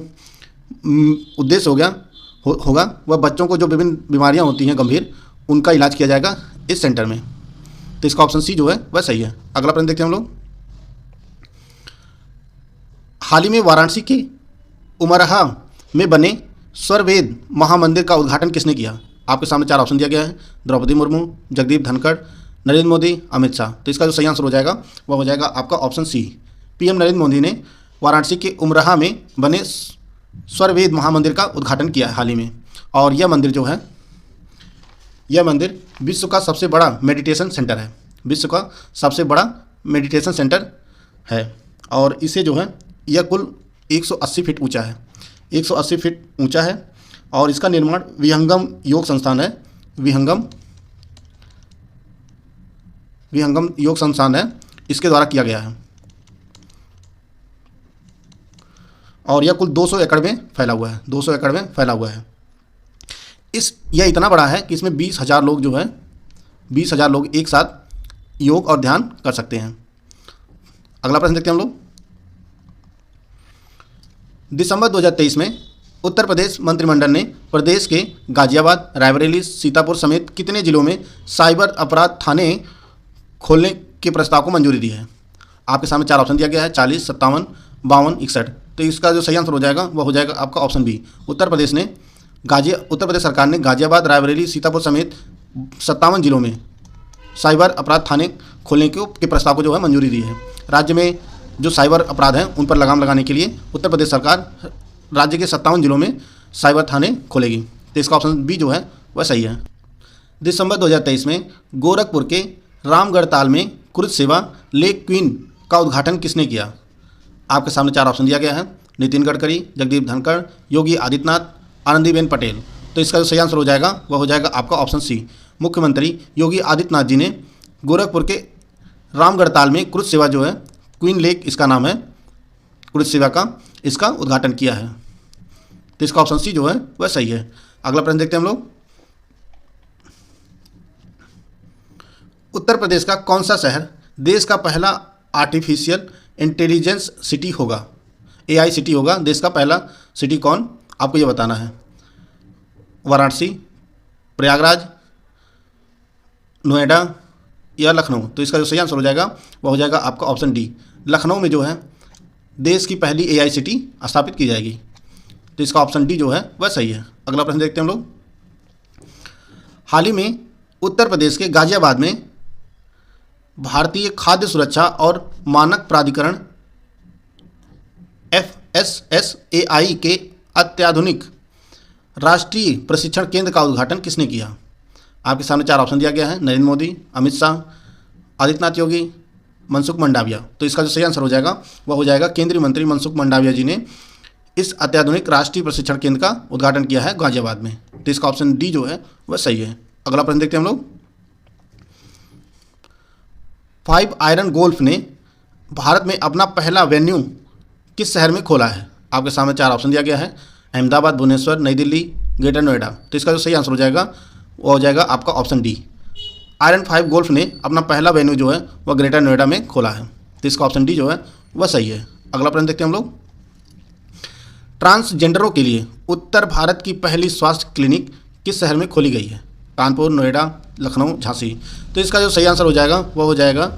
उद्देश्य होगा वह बच्चों को जो विभिन्न बीमारियां होती हैं गंभीर, उनका इलाज किया जाएगा इस सेंटर में। तो इसका ऑप्शन सी जो है वह सही है। अगला प्रश्न देखते हैं हम लोग। हाल ही में वाराणसी के उमरहा में बने स्वरवेद महामंदिर का उद्घाटन किसने किया? आपके सामने 4 ऑप्शन दिया गया है, द्रौपदी मुर्मू, जगदीप धनखड़, नरेंद्र मोदी, अमित शाह। तो इसका जो सही आंसर हो जाएगा वह हो जाएगा आपका option C. PM Narendra Modi ने वाराणसी के उमरहा में बने स्वरवेद महामंदिर का उद्घाटन किया है हाल ही में। और यह मंदिर जो है, यह मंदिर विश्व का सबसे बड़ा मेडिटेशन सेंटर है, विश्व का सबसे बड़ा मेडिटेशन सेंटर है। और इसे जो है यह कुल 180 फीट ऊंचा है, 180 फीट ऊंचा है। और इसका निर्माण विहंगम योग संस्थान है, विहंगम योग संस्थान है, इसके द्वारा किया गया है। और यह कुल 200 एकड़ में फैला हुआ है, 200 एकड़ में फैला हुआ है। यह इतना बड़ा है कि इसमें 20,000 लोग जो है 20,000 लोग एक साथ योग और ध्यान कर सकते हैं। अगला प्रश्न देखते हैं हम लोग। दिसंबर 2023 में उत्तर प्रदेश मंत्रिमंडल ने प्रदेश के गाजियाबाद, रायबरेली, सीतापुर समेत कितने जिलों में साइबर अपराध थाने खोलने के प्रस्ताव को मंजूरी दी है? आपके सामने 4 ऑप्शन दिया गया है, 40, 57, 52, 61। तो इसका जो सही आंसर हो जाएगा वह हो जाएगा आपका ऑप्शन बी। उत्तर प्रदेश सरकार ने गाजियाबाद, रायबरेली, सीतापुर समेत 57 जिलों में साइबर अपराध थाने खोलने के प्रस्ताव को जो है मंजूरी दी है। राज्य में जो साइबर अपराध हैं उन पर लगाम लगाने के लिए उत्तर प्रदेश सरकार राज्य के 57 जिलों में साइबर थाने खोलेगी। तो इसका ऑप्शन बी जो है वह सही है। दिसंबर 2023 में गोरखपुर के रामगढ़ ताल में क्रूज सेवा लेक क्वीन का उद्घाटन किसने किया? आपके सामने 4 ऑप्शन दिया गया है, नितिन गडकरी, जगदीप धनखड़, योगी आदित्यनाथ, आनंदीबेन पटेल। तो इसका जो सही आंसर हो जाएगा वह हो जाएगा आपका ऑप्शन सी। मुख्यमंत्री योगी आदित्यनाथ जी ने गोरखपुर के रामगढ़ ताल में क्रूज सेवा जो है, क्वीन लेक इसका नाम है, क्रूज सेवा का, इसका उद्घाटन किया है। तो इसका ऑप्शन सी जो है वह सही है। अगला प्रश्न देखते हैं हम लोग। उत्तर प्रदेश का कौन सा शहर देश का पहला आर्टिफिशियल इंटेलिजेंस सिटी होगा? AI सिटी होगा। देश का पहला सिटी कौन, आपको ये बताना है। वाराणसी, प्रयागराज, नोएडा या लखनऊ? तो इसका जो सही आंसर हो जाएगा वह हो जाएगा आपका ऑप्शन डी। लखनऊ में जो है देश की पहली AI सिटी स्थापित की जाएगी। तो इसका ऑप्शन डी जो है वह सही है। अगला प्रश्न देखते हैं हम लोग। हाल ही में उत्तर प्रदेश के गाजियाबाद में भारतीय खाद्य सुरक्षा और मानक प्राधिकरण FSSAI के अत्याधुनिक राष्ट्रीय प्रशिक्षण केंद्र का उद्घाटन किसने किया? आपके सामने 4 ऑप्शन दिया गया है, नरेंद्र मोदी, अमित शाह, आदित्यनाथ योगी, मनसुख मंडाविया। तो इसका जो सही आंसर हो जाएगा वह हो जाएगा केंद्रीय मंत्री मनसुख मंडाविया जी ने इस अत्याधुनिक राष्ट्रीय प्रशिक्षण केंद्र का उद्घाटन किया है गाजियाबाद में। तो इसका ऑप्शन डी जो है वह सही है। अगला प्रश्न देखते हैं हम लोग। 5 आयरन गोल्फ ने भारत में अपना पहला वेन्यू किस शहर में खोला है? आपके सामने 4 ऑप्शन दिया गया है, अहमदाबाद, भुवनेश्वर, नई दिल्ली, ग्रेटर नोएडा। तो इसका जो सही आंसर हो जाएगा वो हो जाएगा आपका ऑप्शन डी। आयरन 5 गोल्फ ने अपना पहला वेन्यू जो है वह ग्रेटर नोएडा में खोला है। तो इसका ऑप्शन डी जो है वह सही है। अगला प्रश्न देखते हैं हम लोग। ट्रांसजेंडरों के लिए उत्तर भारत की पहली स्वास्थ्य क्लिनिक किस शहर में खोली गई है? कानपुर, नोएडा, लखनऊ, झांसी। तो इसका जो सही आंसर हो जाएगा वह हो जाएगा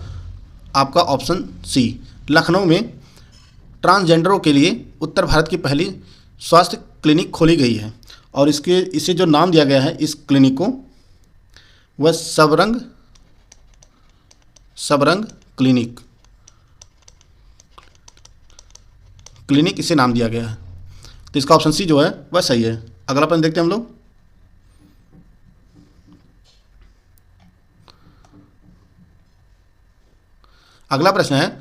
आपका ऑप्शन सी। लखनऊ में ट्रांसजेंडरों के लिए उत्तर भारत की पहली स्वास्थ्य क्लिनिक खोली गई है और इसे जो नाम दिया गया है इस क्लिनिक को वह सबरंग क्लिनिक इसे नाम दिया गया है। तो इसका ऑप्शन सी जो है वह सही है। अगला प्रश्न देखते हैं हम लोग। अगला प्रश्न है,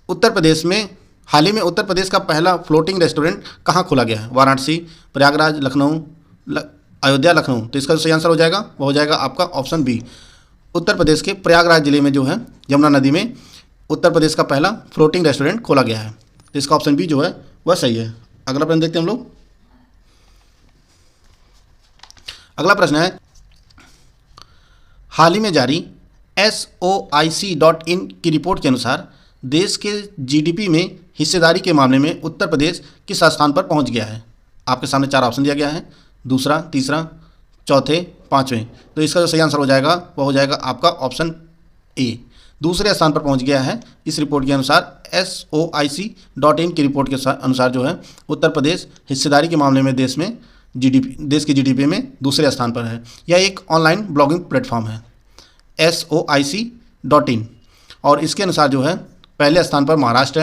उत्तर प्रदेश में हाल ही में उत्तर प्रदेश का पहला फ्लोटिंग रेस्टोरेंट कहाँ खोला गया है? वाराणसी, प्रयागराज, लखनऊ, अयोध्या, लखनऊ। तो इसका जो सही आंसर हो जाएगा वो हो जाएगा आपका ऑप्शन बी। उत्तर प्रदेश के प्रयागराज जिले में जो है यमुना नदी में उत्तर प्रदेश का पहला फ्लोटिंग रेस्टोरेंट खोला गया है। तो इसका ऑप्शन बी जो है वह सही है। अगला प्रश्न देखते हैं हम लोग। अगला प्रश्न है, हाल ही में जारी SOIC.in की रिपोर्ट के अनुसार देश के GDP में हिस्सेदारी के मामले में उत्तर प्रदेश किस स्थान पर पहुंच गया है? आपके सामने 4 ऑप्शन दिया गया है, दूसरा, तीसरा, चौथे, पांचवें। तो इसका जो सही आंसर हो जाएगा वह हो जाएगा आपका ऑप्शन ए। दूसरे स्थान पर पहुंच गया है इस रिपोर्ट के अनुसार। SOIC.in की रिपोर्ट के अनुसार जो है उत्तर प्रदेश हिस्सेदारी के मामले में देश की GDP में दूसरे स्थान पर है। यह एक ऑनलाइन ब्लॉगिंग प्लेटफॉर्म है SOIC.in और इसके अनुसार जो है पहले स्थान पर महाराष्ट्र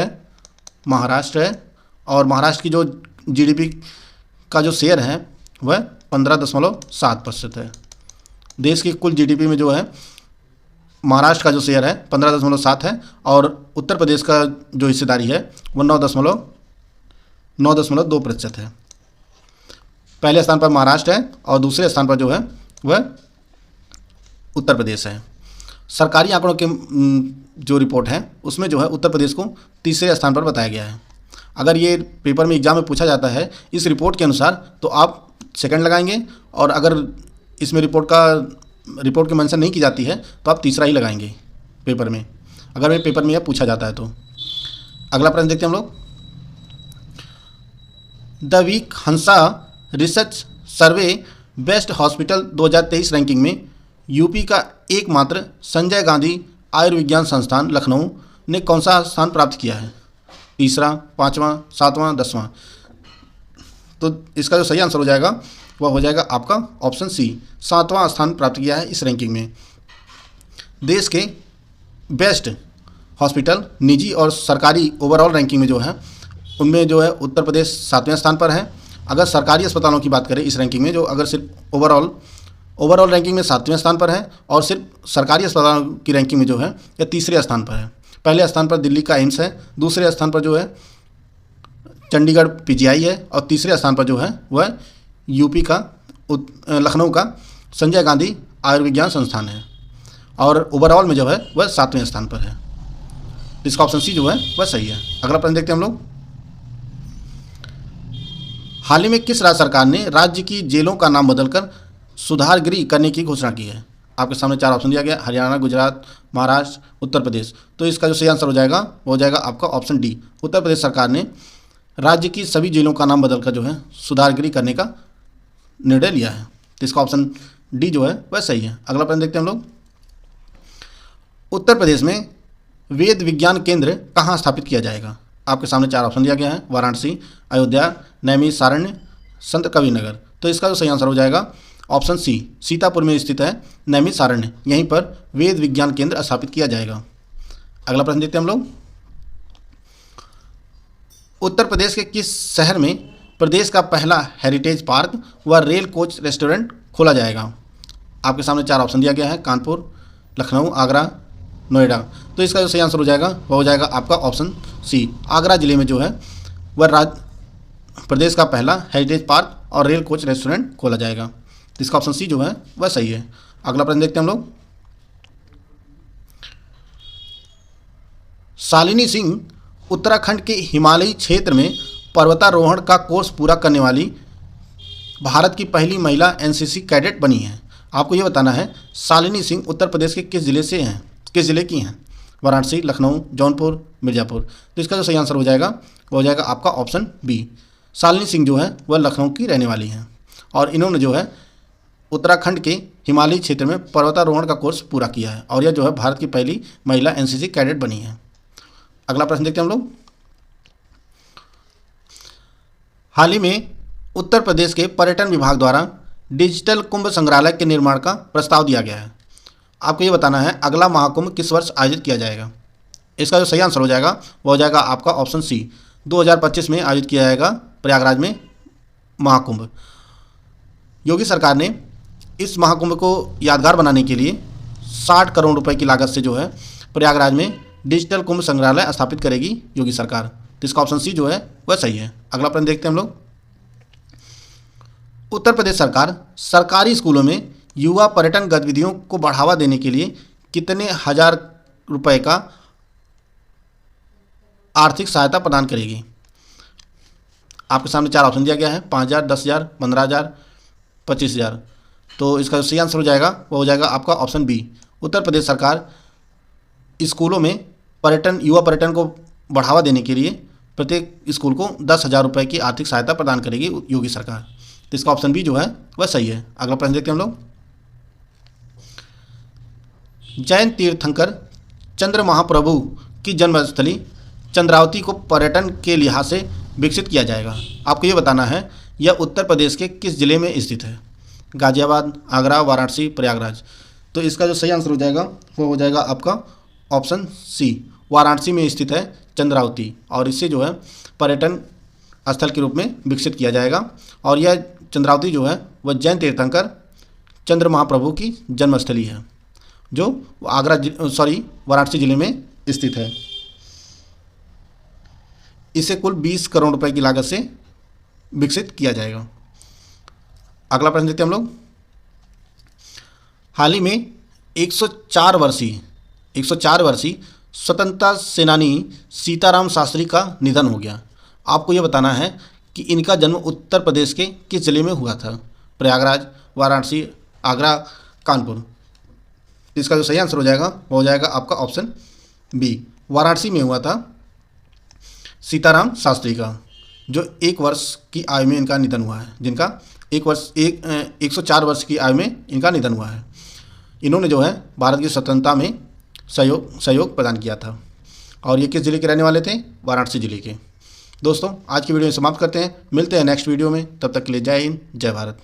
है और महाराष्ट्र की जो GDP का जो शेयर है वह 15.7% है। देश की कुल GDP में जो है महाराष्ट्र का जो शेयर है 15.7 है और उत्तर प्रदेश का जो हिस्सेदारी है वह 9.2% है। पहले स्थान पर महाराष्ट्र है और दूसरे स्थान पर जो है वह उत्तर प्रदेश है। सरकारी आंकड़ों के जो रिपोर्ट है उसमें जो है उत्तर प्रदेश को तीसरे स्थान पर बताया गया है। अगर ये पेपर में एग्जाम में पूछा जाता है इस रिपोर्ट के अनुसार तो आप सेकंड लगाएंगे और अगर इसमें रिपोर्ट की मेंशन नहीं की जाती है तो आप तीसरा ही लगाएंगे पेपर में, अगर ये पेपर में यह पूछा जाता है तो। अगला प्रश्न देखते हैं हम लोग। The week Hansa research survey best hospital 2023 ranking में यूपी का एकमात्र संजय गांधी आयुर्विज्ञान संस्थान लखनऊ ने कौन सा स्थान प्राप्त किया है? तीसरा, पाँचवां, सातवां, 10वां। तो इसका जो सही आंसर हो जाएगा वह हो जाएगा आपका ऑप्शन सी, 7वां स्थान प्राप्त किया है इस रैंकिंग में। देश के बेस्ट हॉस्पिटल निजी और सरकारी ओवरऑल रैंकिंग में जो है उनमें जो है उत्तर प्रदेश 7वें स्थान पर है। अगर सरकारी अस्पतालों की बात करें इस रैंकिंग में, जो अगर सिर्फ ओवरऑल रैंकिंग में 7वें स्थान पर है, और सिर्फ सरकारी अस्पतालों की रैंकिंग में जो है यह तीसरे स्थान पर है। पहले स्थान पर दिल्ली का एम्स है, दूसरे स्थान पर जो है चंडीगढ़ पीजीआई है, और तीसरे स्थान पर जो है वह यूपी का लखनऊ का संजय गांधी आयुर्विज्ञान संस्थान है, और ओवरऑल में जो है वह 7वें स्थान पर है। इसका ऑप्शन सी जो है वह सही है। अगला प्रश्न देखते हैं हम लोग। हाल ही में किस राज्य सरकार ने राज्य की जेलों का नाम बदलकर सुधार गृह करने की घोषणा की है? आपके सामने 4 ऑप्शन दिया गया, हरियाणा, गुजरात, महाराष्ट्र, उत्तर प्रदेश। तो इसका जो सही आंसर हो जाएगा वो हो जाएगा आपका ऑप्शन डी। उत्तर प्रदेश सरकार ने राज्य की सभी जेलों का नाम बदलकर जो है सुधार गृह करने का निर्णय लिया है। तो इसका ऑप्शन डी जो है वह सही है। अगला प्रश्न देखते हैं हम लोग। उत्तर प्रदेश में वेद विज्ञान केंद्र कहाँ स्थापित किया जाएगा? आपके सामने 4 ऑप्शन दिया गया है, वाराणसी, अयोध्या, नैमिषारण्य, संत कबीरनगर। तो इसका जो सही आंसर हो जाएगा ऑप्शन सी, सीतापुर में स्थित है नैमिषारण्य, यहीं पर वेद विज्ञान केंद्र स्थापित किया जाएगा। अगला प्रश्न देखते हैं हम लोग। उत्तर प्रदेश के किस शहर में प्रदेश का पहला हेरिटेज पार्क व रेल कोच रेस्टोरेंट खोला जाएगा? आपके सामने 4 ऑप्शन दिया गया है, कानपुर, लखनऊ, आगरा, नोएडा। तो इसका जो सही आंसर हो जाएगा वह हो जाएगा आपका ऑप्शन सी, आगरा जिले में जो है वह प्रदेश का पहला हेरिटेज पार्क और रेल कोच रेस्टोरेंट खोला जाएगा। तो इसका ऑप्शन सी जो है वह सही है। अगला प्रश्न देखते हैं हम लोग। शालिनी सिंह उत्तराखंड के हिमालयी क्षेत्र में पर्वतारोहण का कोर्स पूरा करने वाली भारत की पहली महिला एनसीसी कैडेट बनी है। आपको ये बताना है शालिनी सिंह उत्तर प्रदेश के किस जिले की हैं? वाराणसी, लखनऊ, जौनपुर, मिर्ज़ापुर। तो इसका जो सही आंसर हो जाएगा वो हो जाएगा आपका ऑप्शन बी। शालिनी सिंह जो है वह लखनऊ की रहने वाली हैं, और इन्होंने जो है उत्तराखंड के हिमालयी क्षेत्र में पर्वतारोहण का कोर्स पूरा किया है, और यह जो है भारत की पहली महिला एनसीसी कैडेट बनी है। अगला प्रश्न देखते हैं हम लोग। हाल ही में उत्तर प्रदेश के पर्यटन विभाग द्वारा डिजिटल कुंभ संग्रहालय के निर्माण का प्रस्ताव दिया गया है। आपको ये बताना है अगला महाकुंभ किस वर्ष आयोजित किया जाएगा? इसका जो सही आंसर हो जाएगा वो हो जाएगा आपका ऑप्शन सी, 2025 में आयोजित किया जाएगा प्रयागराज में महाकुंभ। योगी सरकार ने इस महाकुंभ को यादगार बनाने के लिए 60 करोड़ रुपए की लागत से जो है प्रयागराज में डिजिटल कुंभ संग्रहालय स्थापित करेगी योगी सरकार। तो इसका ऑप्शन सी जो है वह सही है। अगला प्रश्न देखते हैं हम लोग। उत्तर प्रदेश सरकार सरकारी स्कूलों में युवा पर्यटन गतिविधियों को बढ़ावा देने के लिए कितने हजार रुपए का आर्थिक सहायता प्रदान करेगी? आपके सामने 4 ऑप्शन दिया गया है, 5,000, 10,000, 15,000, 25,000। तो इसका सही आंसर हो जाएगा वो हो जाएगा आपका ऑप्शन बी। उत्तर प्रदेश सरकार स्कूलों में युवा पर्यटन को बढ़ावा देने के लिए प्रत्येक स्कूल को 10,000 रुपये की आर्थिक सहायता प्रदान करेगी योगी सरकार। तो इसका ऑप्शन बी जो है वह सही है। अगला प्रश्न देखते हैं हम लोग। जैन तीर्थंकर चंद्र महाप्रभु की जन्मस्थली चंद्रावती को पर्यटन के लिहाज से विकसित किया जाएगा। आपको ये बताना है यह उत्तर प्रदेश के किस जिले में स्थित है? गाजियाबाद, आगरा, वाराणसी, प्रयागराज। तो इसका जो सही आंसर हो जाएगा वो हो जाएगा आपका ऑप्शन सी, वाराणसी में स्थित है चंद्रावती, और इससे जो है पर्यटन स्थल के रूप में विकसित किया जाएगा। और यह चंद्रावती जो है वह जैन तीर्थंकर चंद्र महाप्रभु की जन्मस्थली है, जो वाराणसी जिले में स्थित है। इसे कुल 20 करोड़ रुपए की लागत से विकसित किया जाएगा। अगला प्रश्न देखते हैं हम लोग। हाल ही में 104 वर्षीय स्वतंत्रता सेनानी सीताराम शास्त्री का निधन हो गया। आपको यह बताना है कि इनका जन्म उत्तर प्रदेश के किस जिले में हुआ था? प्रयागराज, वाराणसी, आगरा, कानपुर। इसका जो सही आंसर हो जाएगा वो हो जाएगा आपका ऑप्शन बी, वाराणसी में हुआ था सीताराम शास्त्री का। जो 1 वर्ष की आयु में इनका निधन हुआ है, जिनका 104 वर्ष की आयु में इनका निधन हुआ है। इन्होंने जो है भारत की स्वतंत्रता में सहयोग प्रदान किया था। और ये किस ज़िले के रहने वाले थे? वाराणसी ज़िले के। दोस्तों आज की वीडियो में समाप्त करते हैं, मिलते हैं नेक्स्ट वीडियो में, तब तक के लिए जय हिंद, जय भारत।